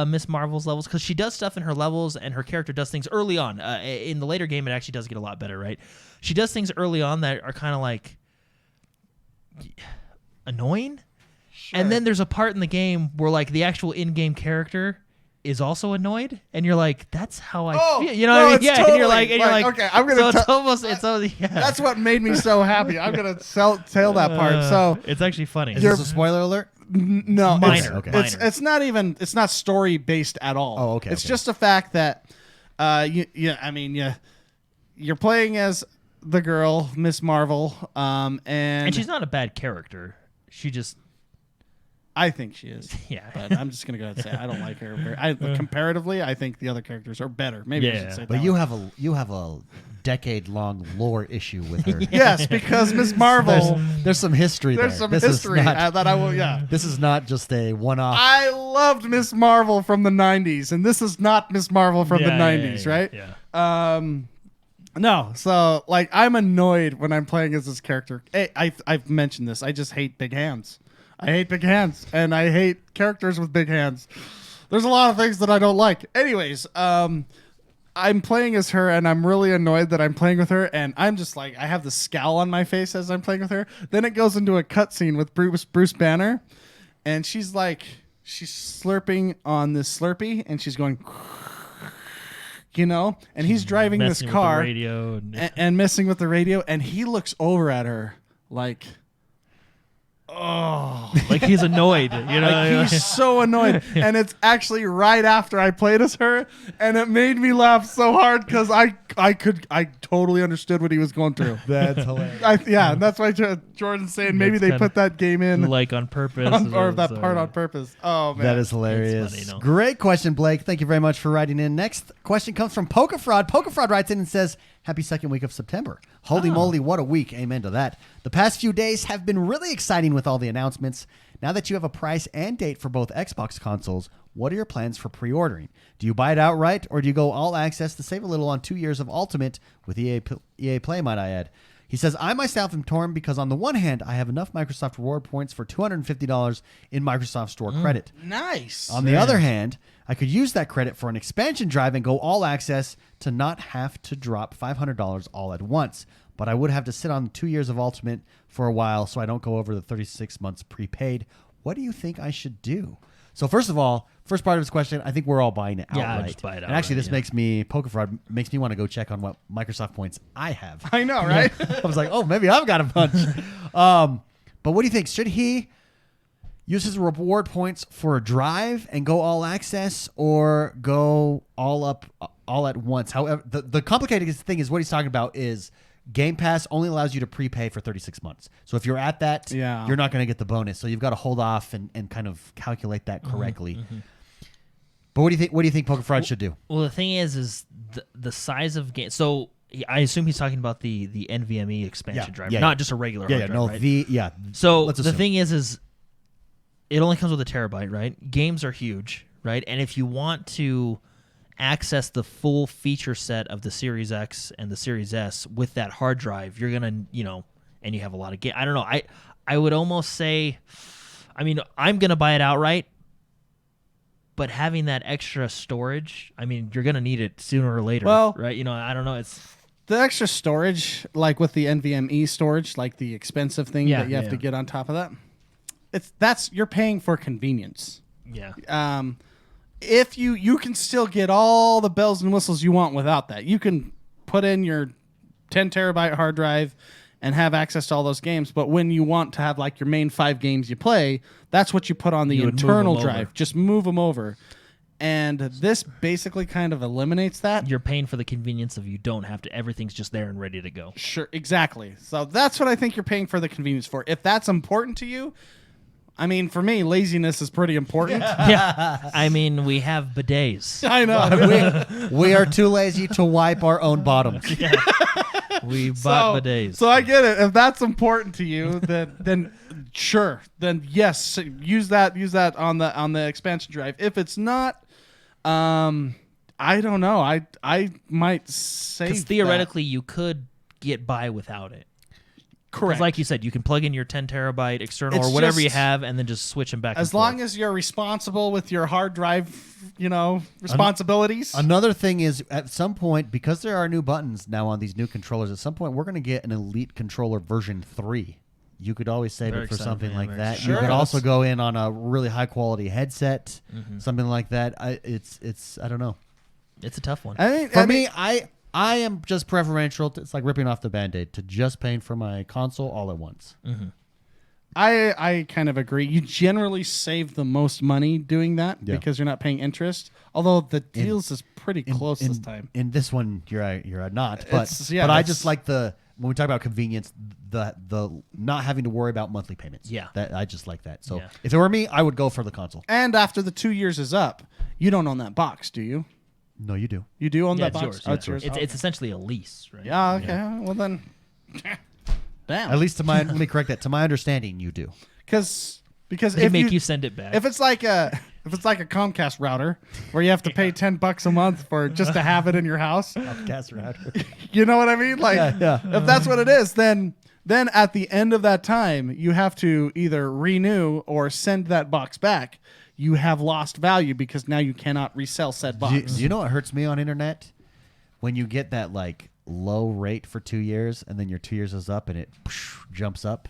[SPEAKER 3] Miss Marvel's levels, because she does stuff in her levels and her character does things early on. In the later game, it actually does get a lot better, right? She does things early on that are kind of like annoying. Sure. And then there's a part in the game where like the actual in-game character is also annoyed, and you're like, "That's how I feel." You
[SPEAKER 2] no,
[SPEAKER 3] know what I mean?
[SPEAKER 2] it's
[SPEAKER 3] Yeah,
[SPEAKER 2] totally,
[SPEAKER 3] and you're like,
[SPEAKER 2] okay, I'm gonna.
[SPEAKER 3] So it's almost yeah.
[SPEAKER 2] That's what made me so happy. I'm gonna tell that part. So
[SPEAKER 3] it's actually funny.
[SPEAKER 1] Is this a spoiler alert?
[SPEAKER 2] no,
[SPEAKER 3] Minor.
[SPEAKER 2] It's not even. It's not story based at all.
[SPEAKER 1] Oh, okay.
[SPEAKER 2] It's just a fact that, you're playing as the girl, Miss Marvel, and
[SPEAKER 3] she's not a bad character. She just,
[SPEAKER 2] I think she is.
[SPEAKER 3] yeah.
[SPEAKER 2] But I'm just gonna go ahead and say I don't like her. Comparatively, I think the other characters are better. Maybe I should say that.
[SPEAKER 1] But you have a decade-long lore issue with her.
[SPEAKER 2] Yes, because Miss Marvel.
[SPEAKER 1] There's some history there.
[SPEAKER 2] There's some
[SPEAKER 1] This is
[SPEAKER 2] history
[SPEAKER 1] not-
[SPEAKER 2] that I will. Yeah.
[SPEAKER 1] This is not just a one-off.
[SPEAKER 2] I loved Miss Marvel from the 90s, and this is not Miss Marvel from the 90s, right?
[SPEAKER 3] Yeah.
[SPEAKER 2] No, so like I'm annoyed when I'm playing as this character. Hey, I've mentioned this. I just hate big hands. I hate big hands, and I hate characters with big hands. There's a lot of things that I don't like. Anyways, I'm playing as her, and I'm really annoyed that I'm playing with her, and I'm just like, I have the scowl on my face as I'm playing with her. Then it goes into a cutscene with Bruce Banner, and she's slurping on this Slurpee, and she's going, and he's driving this car
[SPEAKER 3] with the radio
[SPEAKER 2] and messing with the radio, and he looks over at her like,
[SPEAKER 3] like he's annoyed,
[SPEAKER 2] Like he's so annoyed. And it's actually right after I played as her, and it made me laugh so hard because I totally understood what he was going through.
[SPEAKER 1] That's hilarious.
[SPEAKER 2] And that's why Jordan's saying maybe they put that game in
[SPEAKER 3] like on purpose,
[SPEAKER 2] or that part on purpose. Oh man,
[SPEAKER 1] that is hilarious.
[SPEAKER 3] Funny, no?
[SPEAKER 1] Great question, Blake. Thank you very much for writing in. Next question comes from Poker Fraud. Poker Fraud writes in and says, "Happy second week of September. Holy moly, what a week. Amen to that. The past few days have been really exciting with all the announcements. Now that you have a price and date for both Xbox consoles, what are your plans for pre-ordering? Do you buy it outright, or do you go all access to save a little on 2 years of Ultimate with EA Play, might I add?" He says, "I myself am torn because on the one hand, I have enough Microsoft reward points for $250 in Microsoft Store credit.
[SPEAKER 2] nice.
[SPEAKER 1] On the other hand, I could use that credit for an expansion drive and go all access to not have to drop $500 all at once. But I would have to sit on 2 years of Ultimate for a while so I don't go over the 36 months prepaid. What do you think I should do?" So first of all, first part of this question, I think we're all buying it outright.
[SPEAKER 3] Yeah, just buy it outright.
[SPEAKER 1] And actually, this makes me, Poker Fraud makes me want to go check on what Microsoft points I have.
[SPEAKER 2] I know, right?
[SPEAKER 1] I was like, oh, maybe I've got a bunch. But what do you think? Should he use his reward points for a drive and go all access, or go all at once? However, the complicated thing is what he's talking about is Game Pass only allows you to prepay for 36 months. So if you're at that, you're not going to get the bonus. So you've got to hold off and kind of calculate that correctly. Mm-hmm. But what do you think? What do you think Poker Fraud should do?
[SPEAKER 3] Well, the thing is the size of game. So I assume he's talking about the NVMe expansion drive, not just a regular hard drive, right? So the thing is it only comes with a terabyte, right? Games are huge, right? And if you want to access the full feature set of the Series X and the Series S with that hard drive, you're gonna, and you have a lot of games. I don't know. I would almost say, I'm gonna buy it outright, but having that extra storage, you're gonna need it sooner or later, right? I don't know. It's
[SPEAKER 2] the extra storage, like with the NVMe storage, like the expensive thing that you have to get on top of that. You're paying for convenience.
[SPEAKER 3] Yeah.
[SPEAKER 2] If you can still get all the bells and whistles you want without that. You can put in your 10 terabyte hard drive and have access to all those games. But when you want to have like your main 5 games you play, that's what you put on the internal drive. Just move them over. And this basically kind of eliminates that.
[SPEAKER 3] You're paying for the convenience of you don't have to. Everything's just there and ready to go.
[SPEAKER 2] Sure, exactly. So that's what I think you're paying for the convenience for. If that's important to you, for me, laziness is pretty important.
[SPEAKER 3] Yeah. We have bidets.
[SPEAKER 2] I know.
[SPEAKER 1] We are too lazy to wipe our own bottoms.
[SPEAKER 3] Yeah. We bought bidets.
[SPEAKER 2] So I get it. If that's important to you, then sure. Then yes, use that on the expansion drive. If it's not, I don't know. I might save.
[SPEAKER 3] Because theoretically, you could get by without it.
[SPEAKER 2] Correct.
[SPEAKER 3] Like you said, you can plug in your 10 terabyte external or whatever you have, and then just switch them back.
[SPEAKER 2] As long as you're responsible with your hard drive, responsibilities.
[SPEAKER 1] Another thing is, at some point, because there are new buttons now on these new controllers, at some point we're going to get an Elite controller version 3. you could always save
[SPEAKER 3] Very
[SPEAKER 1] it for
[SPEAKER 3] excited
[SPEAKER 1] something
[SPEAKER 3] for
[SPEAKER 1] like
[SPEAKER 3] Hammers.
[SPEAKER 1] that.
[SPEAKER 2] Sure.
[SPEAKER 1] You could also go in on a really high quality headset, something like that. It's I don't know.
[SPEAKER 3] It's a tough one.
[SPEAKER 1] For me, I am just preferential. It's like ripping off the Band-Aid to just paying for my console all at once.
[SPEAKER 2] I kind of agree. You generally save the most money doing that because you're not paying interest. Although the deals is pretty close this time.
[SPEAKER 1] In this one, you're not. But I just like when we talk about convenience, the not having to worry about monthly payments.
[SPEAKER 3] Yeah.
[SPEAKER 1] That I just like that. So if it were me, I would go for the console.
[SPEAKER 2] And after the 2 years is up, you don't own that box, do you?
[SPEAKER 1] No, you do.
[SPEAKER 2] You do own that
[SPEAKER 3] it's
[SPEAKER 2] box?
[SPEAKER 3] yours.
[SPEAKER 2] Oh, it's yours.
[SPEAKER 3] It's essentially a lease, right?
[SPEAKER 2] Yeah, okay. Well, then. Damn.
[SPEAKER 1] At least let me correct that. To my understanding, you do.
[SPEAKER 2] Because
[SPEAKER 3] They make you send it back.
[SPEAKER 2] If it's like a Comcast router where you have to pay $10 a month for just to have it in your house,
[SPEAKER 1] Comcast router.
[SPEAKER 2] you know what I mean? Like, if that's what it is, then at the end of that time, you have to either renew or send that box back. You have lost value because now you cannot resell said box.
[SPEAKER 1] Do you know what hurts me on internet? When you get that like low rate for 2 years and then your 2 years is up and it jumps up.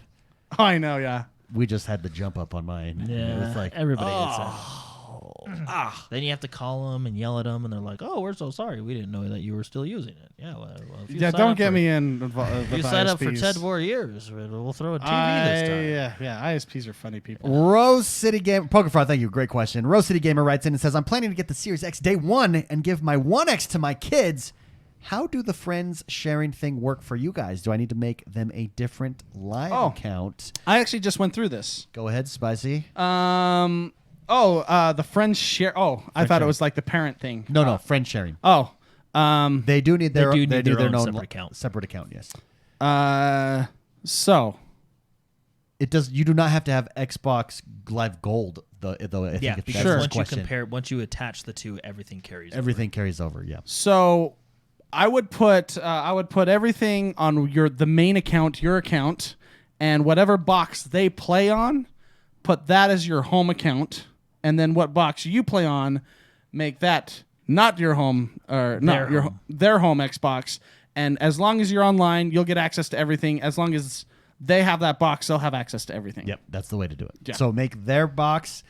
[SPEAKER 2] Oh, I know, yeah.
[SPEAKER 1] We just had the jump up on mine.
[SPEAKER 3] Yeah,
[SPEAKER 1] It was like,
[SPEAKER 3] everybody gets that. Then you have to call them and yell at them, and they're like, "Oh, we're so sorry. We didn't know that you were still using it." Yeah, well if you sign
[SPEAKER 2] Don't
[SPEAKER 3] up
[SPEAKER 2] get
[SPEAKER 3] for-
[SPEAKER 2] me in.
[SPEAKER 3] If you sign up for 10 more years, we'll throw a TV this time.
[SPEAKER 2] Yeah, ISPs are funny people.
[SPEAKER 1] Rose City Gamer, Pokerfraud, thank you, great question. Rose City Gamer writes in and says, I'm planning to get the Series X day one and give my 1X to my kids. How do the friends sharing thing work for you guys? Do I need to make them a different live account?
[SPEAKER 2] I actually just went through this.
[SPEAKER 1] Go ahead, Spicy.
[SPEAKER 2] The friends share. I thought it was like the parent thing.
[SPEAKER 1] No, friend sharing. They do need their own separate account, yes.
[SPEAKER 2] So
[SPEAKER 1] it does. You do not have to have Xbox Live Gold, though. I
[SPEAKER 3] Yeah,
[SPEAKER 1] think
[SPEAKER 3] because
[SPEAKER 1] sure.
[SPEAKER 3] once you attach the two, everything carries.
[SPEAKER 1] Everything carries over. Yeah.
[SPEAKER 2] So I would put everything on the main account, your account, and whatever box they play on, put that as your home account, and then what box you play on, make that not your home or not their home Xbox. And as long as you're online, you'll get access to everything. As long as they have that box, they'll have access to everything.
[SPEAKER 1] Yep, that's the way to do it.
[SPEAKER 2] Yeah.
[SPEAKER 1] So make their box.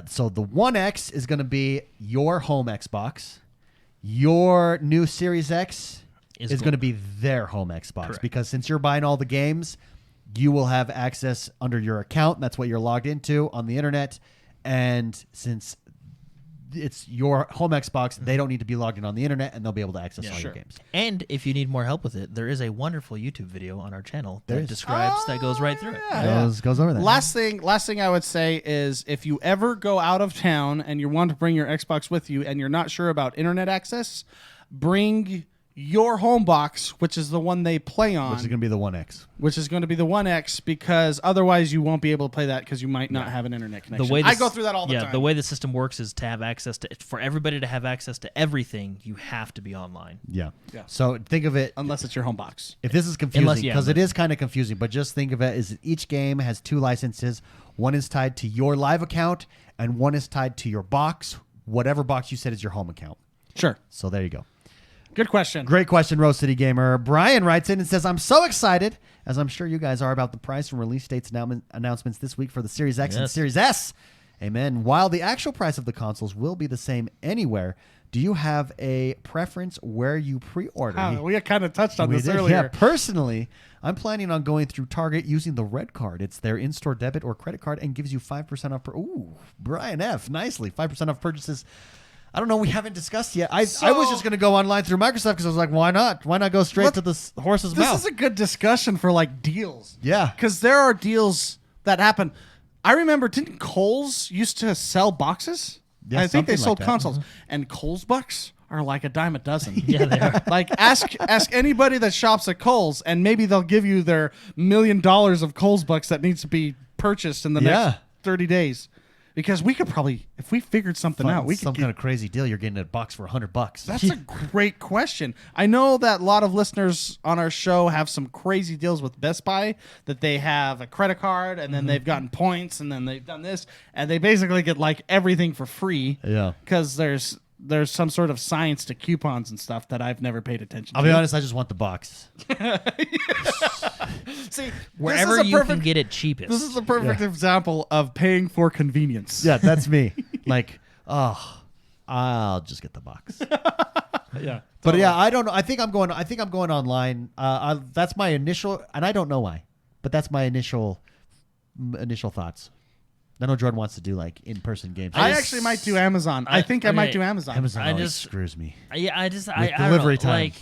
[SPEAKER 1] So the 1X is going to be your home Xbox. Your new Series X is going to be their home Xbox.
[SPEAKER 3] Correct.
[SPEAKER 1] Because since you're buying all the games, you will have access under your account. That's what you're logged into on the internet. And since it's your home Xbox, they don't need to be logged in on the internet, and they'll be able to access all your games.
[SPEAKER 3] And if you need more help with it, there is a wonderful YouTube video on our channel that goes right through it.
[SPEAKER 1] Goes over that.
[SPEAKER 2] Last thing I would say is if you ever go out of town and you want to bring your Xbox with you and you're not sure about internet access, bring your home box, which is the one they play on.
[SPEAKER 1] Which is going to be the 1X.
[SPEAKER 2] Which is going to be the 1X, because otherwise you won't be able to play that because you might not have an internet connection.
[SPEAKER 3] I
[SPEAKER 2] go through that all the time.
[SPEAKER 3] Yeah, the way the system works is to have access to, for everybody to have access to everything, you have to be online.
[SPEAKER 1] Yeah. So think of it.
[SPEAKER 2] Unless it's your home box.
[SPEAKER 1] If this is confusing, because it is kind of confusing, but just think of it as each game has 2 licenses. One is tied to your live account, and one is tied to your box, whatever box you said is your home account.
[SPEAKER 2] Sure.
[SPEAKER 1] So there you go.
[SPEAKER 2] Good question.
[SPEAKER 1] Great question, Rose City Gamer. Brian writes in and says, I'm so excited, as I'm sure you guys are, about the price and release dates announcements this week for the Series X and Series S. Amen. While the actual price of the consoles will be the same anywhere, do you have a preference where you pre-order?
[SPEAKER 2] We kind of touched on this earlier.
[SPEAKER 1] Yeah, personally, I'm planning on going through Target using the Red Card. It's their in-store debit or credit card and gives you 5% off. Ooh, Brian F. Nicely. 5% off purchases. I don't know. We haven't discussed yet. I was just going to go online through Microsoft because I was like, why not? Why not go straight to the horse's mouth?
[SPEAKER 2] This is a good discussion for like deals.
[SPEAKER 1] Yeah.
[SPEAKER 2] Because there are deals that happen. I remember, didn't Kohl's used to sell boxes?
[SPEAKER 1] Yeah,
[SPEAKER 2] I think they
[SPEAKER 1] something
[SPEAKER 2] sold
[SPEAKER 1] like that.
[SPEAKER 2] consoles. And Kohl's bucks are like a dime a dozen.
[SPEAKER 3] Yeah, they are.
[SPEAKER 2] Like ask anybody that shops at Kohl's, and maybe they'll give you their $1 million of Kohl's bucks that needs to be purchased in the next 30 days. Because we could probably, if we figured something out, we could
[SPEAKER 1] some kind of crazy deal. You're getting a box for $100.
[SPEAKER 2] That's a great question. I know that a lot of listeners on our show have some crazy deals with Best Buy, that they have a credit card and then they've gotten points and then they've done this, and they basically get like everything for free.
[SPEAKER 1] Yeah.
[SPEAKER 2] Because there's there's some sort of science to coupons and stuff that I've never paid attention to.
[SPEAKER 1] I'll be honest, I just want the box.
[SPEAKER 2] See,
[SPEAKER 3] Wherever you can get it cheapest.
[SPEAKER 2] This is a perfect example of paying for convenience.
[SPEAKER 1] Yeah, that's me. Like, I'll just get the box.
[SPEAKER 2] Yeah.
[SPEAKER 1] But yeah, I don't know. I think I'm going online. That's my initial, and I don't know why, but that's my initial thoughts. I know Jordan wants to do like in-person games.
[SPEAKER 2] I actually might do Amazon. I think I might do Amazon.
[SPEAKER 1] Amazon always screws me.
[SPEAKER 3] Yeah, I
[SPEAKER 1] delivery
[SPEAKER 3] don't know,
[SPEAKER 1] time.
[SPEAKER 3] like,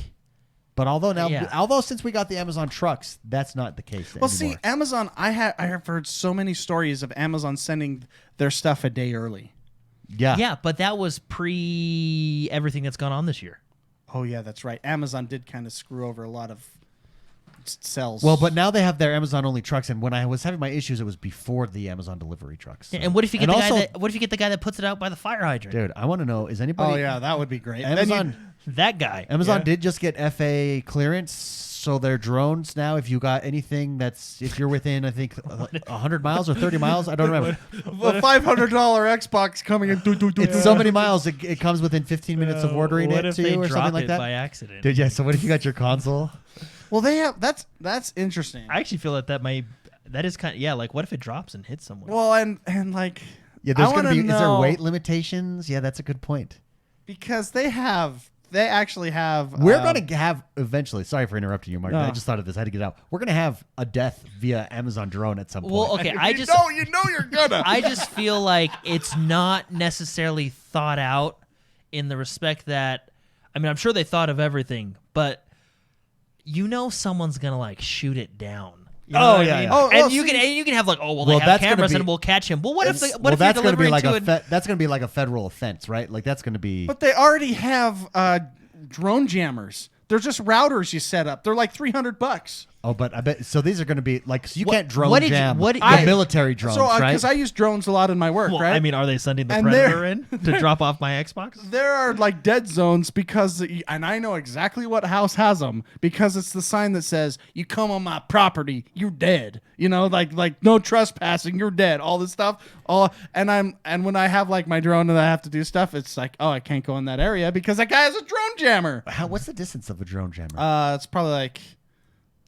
[SPEAKER 1] But although since we got the Amazon trucks, that's not the case anymore.
[SPEAKER 2] Well, see, Amazon. I have heard so many stories of Amazon sending their stuff a day early.
[SPEAKER 1] Yeah.
[SPEAKER 3] Yeah, but that was pre everything that's gone on this year.
[SPEAKER 2] Oh yeah, that's right. Amazon did kind of screw over a lot of sales.
[SPEAKER 1] Well, but now they have their Amazon only trucks, and when I was having my issues, it was before the Amazon delivery trucks. So.
[SPEAKER 3] Yeah, and what if you get what if you get the guy that puts it out by the fire hydrant?
[SPEAKER 1] Dude, I want to know, is anybody?
[SPEAKER 2] Oh yeah, that would be great.
[SPEAKER 1] Amazon.
[SPEAKER 3] That guy.
[SPEAKER 1] Amazon did just get FAA clearance, so their drones now, if you got anything if you're within, I think, 100 miles or 30 miles, I don't remember.
[SPEAKER 2] The $500 Xbox coming in.
[SPEAKER 1] It's so many miles, it comes within 15 minutes of ordering it to you or something like that.
[SPEAKER 3] By accident?
[SPEAKER 1] Dude, yeah, so what if you got your console?
[SPEAKER 2] Well, they have that's interesting.
[SPEAKER 3] I actually feel that is kind of, like, what if it drops and hits someone?
[SPEAKER 2] Well, and like,
[SPEAKER 1] yeah, there's going to be, is there weight limitations? Yeah, that's a good point.
[SPEAKER 2] Because they actually have.
[SPEAKER 1] We're going to have eventually. Sorry for interrupting you, Mark. I just thought of this. I had to get it out. We're going to have a death via Amazon drone at some point.
[SPEAKER 3] Well, okay,
[SPEAKER 2] you know you're gonna.
[SPEAKER 3] I just feel like it's not necessarily thought out in the respect that, I mean, I'm sure they thought of everything, but someone's gonna like shoot it down. You know what I mean?
[SPEAKER 2] Oh,
[SPEAKER 3] and you can have like, they have cameras and we'll catch him. Well, what if you're delivering
[SPEAKER 1] that's going to be like a federal offense, right? Like that's going to be.
[SPEAKER 2] But they already have drone jammers. They're just routers you set up. They're like $300.
[SPEAKER 1] Oh, but I bet so. These are going to be like, so you can't drone jam military drones, right?
[SPEAKER 2] Because I use drones a lot in my work, right?
[SPEAKER 3] I mean, are they sending the Predator in to drop off my Xbox?
[SPEAKER 2] There are like dead zones and I know exactly what house has them because it's the sign that says, "You come on my property, you're dead." Like no trespassing, you're dead. All this stuff. And when I have like my drone and I have to do stuff, it's like, oh, I can't go in that area because that guy has a drone jammer.
[SPEAKER 1] What's the distance of a drone jammer?
[SPEAKER 2] It's probably like.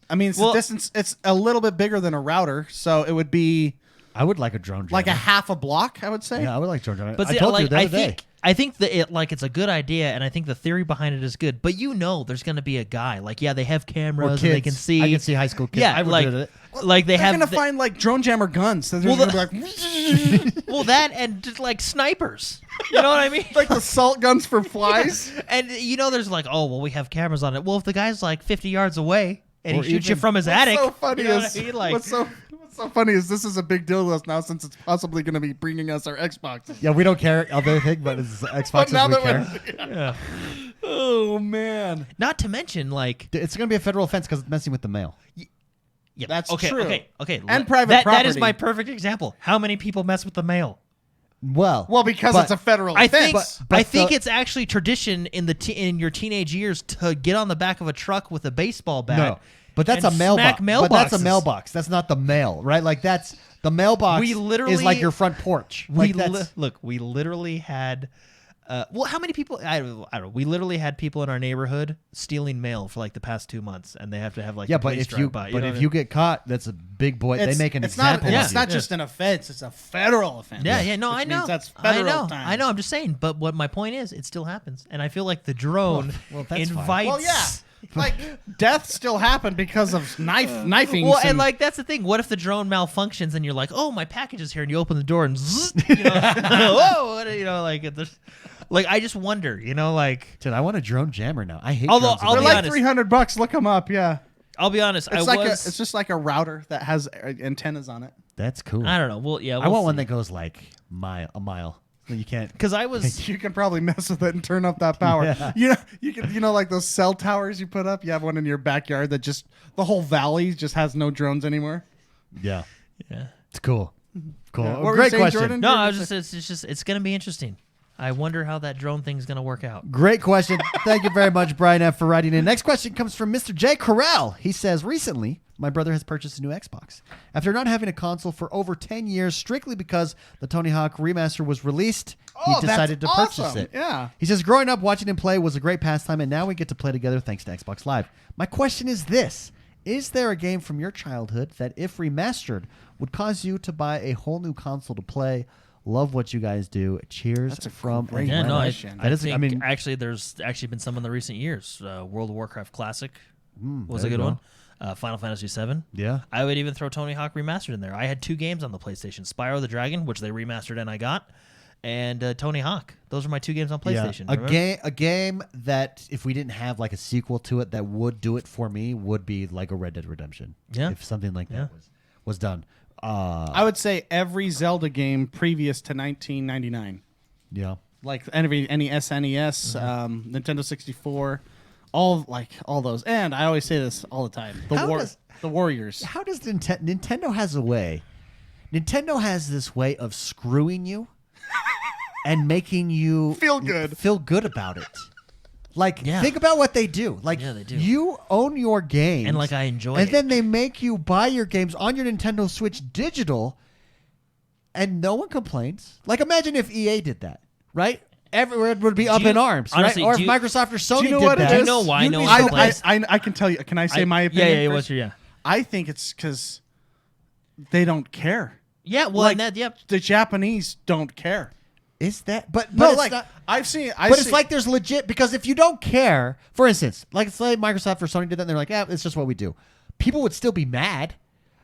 [SPEAKER 2] I mean, the distance. It's a little bit bigger than a router, so it would be.
[SPEAKER 1] I would like a drone jammer.
[SPEAKER 2] Like a half a block, I would say.
[SPEAKER 1] Yeah, I would like drone jammer.
[SPEAKER 3] But
[SPEAKER 1] I told you the other day.
[SPEAKER 3] I think that it's a good idea, and I think the theory behind it is good. But there's going to be a guy. Like, they have cameras and they can see.
[SPEAKER 1] I can see high school kids.
[SPEAKER 3] Yeah,
[SPEAKER 1] I would do it.
[SPEAKER 3] Like they're
[SPEAKER 2] going to find like drone jammer guns. So they're going to be like.
[SPEAKER 3] Well, that and just like snipers. You know what I mean?
[SPEAKER 2] Like the salt guns for flies.
[SPEAKER 3] And there's like, we have cameras on it. Well, if the guy's like 50 yards away. And he shoots you from his attic.
[SPEAKER 2] What's so funny is this is a big deal to us now since it's possibly going to be bringing us our Xboxes.
[SPEAKER 1] Yeah, we don't care other thing, but it's Xboxes
[SPEAKER 2] now
[SPEAKER 1] we
[SPEAKER 2] that
[SPEAKER 1] care.
[SPEAKER 3] Yeah.
[SPEAKER 2] Oh man!
[SPEAKER 3] Not to mention, like,
[SPEAKER 1] it's going to be a federal offense because it's messing with the mail.
[SPEAKER 3] Yeah,
[SPEAKER 2] that's
[SPEAKER 3] true. Okay.
[SPEAKER 2] And private property.
[SPEAKER 3] That is my perfect example. How many people mess with the mail?
[SPEAKER 1] Well,
[SPEAKER 2] because it's a federal offense.
[SPEAKER 3] I think it's actually tradition in your teenage years to get on the back of a truck with a baseball bat.
[SPEAKER 1] No, but that's a mailbox. But that's a mailbox. That's not the mail, right? Like that's the mailbox. Is like your front porch.
[SPEAKER 3] We literally had. How many people? I don't know. We literally had people in our neighborhood stealing mail for like the past 2 months, and they have to have like
[SPEAKER 1] but if you get caught, that's a big boy. They make an example.
[SPEAKER 2] It's not just an offense; it's a federal offense.
[SPEAKER 3] Yeah. No, I know.
[SPEAKER 2] That's federal time.
[SPEAKER 3] I know. I'm just saying. But what my point is, it still happens, and I feel like the drone invites.
[SPEAKER 1] Fine.
[SPEAKER 2] Well, yeah. Like deaths still happen because of knifing.
[SPEAKER 3] Well, and like that's the thing. What if the drone malfunctions and you're like, "Oh, my package is here," and you open the door and whoa, like I just wonder, like.
[SPEAKER 1] Dude, I want a drone jammer now. I hate.
[SPEAKER 3] Although
[SPEAKER 1] drones.
[SPEAKER 2] They're like $300. Look them up. Yeah.
[SPEAKER 3] I'll be honest.
[SPEAKER 2] It's just like a router that has antennas on it.
[SPEAKER 1] That's cool.
[SPEAKER 3] I don't know. Well, yeah.
[SPEAKER 1] I want one that goes like a mile. You can't,
[SPEAKER 3] because
[SPEAKER 2] you can probably mess with it and turn up that power.
[SPEAKER 1] Yeah.
[SPEAKER 2] You can, like those cell towers you put up. You have one in your backyard that just the whole valley just has no drones anymore.
[SPEAKER 1] Yeah,
[SPEAKER 3] yeah,
[SPEAKER 1] it's cool. Cool.
[SPEAKER 2] Yeah.
[SPEAKER 1] Great question.
[SPEAKER 2] Jordan?
[SPEAKER 3] No, I was it's going to be interesting. I wonder how that drone thing's going to work out.
[SPEAKER 1] Great question. Thank you very much, Brian F, for writing in. Next question comes from Mr. J. Corral. He says, recently, my brother has purchased a new Xbox. After not having a console for over 10 years, strictly because the Tony Hawk remaster was released, he decided to purchase it.
[SPEAKER 2] Yeah.
[SPEAKER 1] He says, growing up, watching him play was a great pastime, and now we get to play together thanks to Xbox Live. My question is this. Is there a game from your childhood that, if remastered, would cause you to buy a whole new console to play? Love what you guys do. Cheers from
[SPEAKER 2] great
[SPEAKER 3] Yeah, no, I
[SPEAKER 1] mean,
[SPEAKER 3] actually, there's actually been some in the recent years. World of Warcraft Classic was a good one. Final Fantasy VII.
[SPEAKER 1] Yeah.
[SPEAKER 3] I would even throw Tony Hawk Remastered in there. I had 2 games on the PlayStation. Spyro the Dragon, which they remastered and I got, and Tony Hawk. Those are my 2 games on PlayStation.
[SPEAKER 1] A game that, if we didn't have like a sequel to it that would do it for me, would be like a Red Dead Redemption. Yeah. If something like that was done.
[SPEAKER 2] I would say every Zelda game previous to 1999.
[SPEAKER 1] Yeah.
[SPEAKER 2] Like any SNES, Nintendo 64, all those. And I always say this all the time. The Warriors.
[SPEAKER 1] How does Nintendo has a way? Nintendo has this way of screwing you and making you
[SPEAKER 2] feel good
[SPEAKER 1] about it. Like, think about what they do. Like,
[SPEAKER 3] they do.
[SPEAKER 1] You own your games.
[SPEAKER 3] And, like, I enjoy it.
[SPEAKER 1] And then they make you buy your games on your Nintendo Switch digital, and no one complains. Like, imagine if EA did that, right? Everyone would be up in arms,
[SPEAKER 3] honestly,
[SPEAKER 1] right? Or if Microsoft or Sony
[SPEAKER 2] did
[SPEAKER 1] that.
[SPEAKER 3] Do you know why no one complains?
[SPEAKER 2] I can tell you. Can I say my opinion?
[SPEAKER 3] Yeah,
[SPEAKER 2] first?
[SPEAKER 3] what's your
[SPEAKER 2] I think it's because they don't care.
[SPEAKER 3] Yeah, well,
[SPEAKER 2] the Japanese don't care.
[SPEAKER 1] Is that? But
[SPEAKER 2] No,
[SPEAKER 1] it's
[SPEAKER 2] like
[SPEAKER 1] not,
[SPEAKER 2] I've seen.
[SPEAKER 1] it's like there's legit, because if you don't care, for instance, like say Microsoft or Sony did that, and they're like, yeah, it's just what we do. People would still be mad,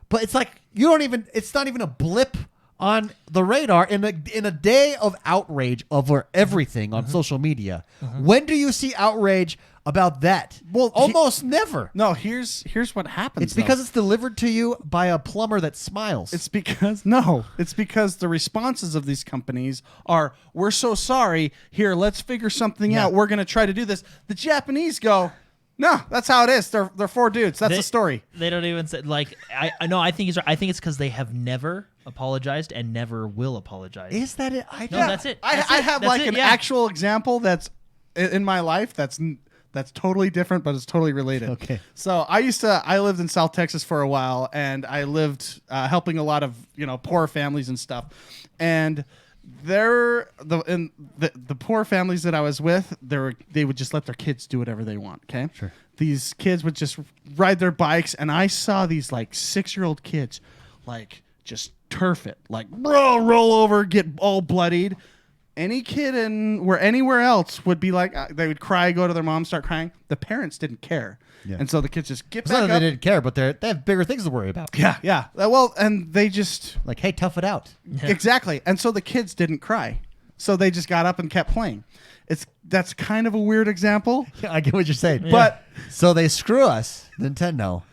[SPEAKER 1] but it's like it's not even a blip on the radar in a day of outrage over everything on social media. When do you see outrage about that? Well, almost never.
[SPEAKER 2] No, here's what happens.
[SPEAKER 1] It's because it's delivered to you by a plumber that smiles.
[SPEAKER 2] It's because the responses of these companies are, we're so sorry. Here, let's figure something out. We're going to try to do this. The Japanese go, no, that's how it is. They're 4 dudes. That's the story.
[SPEAKER 3] They don't even say, like, I think it's because they have never apologized and never will apologize.
[SPEAKER 1] Is that it?
[SPEAKER 3] That's it.
[SPEAKER 2] I have an actual example that's in my life that's totally different, but it's totally related.
[SPEAKER 1] Okay.
[SPEAKER 2] So I lived in South Texas for a while, and I lived helping a lot of poor families and stuff. And the poor families that I was with, they would just let their kids do whatever they want. Okay.
[SPEAKER 1] Sure.
[SPEAKER 2] These kids would just ride their bikes, and I saw these like 6-year-old kids, like just turf it, like roll over, get all bloodied. Any kid anywhere else would be like, they would cry, go to their mom, start crying. The parents didn't care. Yeah. And so the kids just get back up.
[SPEAKER 1] They didn't care, but they have bigger things to worry about.
[SPEAKER 2] Yeah. Well, and they just...
[SPEAKER 1] like, hey, tough it out.
[SPEAKER 2] Yeah. Exactly. And so the kids didn't cry. So they just got up and kept playing. That's kind of a weird example.
[SPEAKER 1] Yeah, I get what you're saying.
[SPEAKER 2] Yeah. But
[SPEAKER 1] so they screw us, Nintendo,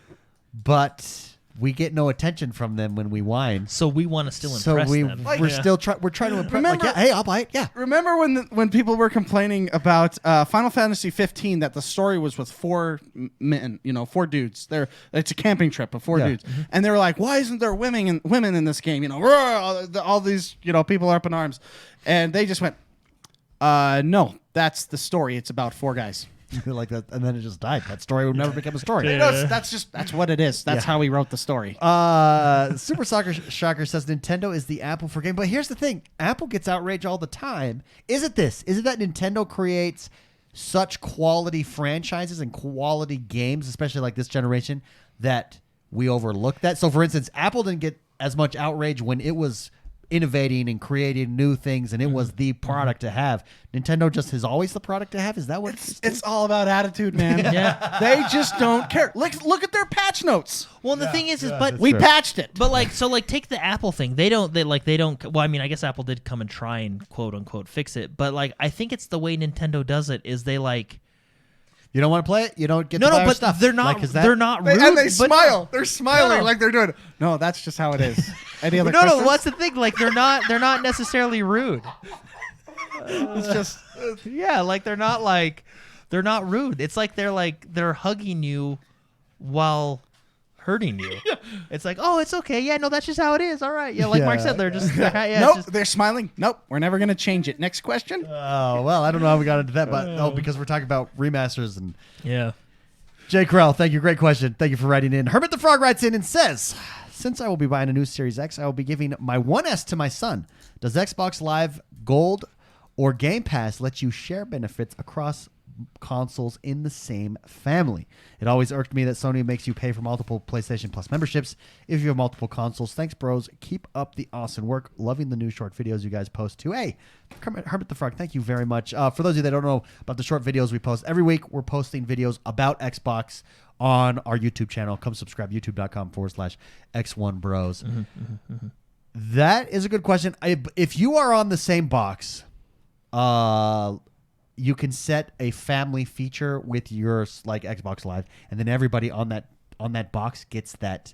[SPEAKER 1] but we get no attention from them when we whine.
[SPEAKER 3] So we want to still impress them.
[SPEAKER 1] We're trying to impress. Like, hey, I'll buy it. Yeah.
[SPEAKER 2] Remember when people were complaining about Final Fantasy 15 that the story was with 4 men, 4 dudes. It's a camping trip of 4 dudes, and they were like, "Why isn't there women in this game?" All these people are up in arms, and they just went, "No, that's the story. It's about 4 guys."
[SPEAKER 1] Like that, and then it just died. That story would never become a story.
[SPEAKER 2] Yeah. That's what it is. That's how we wrote the story.
[SPEAKER 1] Super Soccer Shocker says Nintendo is the Apple for game, but here's the thing: Apple gets outrage all the time. Is it that Nintendo creates such quality franchises and quality games, especially like this generation, that we overlook that? So, for instance, Apple didn't get as much outrage when it was innovating and creating new things, and it was the product to have. Nintendo just is always the product to have. Is that what
[SPEAKER 2] it's all about? Attitude, man. Yeah. They just don't care. Look at their patch notes.
[SPEAKER 3] Well, the thing is but
[SPEAKER 2] we patched it.
[SPEAKER 3] But take the Apple thing. They don't. Well, I mean, I guess Apple did come and try and quote unquote fix it. But I think it's the way Nintendo does it. Is they like.
[SPEAKER 1] You don't want to play it? You don't get to buy our stuff.
[SPEAKER 3] They're not. They're not rude.
[SPEAKER 2] And they smile. They're smiling like they're doing. No, that's just how it is. Any other questions?
[SPEAKER 3] No. What's the thing? Like they're not necessarily rude.
[SPEAKER 2] It's just
[SPEAKER 3] they're not rude. It's like they're hugging you while hurting you. It's like, oh, it's okay. Yeah, no, that's just how it is. All right. Yeah, like Mark said, they're just
[SPEAKER 2] nope. They're smiling. Nope, we're never gonna change it. Next question.
[SPEAKER 1] Oh well, I don't know how we got into that, but because we're talking about remasters and Jay Krell, thank you. Great question. Thank you for writing in. Hermit the Frog writes in and says, since I will be buying a new Series X, I will be giving my 1S to my son. Does Xbox Live Gold or Game Pass let you share benefits across consoles in the same family? It always irked me that Sony makes you pay for multiple PlayStation Plus memberships if you have multiple consoles. Thanks, bros. Keep up the awesome work. Loving the new short videos you guys post too. Hey, Hermit the Frog, thank you very much. For those of you that don't know about the short videos we post every week, we're posting videos about Xbox on our YouTube channel. Come subscribe, youtube.com/X1Bros. That is a good question. If you are on the same box, you can set a family feature with yours, like Xbox Live, and then everybody on that box gets that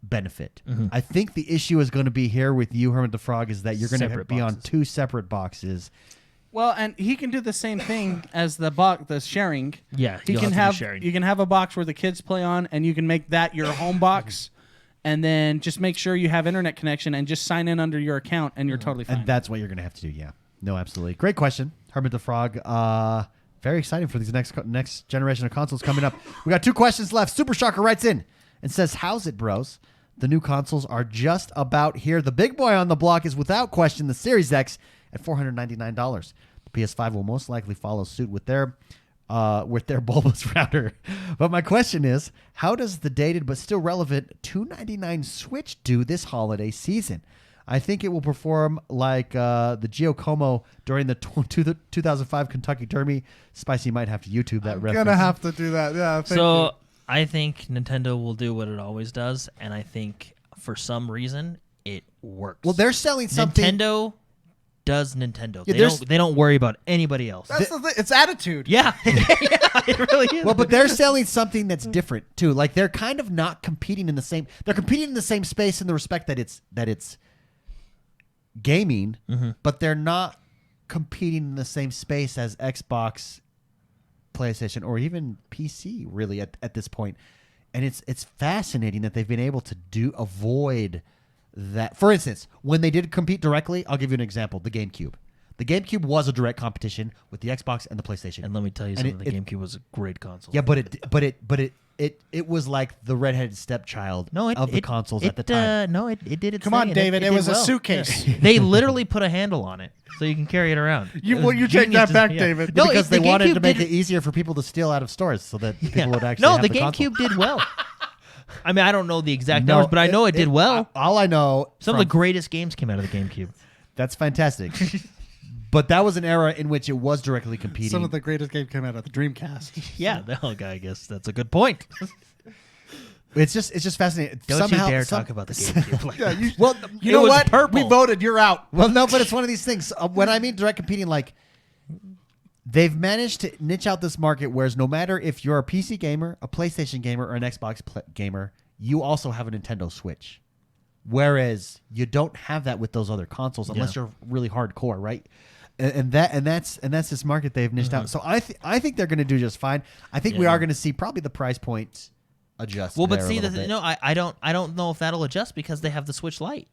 [SPEAKER 1] benefit. I think the issue is going to be here with you, Hermit the Frog, is that you're going to be on 2 separate boxes.
[SPEAKER 2] Well, and he can do the same thing as the sharing.
[SPEAKER 3] Yeah,
[SPEAKER 2] he can have sharing. You can have a box where the kids play on, and you can make that your home box. And then just make sure you have internet connection and just sign in under your account, and you're totally fine.
[SPEAKER 1] And that's what you're going to have to do, yeah. No, absolutely. Great question, Hermit the Frog. Very exciting for these next generation of consoles coming up. We got 2 questions left. Super Shocker writes in and says, how's it, bros? The new consoles are just about here. The big boy on the block is without question the Series X at $499. The PS5 will most likely follow suit with their bulbous router. But my question is, how does the dated but still relevant $299 Switch do this holiday season? I think it will perform like the Giacomo during the 2005 Kentucky Derby. Spicy might have to YouTube that reference.
[SPEAKER 2] I'm going to have to do that. Yeah.
[SPEAKER 3] So I think Nintendo will do what it always does, and I think for some reason it works.
[SPEAKER 1] Well, they're selling something.
[SPEAKER 3] Nintendo does Nintendo. Yeah, they don't worry about anybody else.
[SPEAKER 2] That's the thing. It's attitude.
[SPEAKER 3] Yeah. Yeah, it really is.
[SPEAKER 1] Well, but they're selling something that's different too. Like they're kind of not competing in the same. They're competing in the same space in the respect that it's gaming, but they're not competing in the same space as Xbox, PlayStation, or even PC. Really, at this point, and it's fascinating that they've been able to avoid that. For instance, when they did compete directly, I'll give you an example: the GameCube. The GameCube was a direct competition with the Xbox and the PlayStation.
[SPEAKER 3] And let me tell you something: the GameCube was a great console.
[SPEAKER 1] Yeah, but it was like the redheaded stepchild of the consoles at the time.
[SPEAKER 3] No, it did its
[SPEAKER 2] Come
[SPEAKER 3] thing,
[SPEAKER 2] on, David. It was a
[SPEAKER 3] well.
[SPEAKER 2] suitcase.
[SPEAKER 3] Yeah. They literally put a handle on it so you can carry it around.
[SPEAKER 2] You take that back, David.
[SPEAKER 1] No, because they wanted to make it easier for people to steal out of stores so that people would actually have the
[SPEAKER 3] GameCube did well. I mean, I don't know the exact numbers, but I know it did well.
[SPEAKER 1] All I know...
[SPEAKER 3] Some of the greatest games came out of the GameCube.
[SPEAKER 1] That's fantastic. But that was an era in which it was directly competing.
[SPEAKER 2] Some of the greatest games came out of the Dreamcast.
[SPEAKER 3] Yeah, I guess that's a good point.
[SPEAKER 1] It's just fascinating.
[SPEAKER 3] Don't you dare talk about the GameCube like that.
[SPEAKER 2] You know what?
[SPEAKER 3] Purple.
[SPEAKER 2] We voted. You're out.
[SPEAKER 1] Well, no, but it's one of these things. When I mean direct competing, like... They've managed to niche out this market, whereas no matter if you're a PC gamer, a PlayStation gamer, or an Xbox gamer, you also have a Nintendo Switch. Whereas you don't have that with those other consoles unless you're really hardcore, right? And that's this market they've niched out. So I think they're going to do just fine. I think we are going to see probably the price point adjust.
[SPEAKER 3] Well, but see, I don't know if that'll adjust because they have the Switch Lite.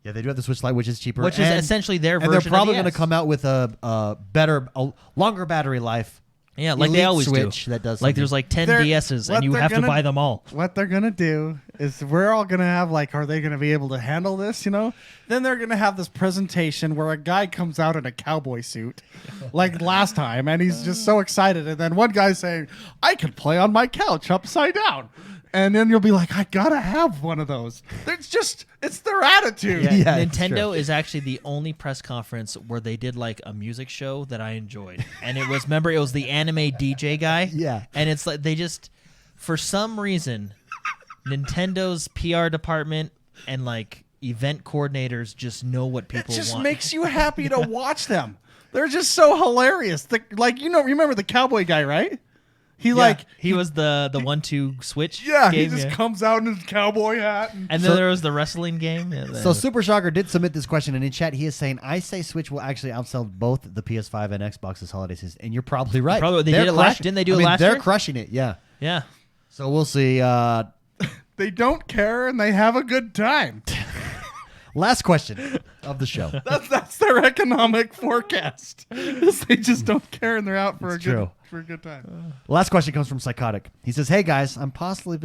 [SPEAKER 1] Yeah, they do have the Switch Lite, which is cheaper.
[SPEAKER 3] Which is essentially their version of
[SPEAKER 1] they're probably going to come out with a longer battery life.
[SPEAKER 3] Yeah, like they always
[SPEAKER 1] Switch
[SPEAKER 3] do.
[SPEAKER 1] That does
[SPEAKER 3] like there's like 10 DSs, and you have to buy them all.
[SPEAKER 2] What they're going to do is we're all going to have, like, are they going to be able to handle this, you know? Then they're going to have this presentation where a guy comes out in a cowboy suit, like last time, and he's just so excited. And then one guy's saying, I can play on my couch upside down. And then you'll be like, I gotta have one of those. It's their attitude.
[SPEAKER 1] Yeah,
[SPEAKER 3] Nintendo is actually the only press conference where they did like a music show that I enjoyed. And it was the anime DJ guy.
[SPEAKER 1] Yeah.
[SPEAKER 3] And it's like they just, for some reason, Nintendo's PR department and like event coordinators just know what people want.
[SPEAKER 2] It just makes you happy to watch them. They're just so hilarious. Remember the cowboy guy, right? He
[SPEAKER 3] was the 1-2 switch.
[SPEAKER 2] Yeah,
[SPEAKER 3] game,
[SPEAKER 2] he just comes out in his cowboy hat.
[SPEAKER 3] And then there was the wrestling game.
[SPEAKER 1] So Super Shocker did submit this question, and in chat he is saying, I say Switch will actually outsell both the PS5 and Xbox this holiday season. And you're probably right.
[SPEAKER 3] They did it last. Didn't they do it last year?
[SPEAKER 1] They're crushing it, yeah.
[SPEAKER 3] Yeah.
[SPEAKER 1] So we'll see.
[SPEAKER 2] They don't care, and they have a good time.
[SPEAKER 1] Last question of the show.
[SPEAKER 2] That's their economic forecast. They just don't care and they're out for
[SPEAKER 1] It's
[SPEAKER 2] for a good time.
[SPEAKER 1] Last question comes from Psychotic. He says, "Hey guys, I'm possibly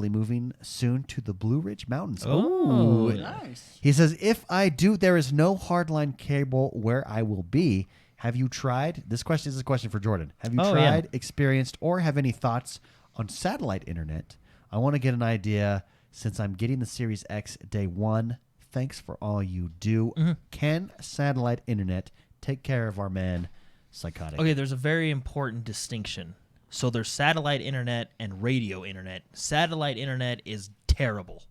[SPEAKER 1] moving soon to the Blue Ridge Mountains."
[SPEAKER 3] Oh,
[SPEAKER 2] Nice.
[SPEAKER 1] He says, "If I do, there is no hardline cable where I will be. Have you tried?" This question is a question for Jordan. Have you tried, experienced, or have any thoughts on satellite internet? I want to get an idea since I'm getting the Series X day one. Thanks for all you do. Can satellite internet take care of our man, Psychotic?
[SPEAKER 3] Okay, there's a very important distinction. So there's satellite internet and radio internet. Satellite internet is terrible.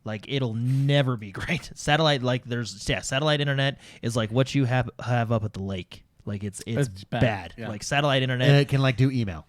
[SPEAKER 3] Like, it'll never be great. Satellite internet is like what you have up at the lake. Like, it's bad.
[SPEAKER 2] Yeah.
[SPEAKER 3] Like, satellite internet,
[SPEAKER 1] And it can do email.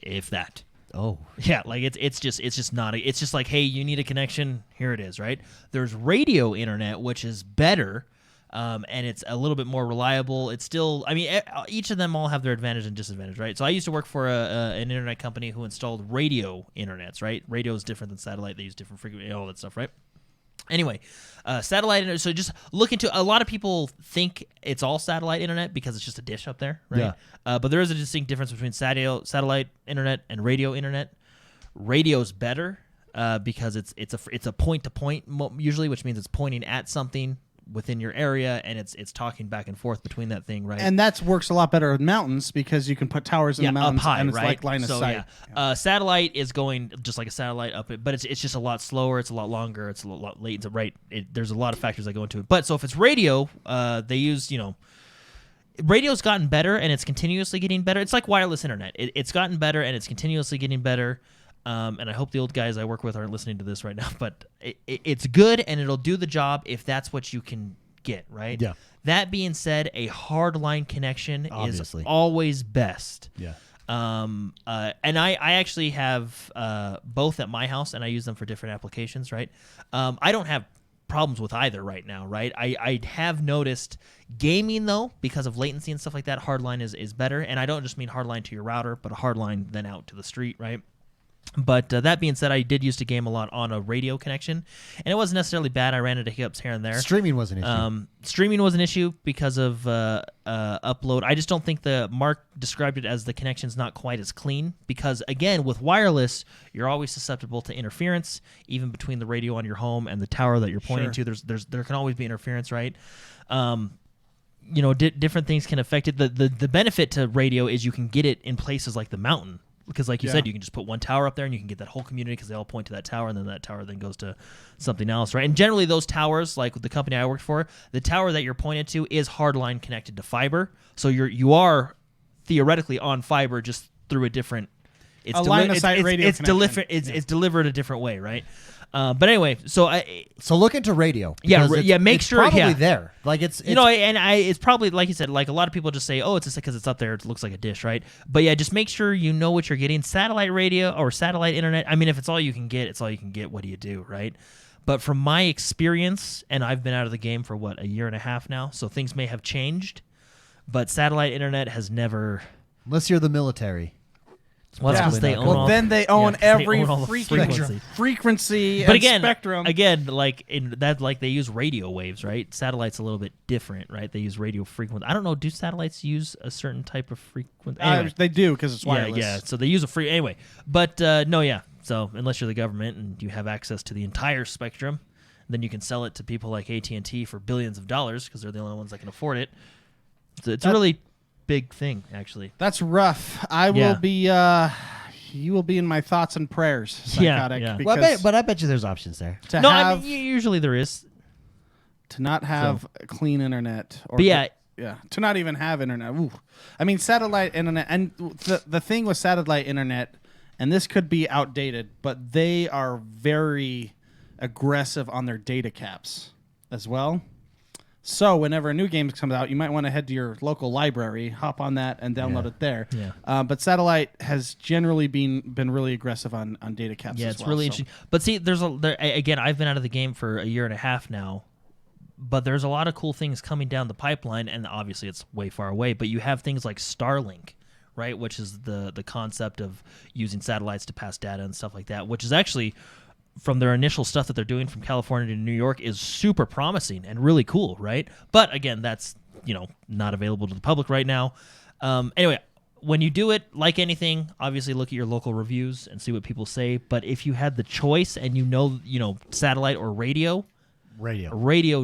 [SPEAKER 3] if that.
[SPEAKER 1] Oh,
[SPEAKER 3] Yeah, like it's just not. It's just like, hey, you need a connection. Here it is, right? There's radio internet, which is better, and it's a little bit more reliable. It's still, I mean, each of them all have their advantage and disadvantage, right? So I used to work for an internet company who installed radio internets, right? Radio is different than satellite. They use different frequency, all that stuff, right? Anyway, satellite internet. So just look into. A lot of people think it's all satellite internet because it's just a dish up there, right?
[SPEAKER 1] Yeah.
[SPEAKER 3] But there is a distinct difference between satellite internet and radio internet. Radio's better because it's a point to point usually, which means it's pointing at something within your area and it's talking back and forth between that thing, right?
[SPEAKER 2] And that works a lot better in mountains because you can put towers in the mountains
[SPEAKER 3] up high,
[SPEAKER 2] and it's
[SPEAKER 3] right?
[SPEAKER 2] like line of sight.
[SPEAKER 3] Yeah. Satellite is going just like a satellite up it, but it's just a lot slower. It's a lot longer. It's a lot late. Right. There's a lot of factors that go into it. But so if it's radio, they use radio's gotten better and it's continuously getting better. It's like wireless internet. It's gotten better and it's continuously getting better. And I hope the old guys I work with aren't listening to this right now, but it's good and it'll do the job if that's what you can get, right?
[SPEAKER 1] Yeah.
[SPEAKER 3] That being said, a hardline connection
[SPEAKER 1] Obviously.
[SPEAKER 3] is always best.
[SPEAKER 1] yeah.
[SPEAKER 3] And I actually have both at my house, and I use them for different applications, right? I don't have problems with either right now, right? I have noticed gaming, though, because of latency and stuff like that, hardline is better. And I don't just mean hardline to your router, but a hardline then out to the street, right? But that being said, I did used to game a lot on a radio connection, and it wasn't necessarily bad. I ran into hiccups here and there.
[SPEAKER 1] Streaming was an issue.
[SPEAKER 3] Streaming was an issue because of upload. I just don't think Mark described it as the connection's not quite as clean because, again, with wireless, you're always susceptible to interference, even between the radio on your home and the tower that you're pointing to. There can always be interference, right? Different things can affect it. The benefit to radio is you can get it in places like the mountain. Because like you said, you can just put one tower up there and you can get that whole community because they all point to that tower, and then that tower then goes to something else, right? And generally those towers, like with the company I worked for, the tower that you're pointed to is hardline connected to fiber. So you are theoretically on fiber just through a different... It's
[SPEAKER 2] line of sight radio connection.
[SPEAKER 3] It's delivered a different way, right? But anyway, so
[SPEAKER 1] look into radio.
[SPEAKER 3] Make sure
[SPEAKER 1] it's probably there. Like it's
[SPEAKER 3] it's probably like you said. Like a lot of people just say, oh, it's just because it's up there. It looks like a dish, right? But yeah, just make sure you know what you're getting. Satellite radio or satellite internet. I mean, if it's all you can get, it's all you can get. What do you do, right? But from my experience, and I've been out of the game for a year and a half now, so things may have changed. But satellite internet has never.
[SPEAKER 1] Unless you're the military.
[SPEAKER 3] Well,
[SPEAKER 2] then they own every
[SPEAKER 3] frequency.
[SPEAKER 2] Frequency
[SPEAKER 3] But
[SPEAKER 2] and
[SPEAKER 3] again,
[SPEAKER 2] spectrum.
[SPEAKER 3] They use radio waves, right? Satellite's a little bit different, right? They use radio frequency. I don't know. Do satellites use a certain type of frequency? Anyway.
[SPEAKER 2] They do because it's wireless.
[SPEAKER 3] Yeah. So they use a free anyway. But no, yeah. So unless you're the government and you have access to the entire spectrum, then you can sell it to people like AT&T for billions of dollars because they're the only ones that can afford it. It's a really big thing, actually.
[SPEAKER 2] That's rough. I will be. You will be in my thoughts and prayers, Psychotic.
[SPEAKER 3] Yeah.
[SPEAKER 1] But I bet you there's options there.
[SPEAKER 3] Usually there is.
[SPEAKER 2] To not have clean internet, or to not even have internet. Ooh. I mean, satellite internet, and the thing with satellite internet, and this could be outdated, but they are very aggressive on their data caps as well. So whenever a new game comes out, you might want to head to your local library, hop on that, and download it there.
[SPEAKER 3] Yeah.
[SPEAKER 2] But satellite has generally been really aggressive on data caps.
[SPEAKER 3] Yeah, it's really interesting. But see, again, I've been out of the game for a year and a half now, but there's a lot of cool things coming down the pipeline, and obviously it's way far away. But you have things like Starlink, right, which is the concept of using satellites to pass data and stuff like that, which is actually from their initial stuff that they're doing from California to New York is super promising and really cool, right? But again, that's not available to the public right now. Anyway, when you do it, like anything, obviously look at your local reviews and see what people say. But if you had the choice and satellite or radio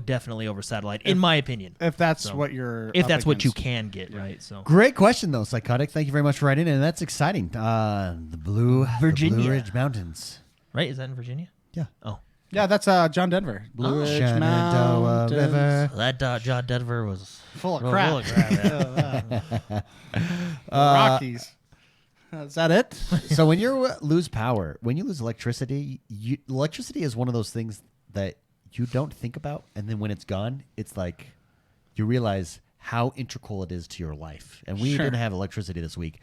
[SPEAKER 3] definitely over satellite, in my opinion.
[SPEAKER 2] If that's what you're
[SPEAKER 3] what you can get, right? So
[SPEAKER 1] great question though, Psychotic. Thank you very much for writing in, and that's exciting. The Blue Ridge Mountains,
[SPEAKER 3] right? Is that in Virginia?
[SPEAKER 1] Yeah.
[SPEAKER 3] Oh.
[SPEAKER 2] Yeah, that's John Denver. Blue Ridge
[SPEAKER 1] Shenandoah River.
[SPEAKER 3] That John Denver was
[SPEAKER 2] full of crap. Rockies. Is that it?
[SPEAKER 1] So when you lose power, when you lose electricity, electricity is one of those things that you don't think about, and then when it's gone, it's like you realize how integral it is to your life. And we didn't have electricity this week,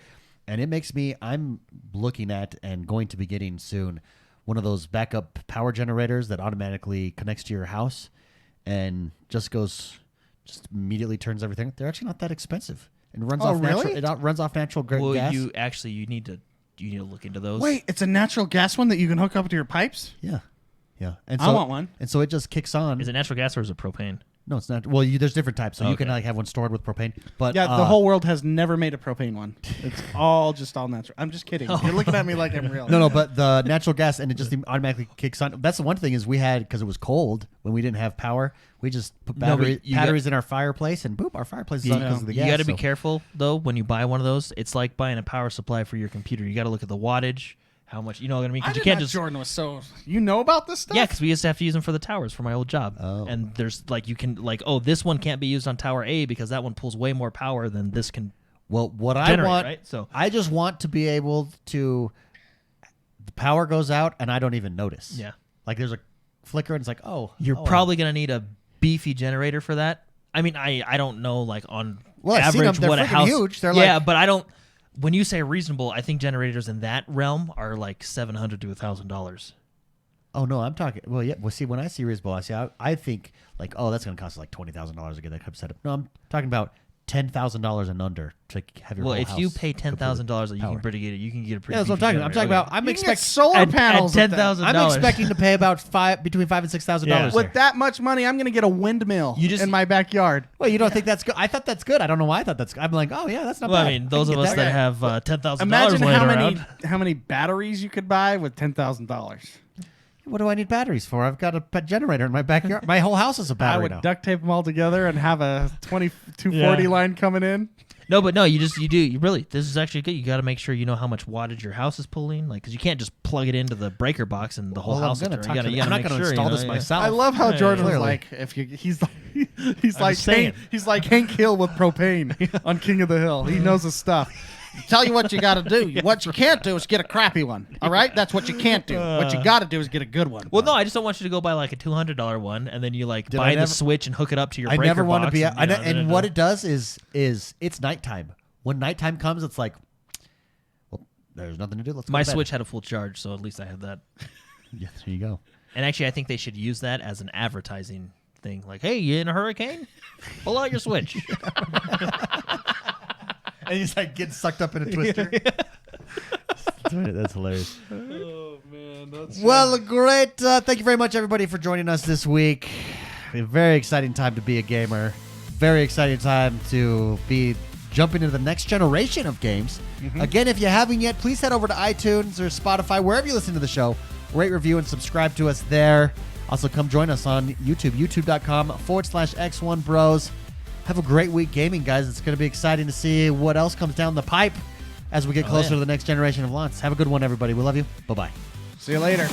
[SPEAKER 1] and it makes me. I'm looking at and going to be getting soon one of those backup power generators that automatically connects to your house and just immediately turns everything. They're actually not that expensive. And runs off natural. It runs off natural gas.
[SPEAKER 3] You need to look into those.
[SPEAKER 2] Wait, it's a natural gas one that you can hook up to your pipes?
[SPEAKER 1] Yeah. And
[SPEAKER 2] I want one.
[SPEAKER 1] And so it just kicks on.
[SPEAKER 3] Is it natural gas or is it propane?
[SPEAKER 1] No, it's not. Well, there's different types, so you can have one stored with propane. But
[SPEAKER 2] yeah, the whole world has never made a propane one. It's all natural. I'm just kidding. You're looking at me like I'm real.
[SPEAKER 1] No, but the natural gas, and it just automatically kicks on. That's the one thing is we had, because it was cold when we didn't have power, we just put batteries in our fireplace, and boop, our fireplace is on because of the gas.
[SPEAKER 3] You got to be careful though when you buy one of those. It's like buying a power supply for your computer. You got to look at the wattage. How much, what I mean? Because you can't just.
[SPEAKER 2] Jordan was so. You know about this stuff?
[SPEAKER 3] Yeah, because we used to have to use them for the towers for my old job.
[SPEAKER 1] Oh.
[SPEAKER 3] And there's this one can't be used on tower A because that one pulls way more power than this can.
[SPEAKER 1] Well, what
[SPEAKER 3] generate,
[SPEAKER 1] I want,
[SPEAKER 3] right? So
[SPEAKER 1] I just want to be able to. The power goes out and I don't even notice.
[SPEAKER 3] Yeah,
[SPEAKER 1] like there's a flicker and it's like,
[SPEAKER 3] you're probably gonna need a beefy generator for that. I mean, I don't know on average what a house.
[SPEAKER 1] Huge. They're
[SPEAKER 3] but I don't. When you say reasonable, I think generators in that realm are like $700 to $1,000.
[SPEAKER 1] Oh no, I'm talking. Well, yeah. Well, see, when I see reasonable, I think like, that's going to cost like $20,000 to get that type of setup. No, I'm talking about $10,000 and under to have your.
[SPEAKER 3] Well,
[SPEAKER 1] whole
[SPEAKER 3] if
[SPEAKER 1] house
[SPEAKER 3] you pay $10,000, you can pretty get it. You can get a pretty.
[SPEAKER 1] Yeah, that's what I'm talking about. I'm talking about. I'm expecting
[SPEAKER 2] solar panels.
[SPEAKER 3] $10,000.
[SPEAKER 1] I'm expecting to pay about between $5,000 and $6,000.
[SPEAKER 2] With that much money, I'm going to get a windmill in my backyard.
[SPEAKER 1] Well, you don't think that's good? I thought that's good. I don't know why I thought that's good. I'm like, that's not bad.
[SPEAKER 3] I mean, those of us that have $10,000.
[SPEAKER 2] Imagine how many batteries you could buy with $10,000.
[SPEAKER 1] What do I need batteries for? I've got a generator in my backyard. My whole house is a battery.
[SPEAKER 2] I would duct tape them all together and have a 240 line coming in.
[SPEAKER 3] No, but no, you really, this is actually good. You got to make sure you know how much wattage your house is pulling, because you can't just plug it into the breaker box and the whole house.
[SPEAKER 1] I'm not going to install this myself.
[SPEAKER 2] I love how Jordan was like, he's like Hank Hill with propane on King of the Hill. He knows his stuff. Tell you what you got to do. What you can't do is get a crappy one. All right, that's what you can't do. What you got to do is get a good one.
[SPEAKER 3] Well, no, I just don't want you to go buy like a $200 one and then you buy the switch and hook it up to your breaker box. I never want to be.
[SPEAKER 1] And what it does is it's nighttime. When nighttime comes, it's like, well, there's nothing to do. Let's go
[SPEAKER 3] My
[SPEAKER 1] to bed.
[SPEAKER 3] Switch had a full charge, so at least I had that.
[SPEAKER 1] Yeah, there you go.
[SPEAKER 3] And actually, I think they should use that as an advertising thing. Like, hey, you in a hurricane? Pull out your Switch.
[SPEAKER 1] And he's like getting sucked up in a twister. That's hilarious.
[SPEAKER 2] Oh, man.
[SPEAKER 1] Well, great. Thank you very much, everybody, for joining us this week. A very exciting time to be a gamer. Very exciting time to be jumping into the next generation of games. Mm-hmm. Again, if you haven't yet, please head over to iTunes or Spotify, wherever you listen to the show. Rate, review, and subscribe to us there. Also, come join us on YouTube, youtube.com/XoneBros. Have a great week gaming, guys. It's going to be exciting to see what else comes down the pipe as we get closer to the next generation of launch. Have a good one, everybody. We love you. Bye-bye.
[SPEAKER 2] See you later.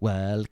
[SPEAKER 1] Well.